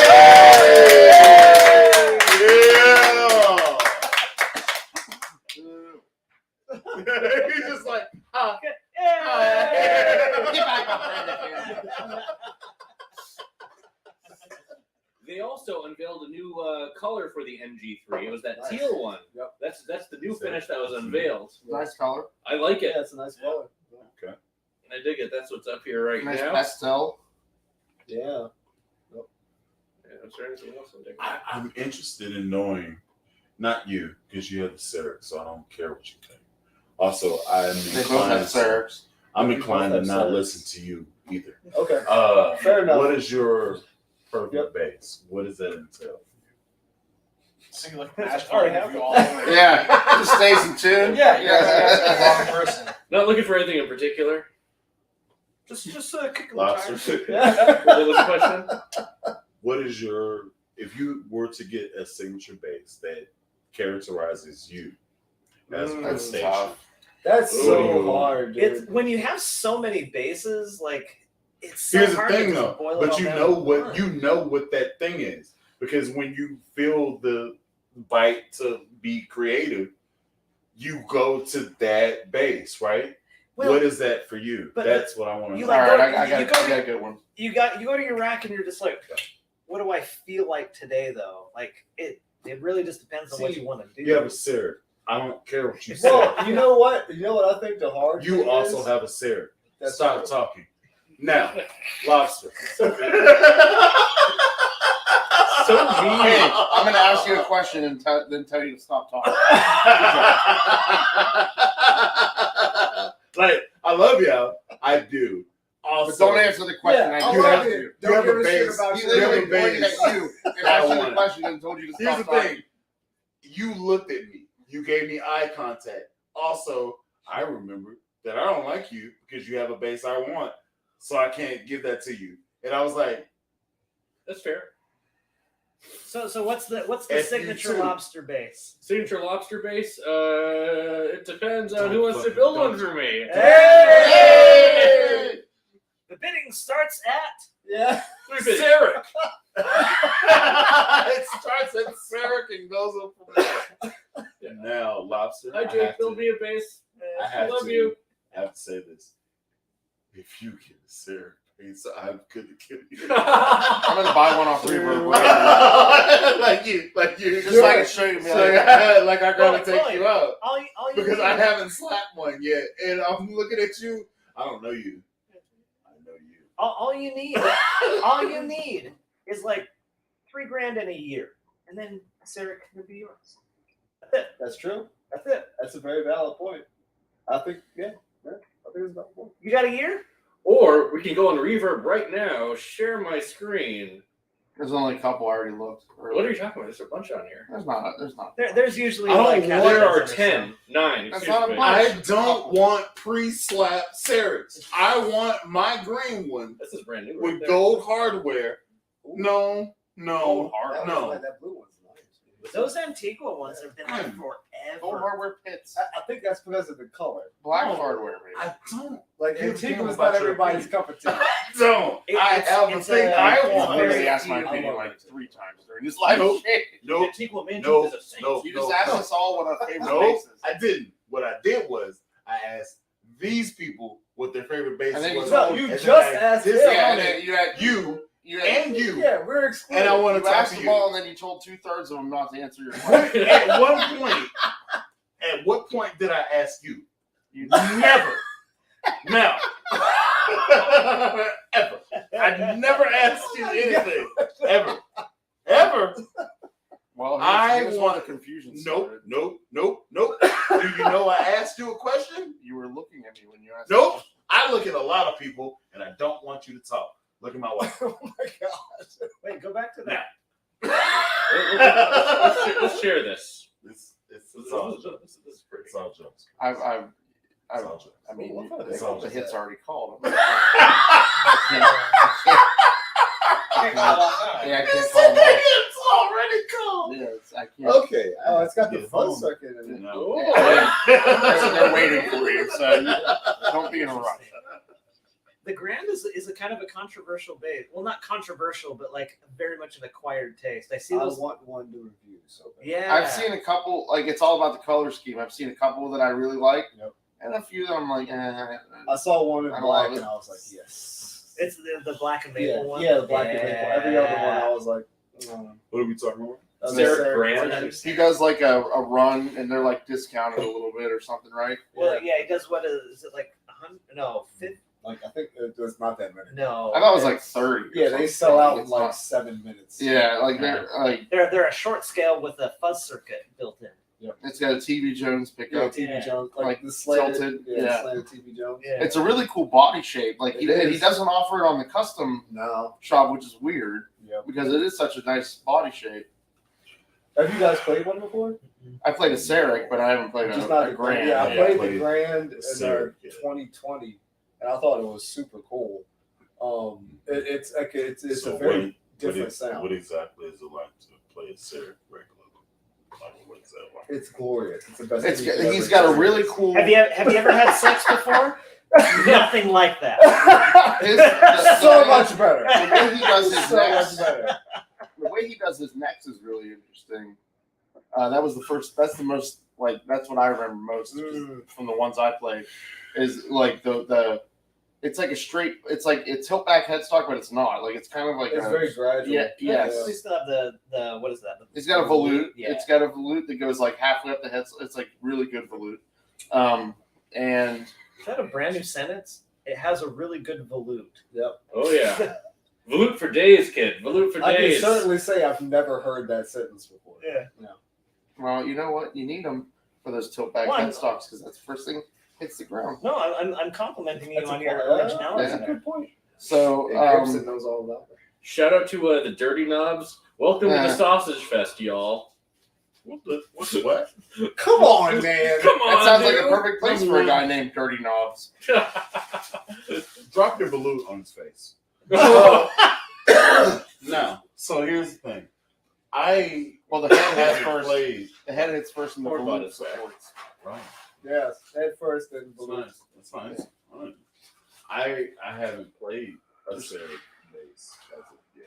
He's just like, Get back behind it, They also unveiled a new color for the MG3. It was that Nice. teal one. Yep. That's the new finish that was unveiled. Nice color. I like it. Yeah, it's a nice color. I dig it. That's what's up here right Nice now. pastel. Yeah. Yeah, is there anything else I'm digging? I'm interested in knowing, not you, because you have the Syrup, so I don't care what you think. Also, They both have syrups. I'm We inclined both to have not syrups. listen to you either. Okay. Fair enough. What is your perfect Yep. bass? What does that entail? Singing like That's Nash already Hall, happened. all over. Yeah, just stays in tune. Yeah, that's the wrong person. Not looking for anything in particular. Just kick a Lobster. What was the question? What is your, if you were to get a signature bass that characterizes you as a That's station? tough. That's so Ooh. hard, dude. It's when you have so many bases, like it's so Here's the hard thing, to just though. boil it But all you down know to what one. that thing is, because when you feel the bite to be creative, you go to that bass, right? Well, what is that for you? but That's what I want to you know. like- All right, go- I got you go- a good one. you go to your rack and you're just like, what do I feel like today though? Like it really just depends on what See, you want to do. You have a syrup. I don't care what you say. Well, you know what? You know what I think the hard You thing also is? have a syrup. That's Stop true. talking. Now, Lobster. So Hey, I'm gonna ask you a question and then tell you to stop talking. Like, I love y'all. I do. But Also, don't answer the question. Yeah, I I do love have it. to. Don't have give a a shit base. about He You your have a literally pointed base. at you and I asked you the won. question and told you to here's stop the talking. thing. You looked at me. You gave me eye contact. Also, I remember that I don't like you because you have a bass I want, so I can't give that to you. And I was like, That's fair. So what's the FU2. signature lobster base? Signature lobster base. It depends on Don't who wants to fucking- build one don't- for me. Hey! The bidding starts at Yeah. Sarek. It starts at Sarek and goes up from there. And now, Lobster. Hi I Jake, have build to- me a base. I I have love to, you. I have to say this. If you get a Sarek bass, I'm gonna kill you. I'm gonna buy one off Reverb. like you. Just so I can show you. So, Man. like I gotta Well, take fine. you out all you because need, I haven't slapped one yet, and I'm looking at you. I don't know you. I know you. all you need is like $3,000 in a year, and then Sarah can be yours. That's it. That's true. That's it. That's a very valid point. I think, yeah. I think it's a valid point. You got a year? Or we can go on Reverb right now, share my screen. There's only a couple I already looked. What are you talking about? There's a bunch on here. There's not. There's not. There's usually I don't like want- half a There are dozen or 10, 9. That's excuse not a me. bunch. I don't want pre-slap Sareks. I want my green one This is brand new. Right with there. gold hardware. No. That No. was- that blue one's nice. so. Those Antigua ones have been there Gold forever. hardware pits. I think that's because of the color. Black No. hardware, baby. I don't. Like, Give a Antigua damn is about not your everybody's opinion. cup of tea. Don't. I have the it's thing a- I it's I want. very literally asked my few- opinion I love like it. 3 times during this live Nope. shit. Nope. Antigua Mansion No, is a saint. no. You just asked us all what our favorite No, bass is. I didn't. What I did was I asked these people what their favorite bass And then you was. told No, you And just then I asked him. Yeah, and then you had you you had, and you. Yeah, we're excluded. And I want to you talk asked to them you. all, and then you told 2/3 of them not to answer your question. At what point did I ask you? You Never. Now. Ever. I never asked you anything. Ever. Ever. Well, I here's where want- the confusion Nope. started. Nope. Do you know I asked you a question? You were looking at me when you asked. Nope. I look at a lot of people and I don't want you to talk. Look at my wife. Oh my god. Wait, go back to that. Let's share this. It's all jokes. It's all jokes. I've It's all jokes. I mean, What kind of the thing the is hit's that? already called. Can't call outside. Yeah, I He can't said call them that out. it's already cold. Yes, I can't. Okay. Oh, it's got the Yeah, fun phone. circuit in it. No. They're waiting for you, so don't be in a rush. The Grand is a kind of a controversial bass. Well, not controversial, but like very much an acquired taste. I see I those. want one to review. So bad. Yeah, I've seen a couple, like it's all about the color scheme. I've seen a couple that I really like, Yep. and a few that I'm like, I saw one in I don't black love it. and I was like, yes. It's the black and maple Yeah, one. yeah, the black and maple. Every other one, I was like, What are we talking about? Sarah Grant. he does like a run, and they're like discounted a little bit or something, right? Well, yeah, he does. What is it like? 100? No, 50? Like I think there's not that many. No. I thought it was like 30. or Yeah, they something. sell out in It's like not- 7 minutes. Yeah, like they're like They're a short scale with a fuzz circuit built in. it's got a TV Jones Yeah, pickup. TV Yeah. Jones, Like like the slanted, tilted, yeah, yeah. slanted TV Jones. Yeah. It's a really cool body shape. Like he It is. doesn't offer it on the custom No. shop, which is weird Yep. because it is such a nice body shape. Have you guys played one before? I played a Seric, but I haven't played Just a not the Grand. Yeah, I Yeah, played played the Grand in Seric, yeah. 2020, and I thought it was super cool. It's like it's So a very what different sound. What exactly is it like to play a Sarah regularly? Like, what is that like? It's glorious. It's the best. It's, thing you've he's ever got a experienced. really cool. Have you ever had sex before? Nothing like that. So much better. The way he does his So necks, much better. the way he does his necks is really interesting. That was the first. That's the most like. That's what I remember most from the ones I played. Is like the. It's like a straight. It's like a tilt back headstock, but it's not. Like it's kind of like It's a. very gradual. Yeah. Yes. We still have the what is that? It's got a volute. Yeah. It's got a volute that goes like halfway up the head. It's like really good volute. And Is that a brand new sentence? It has a really good volute. Oh yeah. Volute for days, kid. Volute for I can days. certainly say I've never heard that sentence before. Yeah. well, you know what? You need them for those tilt back Well, headstocks because that's the first thing hits the ground. No, I'm complimenting you That's on a your point. originality. That's a good point. So Yeah, Gibson knows all about it. Shout out to the Dirty Knobs. Welcome to the Sausage Fest, y'all. What the what? Come on, man. Come that on, sounds like a dude. perfect place for a guy named Dirty Knobs. Drop your balloon on his face. Now, so here's the thing. Well, the head hits haven't first. played. The head hits first, and the More about volute his back. supports. Right. Yes, head first and That's balloon. nice. That's nice. All right. I haven't played a Sarah bass as of yet.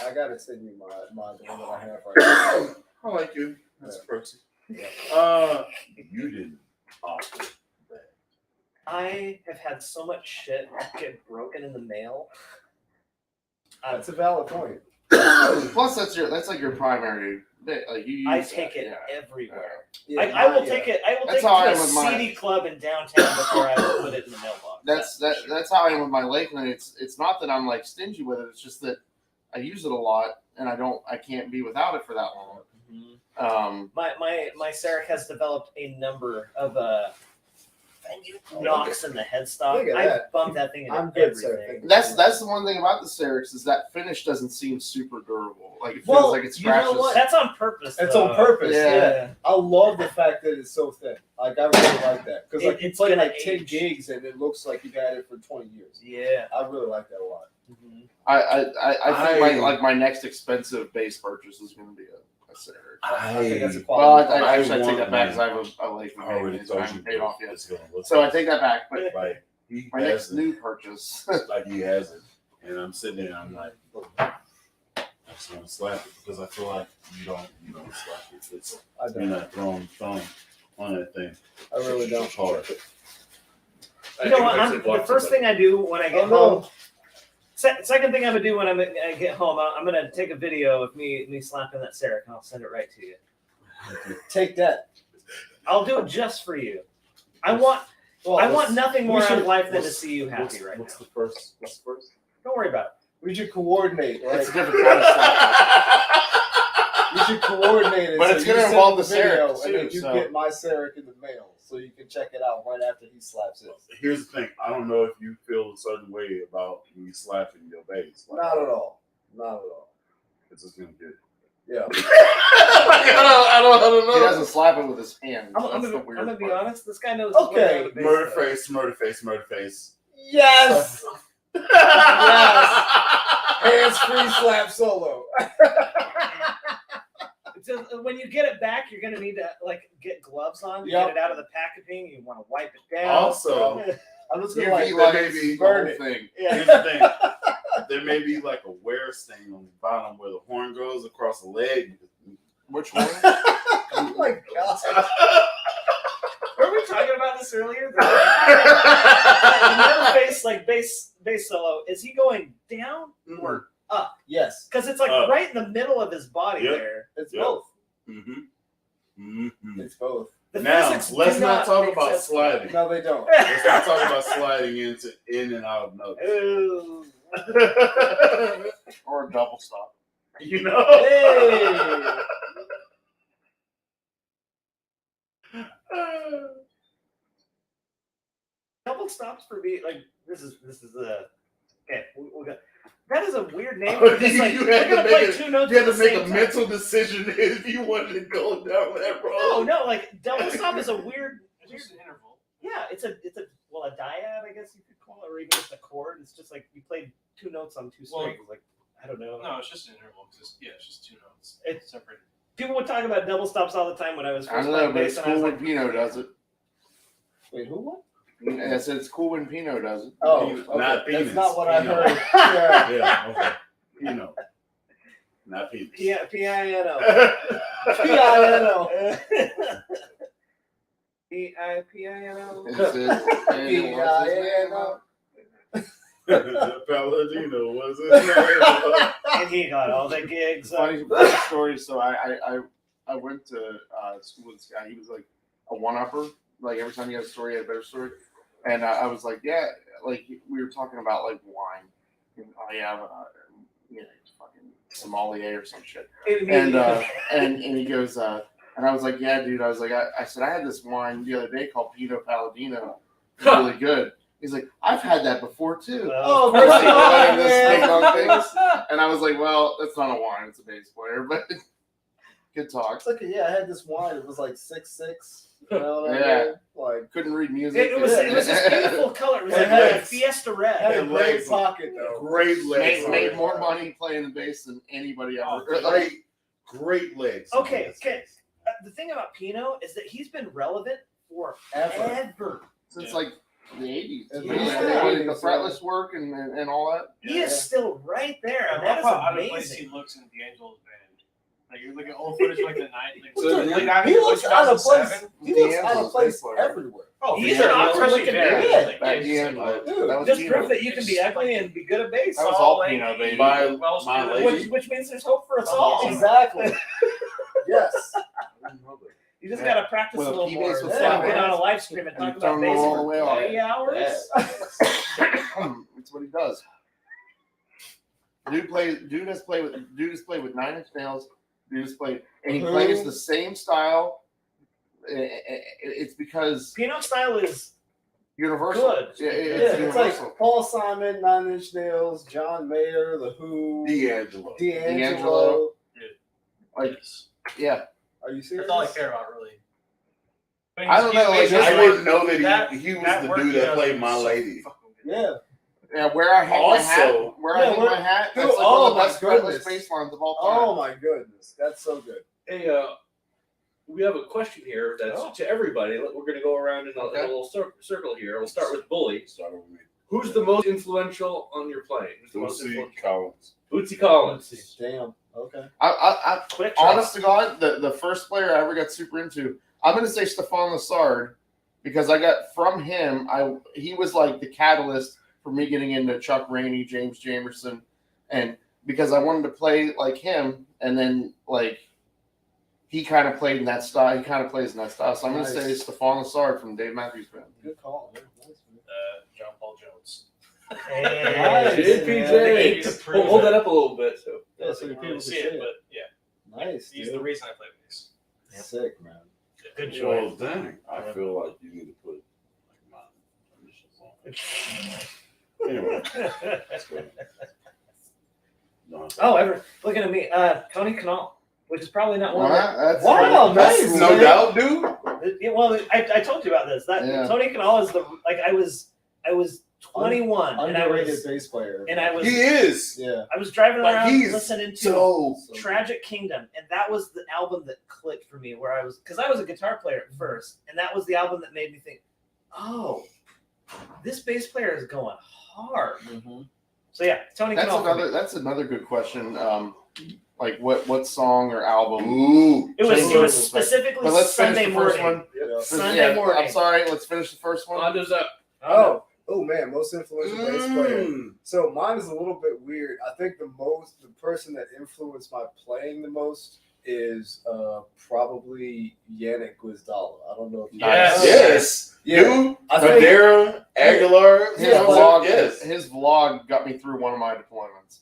I gotta send you my the one that I have right I like you. That's proxy. Yeah. You didn't offer that. I have had so much shit get broken in the mail. now. That's a valid point. Plus, that's like your primary bit. Like you use I that, take it yeah. everywhere. Yeah, I will yeah. take it. I will That's take how I it am to with a mine. CD club in downtown before I will put it in the mailbox. That's how I am with my Lakeland. It's not that I'm like stingy with it. It's just that I use it a lot, and I can't be without it for that long. Mhm. My Sarek has developed a number of knocks in the headstock. Look at I that. bumped that thing into I'm good, sir. everything. That's the one thing about the Serics is that finish doesn't seem super durable. Like it feels Well, like it you know scratches. what? That's on purpose. It's though. on purpose. Yeah. Yeah. I love the fact that it's so thin. Like I really like that because like you It's play gonna like 10 age. gigs and it looks like you've had it for 20 years. Yeah. I really like that a lot. Mhm. I think my next expensive bass purchase is going to be a Seric. I think that's a Well, quality. I actually take want that back because mine. I have a Lakeland I already Magnus and I told you haven't paid off yet. it's gonna look So I take that back. But like he my next hasn't, new purchase. like he hasn't, and I'm sitting there. I'm like, I'm just gonna slap it because I feel like you don't slap it. It's I you're don't. not throwing thumb on that thing. I really don't. Hard. You know what? The first thing I do when I get home. Second thing I'm gonna do when I get home, I'm gonna take a video of me slapping that Sarek, and I'll send it right to you. Take that. I'll do it just for you. I want nothing more out of life than to see you happy right now. What's the first? Don't worry about it. We should coordinate, right? It's a different kind of slap. We should coordinate it. But it's you gonna send involve the video, Sarek, and then too, you so. get my Sarek in the mail, so you can check it out right after he slaps it. Here's the thing. I don't know if you feel a certain way about me slapping your bass. Like, Not at all. Not at all. it's just gonna get. Yeah. I don't He know. doesn't slap it with his hand. I'm That's the gonna weird be part. honest. This guy knows. Okay. his way around the bass Murder face. Yes. Yes. Hands-free slap solo. So when you get it back, you're gonna need to get gloves on. Yep. Get it out of the packaging. You want to wipe it down. Also, I'm just UV gonna there lights, may be the whole burn it. thing. here's the thing. There may be like a wear stain on the bottom where the horn goes across the leg. Which one? Oh my god. Were we talking about this earlier? The bass solo. Is he going down or up? Yes. Because it's like Up. right in the middle of his body Yep. there. It's Yep. both. Mm-hmm. It's both. The Now, physics let's do not talk make about sense. sliding. No, they don't. Let's not talk about sliding in and out of notes. Ooh. Or a double stop. You know? Hey. Double stops for me. Like this is okay. We'll go. That is a weird name. Oh, It's like, you we're had to gonna make play it- two notes. You had at to the make same a time. mental decision if you wanted to go down that road. No, like double stop is a weird. It's just an interval. Yeah, it's a dyad, I guess you could call it, or even just a chord. It's just like you played two notes on two Well, strings. Like I don't know. No, it's just an interval. It's just two notes. It's Separated. people would talk about double stops all the time when I was I first don't know, playing but bass, it's and I was cool like, when Pinot does it. Wait, who what? And I said it's cool when Pinot does it. Oh, Penis, okay. not That's penis. not what I Pinot. heard. Yeah. Yeah, okay. You know. Not penis. P-I-N-O. P-I-N-O. P-I-P-I-N-O. P-I-N-O. Paladino was his name. And he got all the gigs. Funny story. So I went to school with this guy. He was like a one-upper. Like every time he had a story, he had a better story. And I was like, yeah, like we were talking about like wine. And, oh yeah, you know, fucking sommelier or some shit. And he goes, and I was like, yeah, dude. I was like, I said I had this wine the other day called Pinot Paladino. It's really good. He's like, I've had that before too. Oh, Of course come they go on, in this big man. long things. And I was like, well, that's not a wine, it's a bass player, but good talk. It's like, yeah, I had this wine. It was like 6'6". You know what I Yeah. mean? Like, Couldn't read music. It was this beautiful color. It was It like a had- Fiesta had Red. a And great legs. pocket though. Great legs. made more money playing the bass than anybody ever. Great legs. Okay. The thing about Pinot is that he's been relevant forever. Since like the 80s. At Yeah, least they did the the 80s, fretless work and all that. He is still right there. I And that love how out is of place he amazing. looks in D'Angelo's band. Like you look at old footage like the night. Like, So, He looks out of place. He looks out of D'Angelo's place bass player. everywhere. Oh, He's for an sure. awkward Especially looking there. dude. Like, Back yeah, then, like, Dude, that was Just Pinot. proof that you can be ugly and be good at bass. That was So, all like, Pinot, baby. My Well, lady. which means there's hope for us all. Exactly. Yes. You just gotta practice With a a little key more. bass with Yeah, flat get on a hands. live stream and And talk about turn bass all the for way on. 3 hours. That's what he does. Dude has played with 9 Inch Nails. Dude has played, and he plays the same style. It's because Pinot style is universal. good. Yeah, Yeah, it's it's universal. like Paul Simon, 9 Inch Nails, John Mayer, The Who, D'Angelo. D'Angelo. Like, yeah. Are you serious? That's all I care about, really. I don't know, like, I I didn't know that he was that the work dude he that does played is My so Lady. fucking good. Yeah. Yeah, where I hang my hat, Also- where I Yeah, hang where- my hat, Dude, that's like oh one of the my best fretless goodness. bass lines of all time. Oh my goodness. That's so good. Hey, we have a question here that's to everybody. We're going to go around in a little circle here. We'll start with Bully. Start over me. Who's the most influential on your playing? Who's the most Lucy influential? Collins. Bootsy Collins. Damn. Okay. I Quick honest to God, the first player I ever got super into, I'm going to say Stefan Lessard, because I got from him. He was like the catalyst for me getting into Chuck Rainey, James Jamerson, and because I wanted to play like him, and then like he kind of played in that style. He kind of plays in that style. So I'm going to say Stefan Lassard from Dave Matthews Band. Good call. Man. Nice, man. John Paul Jones. Hey, Hey, He's PJ. Hold that up a little bit. So Yeah, so You people can't can see see it, it. but yeah, Nice. he's dude. the reason I play bass. Sick, man. Good Well, choice. dang. I feel like you need to put like my initials on. Anyway, that's good. No, Looking at me, Tony Kanal, which is probably not one. That's Wow, that's nice, no man. doubt, dude. Well, I told you about this. That Yeah. Tony Kanal is I was 21 and Underrated bass player. he is. Yeah. I was driving Like, around he's listening to So Tragic Kingdom, and that was the album that clicked for me. Where I was, because I was a guitar player at first, and that was the album that made me think, "Oh, this bass player is going hard." Mm-hmm. So yeah, Tony Kanal. That's another good question. Like what song or album? ooh. It was Changes. specifically But let's finish Sunday the first morning. one. Yeah. Sunday morning. I'm sorry. Let's finish the first one. Hondo's up. Oh man, most influential bass player. Mm. So mine is a little bit weird. I think the person that influenced my playing the most is probably Yannick Gwizdala. I don't know if you Yes. Yes. Yeah. Dude, I think- Bandera, Aguilar. His Yeah, vlog, yes. his vlog got me through one of my deployments.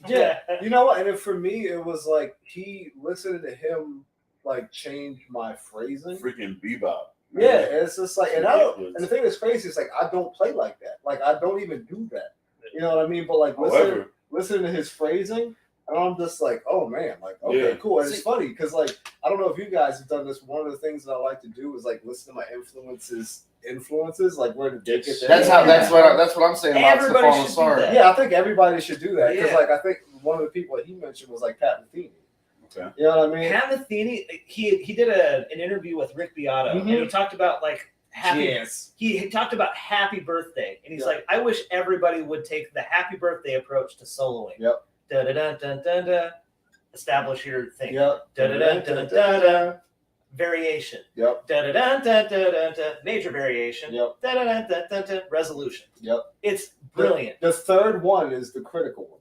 Yeah. You know what? And then for me, it was like listening to him like change my phrasing. Freaking bebop. Yeah, and it's just like, and Ridiculous. the thing that's crazy is like I don't play like that. Like I don't even do that. You know what I mean? But like However, listening to his phrasing, and I'm just like, oh man, like okay, Yeah. cool. And it's funny because like I don't know if you guys have done this. One of the things that I like to do is like listen to my influences, like where did they get that? That's what I'm saying about Everybody Stefan should do Lassard. that. Yeah, I think everybody should do that because Yeah. like I think one of the people that he mentioned was like Pat Metheny. Okay. You know what I mean? Pat Metheny, he did an interview with Rick Beato, and he talked about like happy. Yes. He talked about happy birthday, and he's Yeah. like, I wish everybody would take the happy birthday approach to soloing. Yep. Da da da da da da. Establish your thing. Yep. Da da da da da da. Variation. Yep. Da da da da da da da. Major variation. Yep. Da da da da da da. Resolution. Yep. It's brilliant. The third one is the critical one.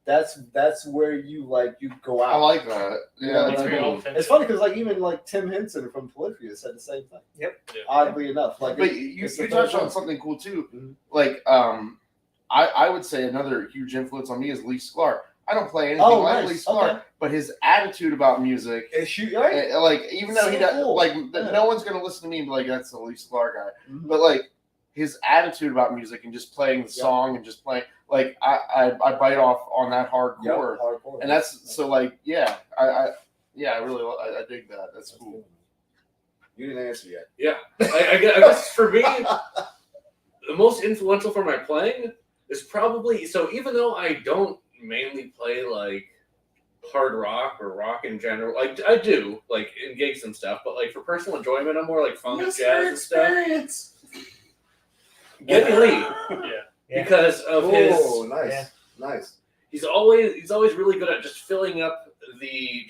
That's where you go out. I like that. You know Yeah, what It's I real mean? authentic. It's funny because like even like Tim Henson from Polyphia said the same thing. Yep. Yeah. Oddly enough, like but it's you the third touched on one. something cool too. Mhm. Like I would say another huge influence on me is Lee Sklar. I don't play anything Oh, like nice. Lee Sklar, Okay. but his attitude about music, It's you, right? like even though he So does, cool. like Yeah. no one's gonna listen to me and be like, that's the Lee Sklar guy. Mhm. But like his attitude about music and just playing the song and just playing, like I bite off on that hardcore, Yep, hardcore. and that's so like I really I dig that. That's cool. You didn't answer yet. Yeah, I guess for me, the most influential for my playing is probably, so even though I don't mainly play like hard rock or rock in general, like I do like in gigs and stuff, but like for personal enjoyment, I'm more like funk, jazz, and stuff. Geddy Lee, Yeah. because of Oh, his, nice, yeah. nice. he's always really good at just filling up the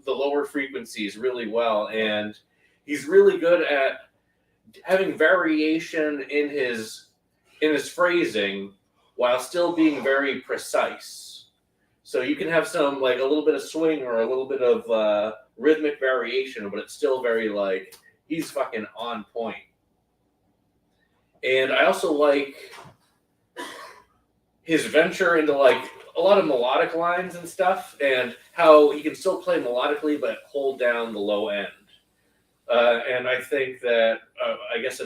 lower frequencies really well, and he's really good at having variation in his phrasing while still being very precise. So you can have some like a little bit of swing or a little bit of rhythmic variation, but it's still very like he's fucking on point. And I also like his venture into like a lot of melodic lines and stuff, and how he can still play melodically but hold down the low end. And I think that I guess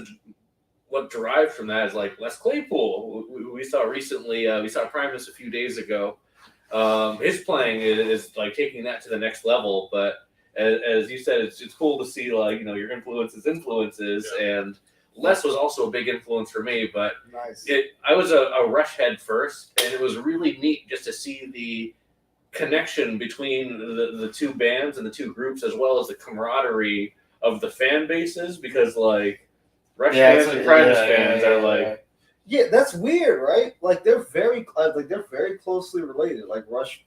what derived from that is like Les Claypool. We saw recently. We saw Primus a few days ago. His playing is like taking that to the next level. But as you said, it's cool to see like your influences, and Les was also a big influence for me. But Nice. I was a Rush head first, and it was really neat just to see the connection between the two bands and the two groups, as well as the camaraderie of the fan bases, because like Rush fans and Primus fans are like, Yeah, that's weird, right? Like they're very closely related. Like Rush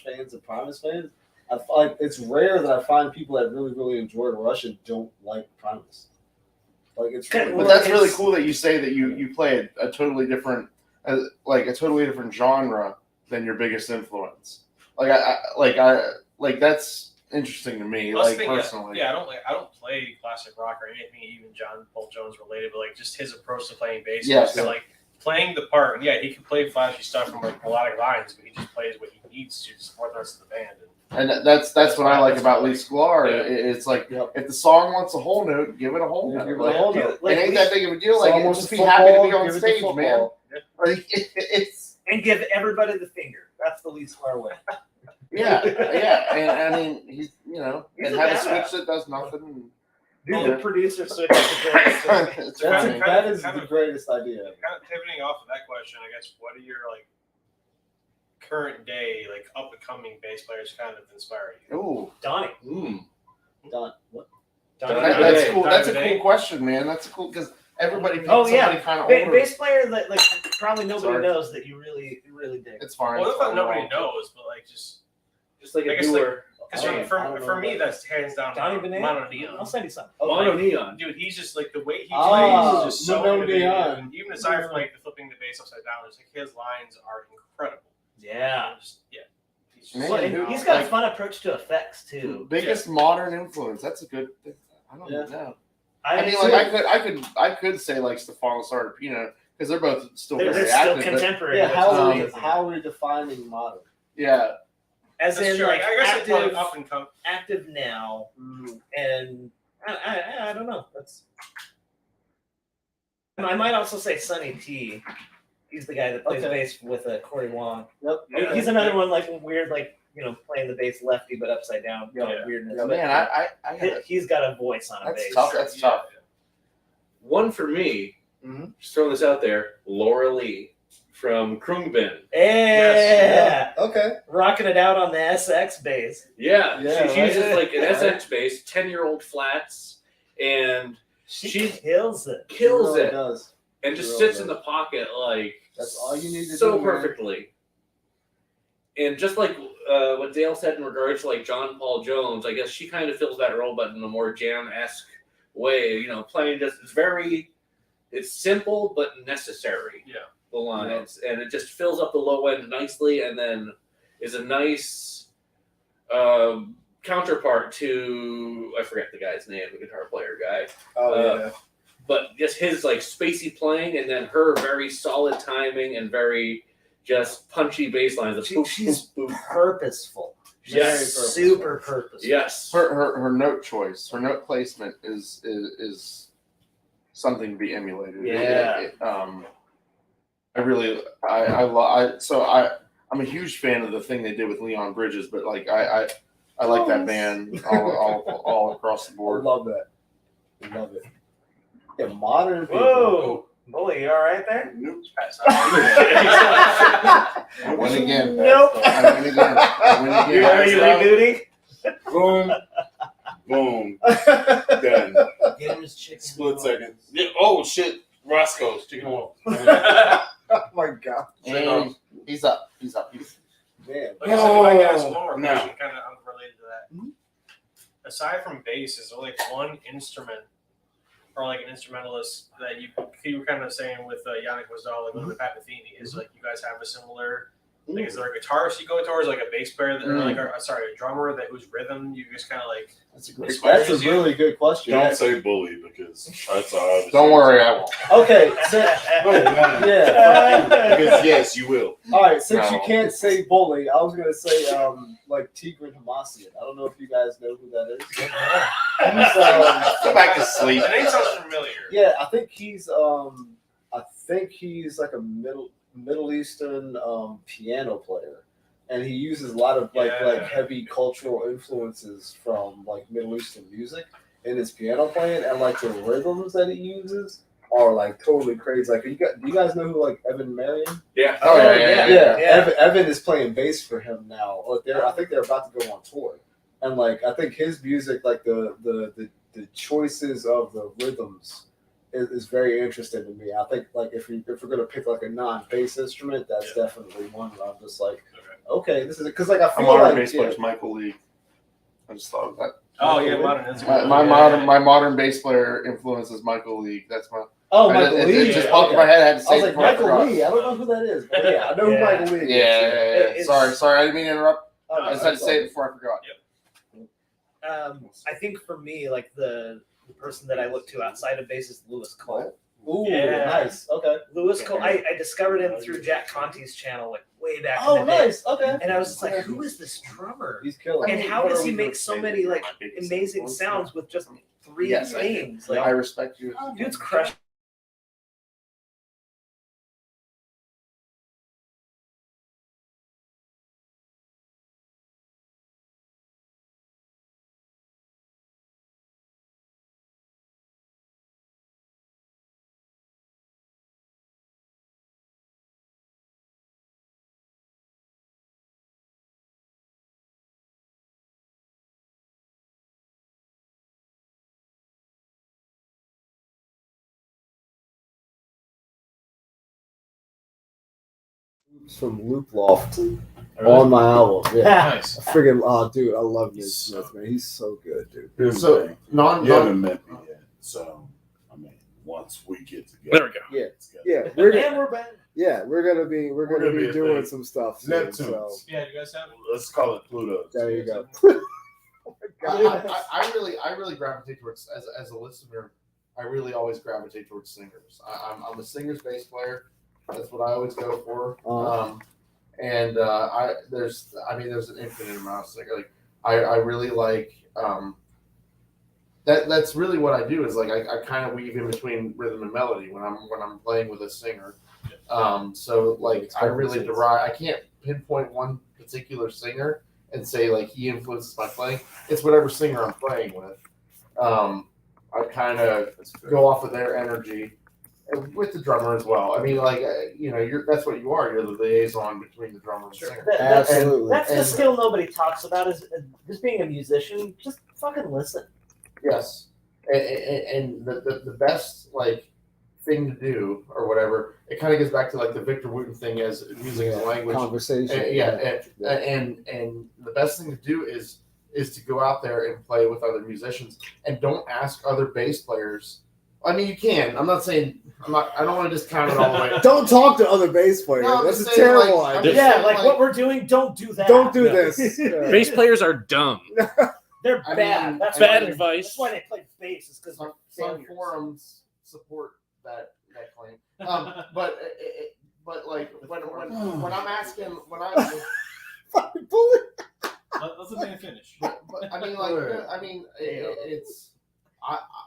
fans and Primus fans. I find it's rare that I find people that really, really enjoy Rush and don't like Primus. Like it's Okay, really But well, that's really it's- cool that you say that you play a totally different, like a totally different genre than your biggest influence. Like that's interesting to me. Plus, Like personally, I don't play classic rock or anything even John Paul Jones related, but like just his approach to playing bass. Yes. Just, like playing the part. And yeah, he can play flashy stuff from like melodic lines, but he just plays what he needs to support the rest of the band. and that's what I like about Lee Sklar. Yeah. It's like Yep. if the song wants a whole note, give it a whole Yeah, note. give it a Like, whole Dude, note. like, it ain't that big of a deal. Like Someone just wants be happy to be football, on give it the stage, man. football. Like it's and give everybody the finger. That's the least far away. yeah. And I mean he's He's and a have a badass. switch that does nothing. Dude, Yeah. the producer switch is the greatest thing. It's That's funny. that is Kind the of- greatest idea. Kind of pivoting off of that question, I guess, what are your like current day like up and coming bass players kind of inspire you? Ooh, Donnie. Done. What? Donnie. Donnie. that's Day, cool. time That's of a day. cool question, man. That's cool because everybody picks Oh, yeah. somebody kind of Ba- older. bass player that like probably nobody Sorry. knows that you really dig. It's fine. Well, it's if fine. nobody knows, but like just Just like I a guess, newer because I don't know for me about that's hands down Donnie Benet? Mono I'll Neon. send you something. mono neon. Dude, he's just like the way he Ah, plays is just so Mono innovative. Neon. And even aside from like the flipping the bass upside down, it's like his lines are incredible. Yeah. And just, yeah. He's just Man, Well, like, and he's got a like- fun approach to effects too. Biggest modern influence. That's a good. I don't Yeah. know. I mean, like I could say like Stefano Sartapino because they're both still they're very still active. but- contemporary. Yeah, which how is are we amazing. how are we defining modern? yeah, As that's in true. like I guess it's active, up and come. active now, and I don't know. That's. And I might also say Sonny T. He's the guy that plays Okay. bass with Corey Wong. Yep. Yeah. He's another one like weird, like playing the bass lefty but upside down. Yeah. Kind of weirdness. Yeah, But man, I gotta, he's got a voice on a that's bass. tough. That's tough. One for me, Mhm. just throwing this out there, Laura Lee from Krungbin. Yeah. Okay. Rocking it out on the SX bass. Yeah, Yeah, she right. uses like an Right. SX bass, 10-year-old flats, and She She- kills it. kills really it, Does. and just really sits in does. the pocket like That's all you need to so do, man. perfectly. And just like what Dale said in regards to like John Paul Jones, I guess she kind of fills that role, but in a more jam-esque way. Playing just it's simple but necessary. Yeah. The lines, and it just fills up the low end nicely, and then is a nice counterpart to I forget the guy's name, the guitar player guy. Oh yeah. But just his like spacey playing, and then her very solid timing and very just punchy bass lines. The boop, She's boop, boop. purposeful. Very Yes. purposeful. Super purposeful. Yes. Her note choice, her note placement is something to be emulated. Yeah. I'm a huge fan of the thing they did with Leon Bridges, but like I like that band all across the I board. love that. I love it. Yeah, modern people. Whoa. Bully, you all right there? I win again. Nope. I win again. I win again. Are you rebooting? Boom, boom, done. Get him his chicken. Split second. Yeah, oh shit, Roscoe's chicken wall. Oh my god. And he's up. He's up. Man. Like I said, if I can ask one more No. question, kind of unrelated to that. Aside from bass, is there like one instrument or like an instrumentalist that you were kind of saying with Yannick Wazdal, like with Pat Metheny, is like you guys have a similar. Like, is there a guitarist you go towards, like a bass player, that, or like a drummer that whose rhythm you just kind of like? That's a great. Inspires That's a you? really good question. Don't say bully because that's obvious. Don't worry, I won't. Okay. So, Oh, man. yeah. Because yes, you will. All right. Since you No. can't say bully, I was gonna say like Tigran Hamasyan. I don't know if you guys know who that is. He's, Go back to sleep. The name sounds familiar. yeah, I think he's like a Middle Eastern piano player, and he uses a lot of like heavy cultural influences from like Middle Eastern music in his piano playing, and like the rhythms that he uses are like totally crazy. Like, do you guys know who like Evan Marion? Yeah. Oh, yeah. Yeah. Evan is playing bass for him now. Or I think they're about to go on tour, and like I think his music, like the choices of the rhythms is very interesting to me. I think like if we're gonna pick like a non-bass instrument, that's definitely one where I'm just like, okay, this is because like I A feel modern like bass player is Michael Lee. I just thought of that. Oh yeah, modern. That's a My, good my one. modern my modern bass player influence is Michael League. That's my. Oh, I Michael just, Lee. It just popped in my head. I had to I say was it like, before I Michael forgot. Lee. I don't know who that is, but yeah, I know Yeah. who Michael Lee is. It's- Sorry, I didn't mean to interrupt. Oh, I just had to say it before I forgot. I think for me, like the person that I look to outside of bass is Lewis Cole. Ooh, Yeah. nice. Okay. Lewis Cole. I discovered him through Jack Conti's channel, like way back Oh, in the day. nice. Okay. And I was just like, who is this drummer? He's killing. And it. how does he make so many like amazing sounds with just three Yes, I do. names? I Like, respect you. dude's crushing. From Loop Loft on my album. Yeah. Nice. I friggin' dude, I love He's Vince so- Smith, man. He's so good, dude. Here's the So thing. non You haven't met me yet, so I mean, once we get together, There we go. Yeah. together. Yeah, we're And gonna, we're back. yeah, we're gonna be a doing thing. some stuff soon. Neptunes. So Yeah, you guys have. Let's call it Pluto. there you go. I really gravitate towards as a listener. I really always gravitate towards singers. I'm a singer's bass player. That's what I always go for. And there's an infinite amount of singers. Like I really like that's really what I do is like I kind of weave in between rhythm and melody when I'm playing with a singer. So like I really derive. I can't pinpoint one particular singer and say like he influences my playing. It's whatever singer I'm playing with. I kind of go off of their energy, and with the drummer as well. I mean, like that's what you are. You're the liaison between the drummer and the singer. Absolutely. That's the And- skill nobody talks about is just being a musician. Just fucking listen. Yes, and the best like thing to do or whatever. It kind of gets back to like the Victor Wooten thing as music as a language. Conversation. And the best thing to do is to go out there and play with other musicians and don't ask other bass players. I mean, you can. I'm not saying I don't want to discount it all the way. Don't talk to other bass players. No, I'm That's a just saying, terrible like, I'm idea. just Yeah, saying, like what we're doing. Don't do that. Don't do No. this. Yeah. Bass players are dumb. They're I bad. mean, That's Bad why advice. That's why they play bass. Is because Some forums support that claim. But like when I'm asking Fucking bully. Let's let me finish. but I mean like it's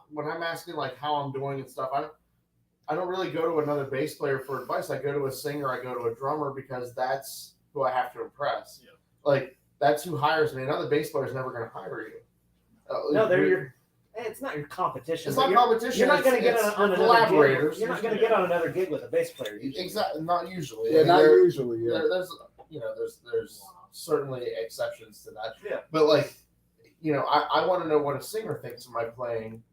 when I'm asking like how I'm doing and stuff, I don't really go to another bass player for advice. I go to a singer, I go to a drummer because that's who I have to impress. Yeah. Like that's who hires me. Another bass player is never going to hire you. No, they're your. It's not your competition. It's but not you're- competition. You're not going to get it's on another collaborators. gig. You're not going to get on another gig with a bass player. usually. Exactly. Not usually. I Yeah, mean, not there- usually. Yeah. there's certainly exceptions to that. Yeah. But like, I want to know what a singer thinks of my playing,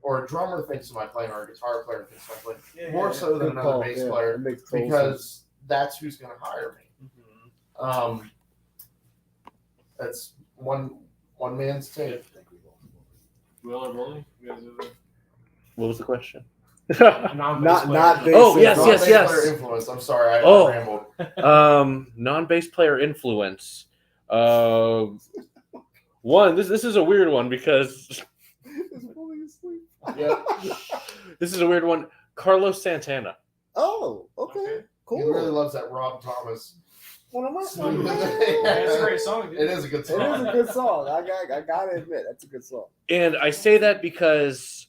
or a drummer thinks of my playing, or a guitar player thinks of my playing, Yeah, more yeah, so than Good another call. bass Yeah, player, it makes total sense. because that's who's going to hire me. Mhm. That's one man's take. Will or Bully? You guys are What was the question? Not bass. Oh, yes, Not yes, bass yes. player influence. I'm sorry, I Oh. rambled. Non-bass player influence. One. This is a weird one because Is bully asleep? Yeah. this is a weird one. Carlos Santana. Oh, okay. Okay. Cool. He really loves that Rob Thomas. One of my Smooth. songs. Yeah, it's a great song. Dude. It is a good It song. is a good song. I gotta admit, that's a good song. And I say that because,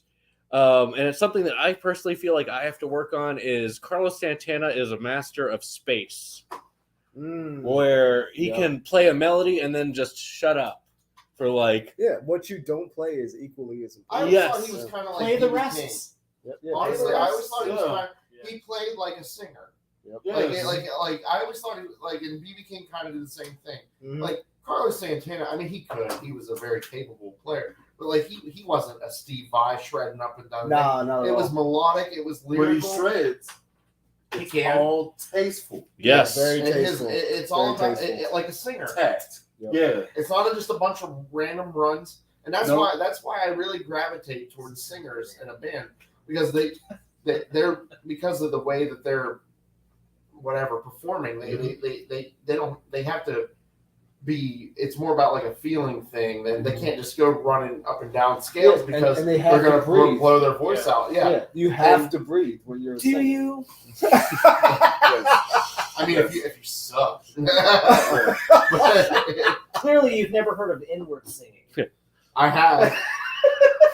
and it's something that I personally feel like I have to work on, is Carlos Santana is a master of space, where he Yeah. can play a melody and then just shut up for like, Yeah, what you don't play is equally as I important. always Yes. thought he was kind of like Play the B.B. King. rests. Yeah, Honestly, I always thought he was Yeah. kind Yeah. he played like a singer. Yep. Yes. Like I always thought he like and BB King kind of did the same thing. Mhm. Like Carlos Santana, I mean he was a very capable player, but like he wasn't a Steve Vai shredding up and down. No, It was melodic. It was When he lyrical. shreds, He it's can. all tasteful. yes. very And his, tasteful. it's all Very about tasteful. like a singer. Tact. Yep. Yeah. It's not just a bunch of random runs And that's No. why I really gravitate towards singers in a band, because they're because of the way that they're performing. They have to be. It's more about like a feeling thing. Than they can't just go running up and down scales because and they have they're going to breathe. to blow their voice out. Yeah. You have to breathe when you're. Do you? I mean, if you suck. But Clearly, you've never heard of inward singing. I have.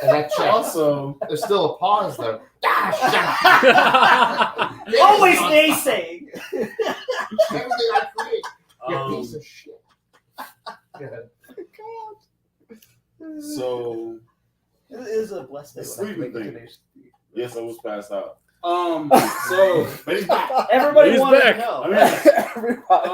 And that checks. Also, There's still a pause though. Always naysaying. Everything I create, you piece of shit. so It is a blessed day. The when I sleeping make thing. today's- yes, I was passed out. So But he's back. Everybody He's wanted back. to know. I mean, Everybody.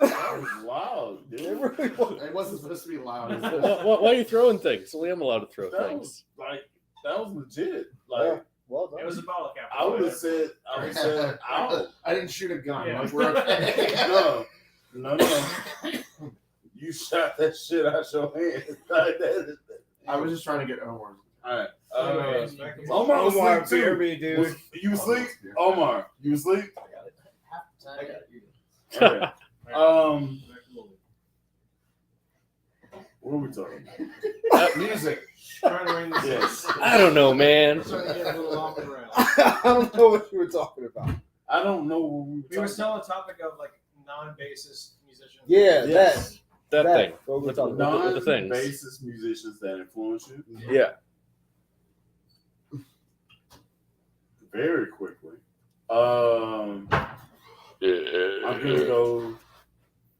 that was loud, dude. It wasn't supposed to be loud. Why are you throwing things? Only I'm allowed to throw That things. was that was legit. Like Well done. It was a bottle cap. I would have said out. I didn't shoot a gun. Yeah. Like, we're okay. No. You shot that shit out your hand. I was just trying to get Omar. All right. Anyways, back to- Omar was Omar, asleep beer too. me, dude. You asleep? Omar, you asleep? I got it. Half the time, I got it. You're good. Okay. back to Lily. What are we talking about? Music. Trying to ring this. Yes. I don't know, man. Trying to get a little off the rails. I don't know what you were talking about. I don't know what we We were were talking still on the topic of like non-bassist musicians. Yeah, Yes. That thing. What we're With talking the- about. with the things. Non-bassist musicians that influence you. Yeah. Very quickly. I'm gonna go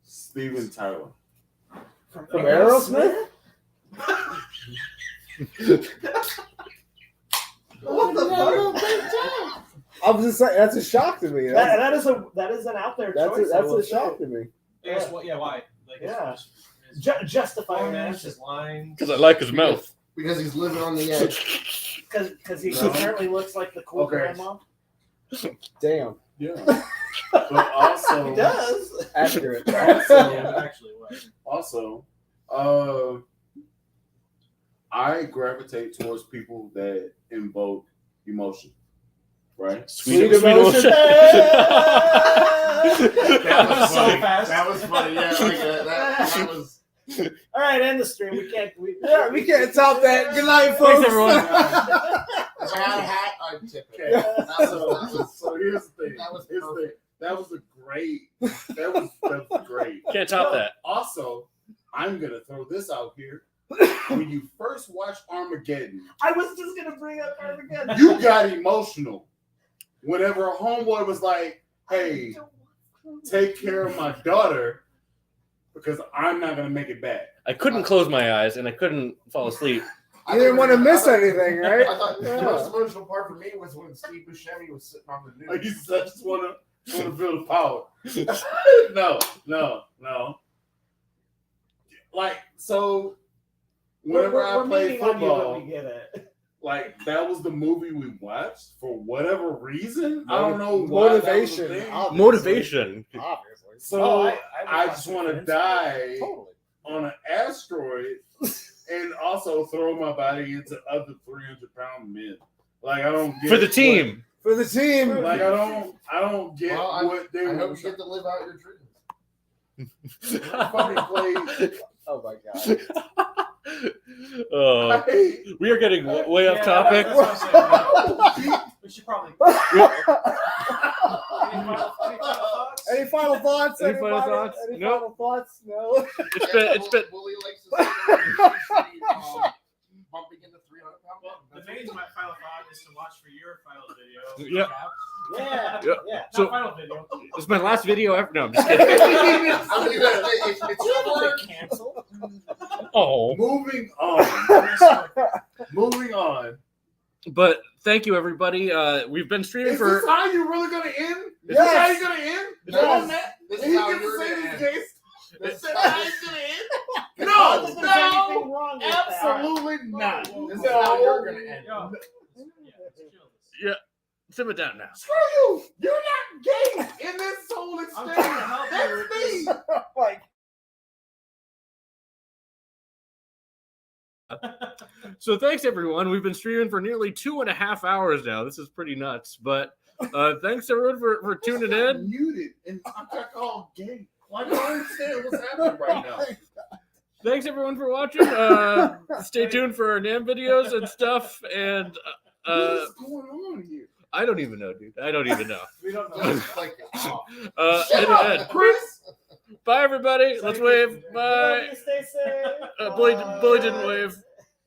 Steven Tyler. From Aerosmith? What the fuck? I was just saying, that's a shock to me. That is an out there choice. That's I will a say. shock to me. Yes, well, yeah, why? Like, Yeah. his Justifying performance, that his lines. Because I like his mouth. Because he's living on the edge. because he No. apparently looks like the cool Okay. grandma. Damn. Yeah. But also, He does. Accurate. Yeah, actually, what? also, I gravitate towards people that invoke emotion. Right? Sweet emotion. That was So funny. fast. That was funny. Yeah, like that was. All right, end the stream. We can't. We can't top that. Good night, Thanks, folks. everyone. If I had a hat, I'd tip it. That was, So here's the thing. That was Here's the thing. perfect. That was great. Can't top that. Also, I'm gonna throw this out here. When you first watched Armageddon, I was just gonna bring up Armageddon. you got emotional whenever a homeboy was like, "Hey, take care of my daughter because I'm not gonna make it back." I couldn't close my eyes and I couldn't fall asleep. You didn't want to miss anything, right? I thought the Yeah. most emotional part for me was when Steve Buscemi was sitting on the Like, news. I just want to feel the power. No. Like, so whenever I play football, we get it. like that was the movie we watched for whatever reason. I don't know why Motivation. that was a thing. Obviously. Motivation. Obviously. So I I just want to die Totally. on an asteroid and also throw my body into other 300-pound men. Like I don't get For the team. For the team. What, like I don't get Well, what they I were. hope you get to live out your dreams. fucking played. Oh my god. Oh, we are getting way off topic. That's what I'm saying. We should probably. Any final thoughts? Any final thoughts? Any final Anybody? thoughts? Any Nope. final thoughts? No. It's been Bully likes to see bumping into 300-pound. Well, the main final thought is to watch for your final video. Yep. Yeah. Yeah. Yeah. So- Not final video. This is my last video ever. No, I'm just kidding. I mean, it's Get canceled. Oh, Moving on. Moving on. but thank you everybody. We've been streaming Is for. this how you really gonna end? Is Yes. this how you gonna end? Yes. On that? This And is he how gets you're to say gonna this end. case? This Is that how it's gonna end? Not No, that there's anything no, wrong with that. absolutely not. This is how you're gonna end. Yo, yeah, let's chill this. Yeah, simmer down now. Screw you! You're not gay in this whole I'm exchange. trying to help you with That's me. this. Like So thanks everyone. We've been streaming for nearly 2.5 hours now. This is pretty nuts. But thanks everyone for tuning in. Muted and I got all gay. I don't understand what's happening right now. Thanks everyone for watching. Stay tuned for our NAMM videos and stuff. And What is going on here? I don't even know, dude. I don't even know. We don't know. It's like, And Chris. bye everybody. Let's wave. Bye. Stay safe. Bully didn't wave.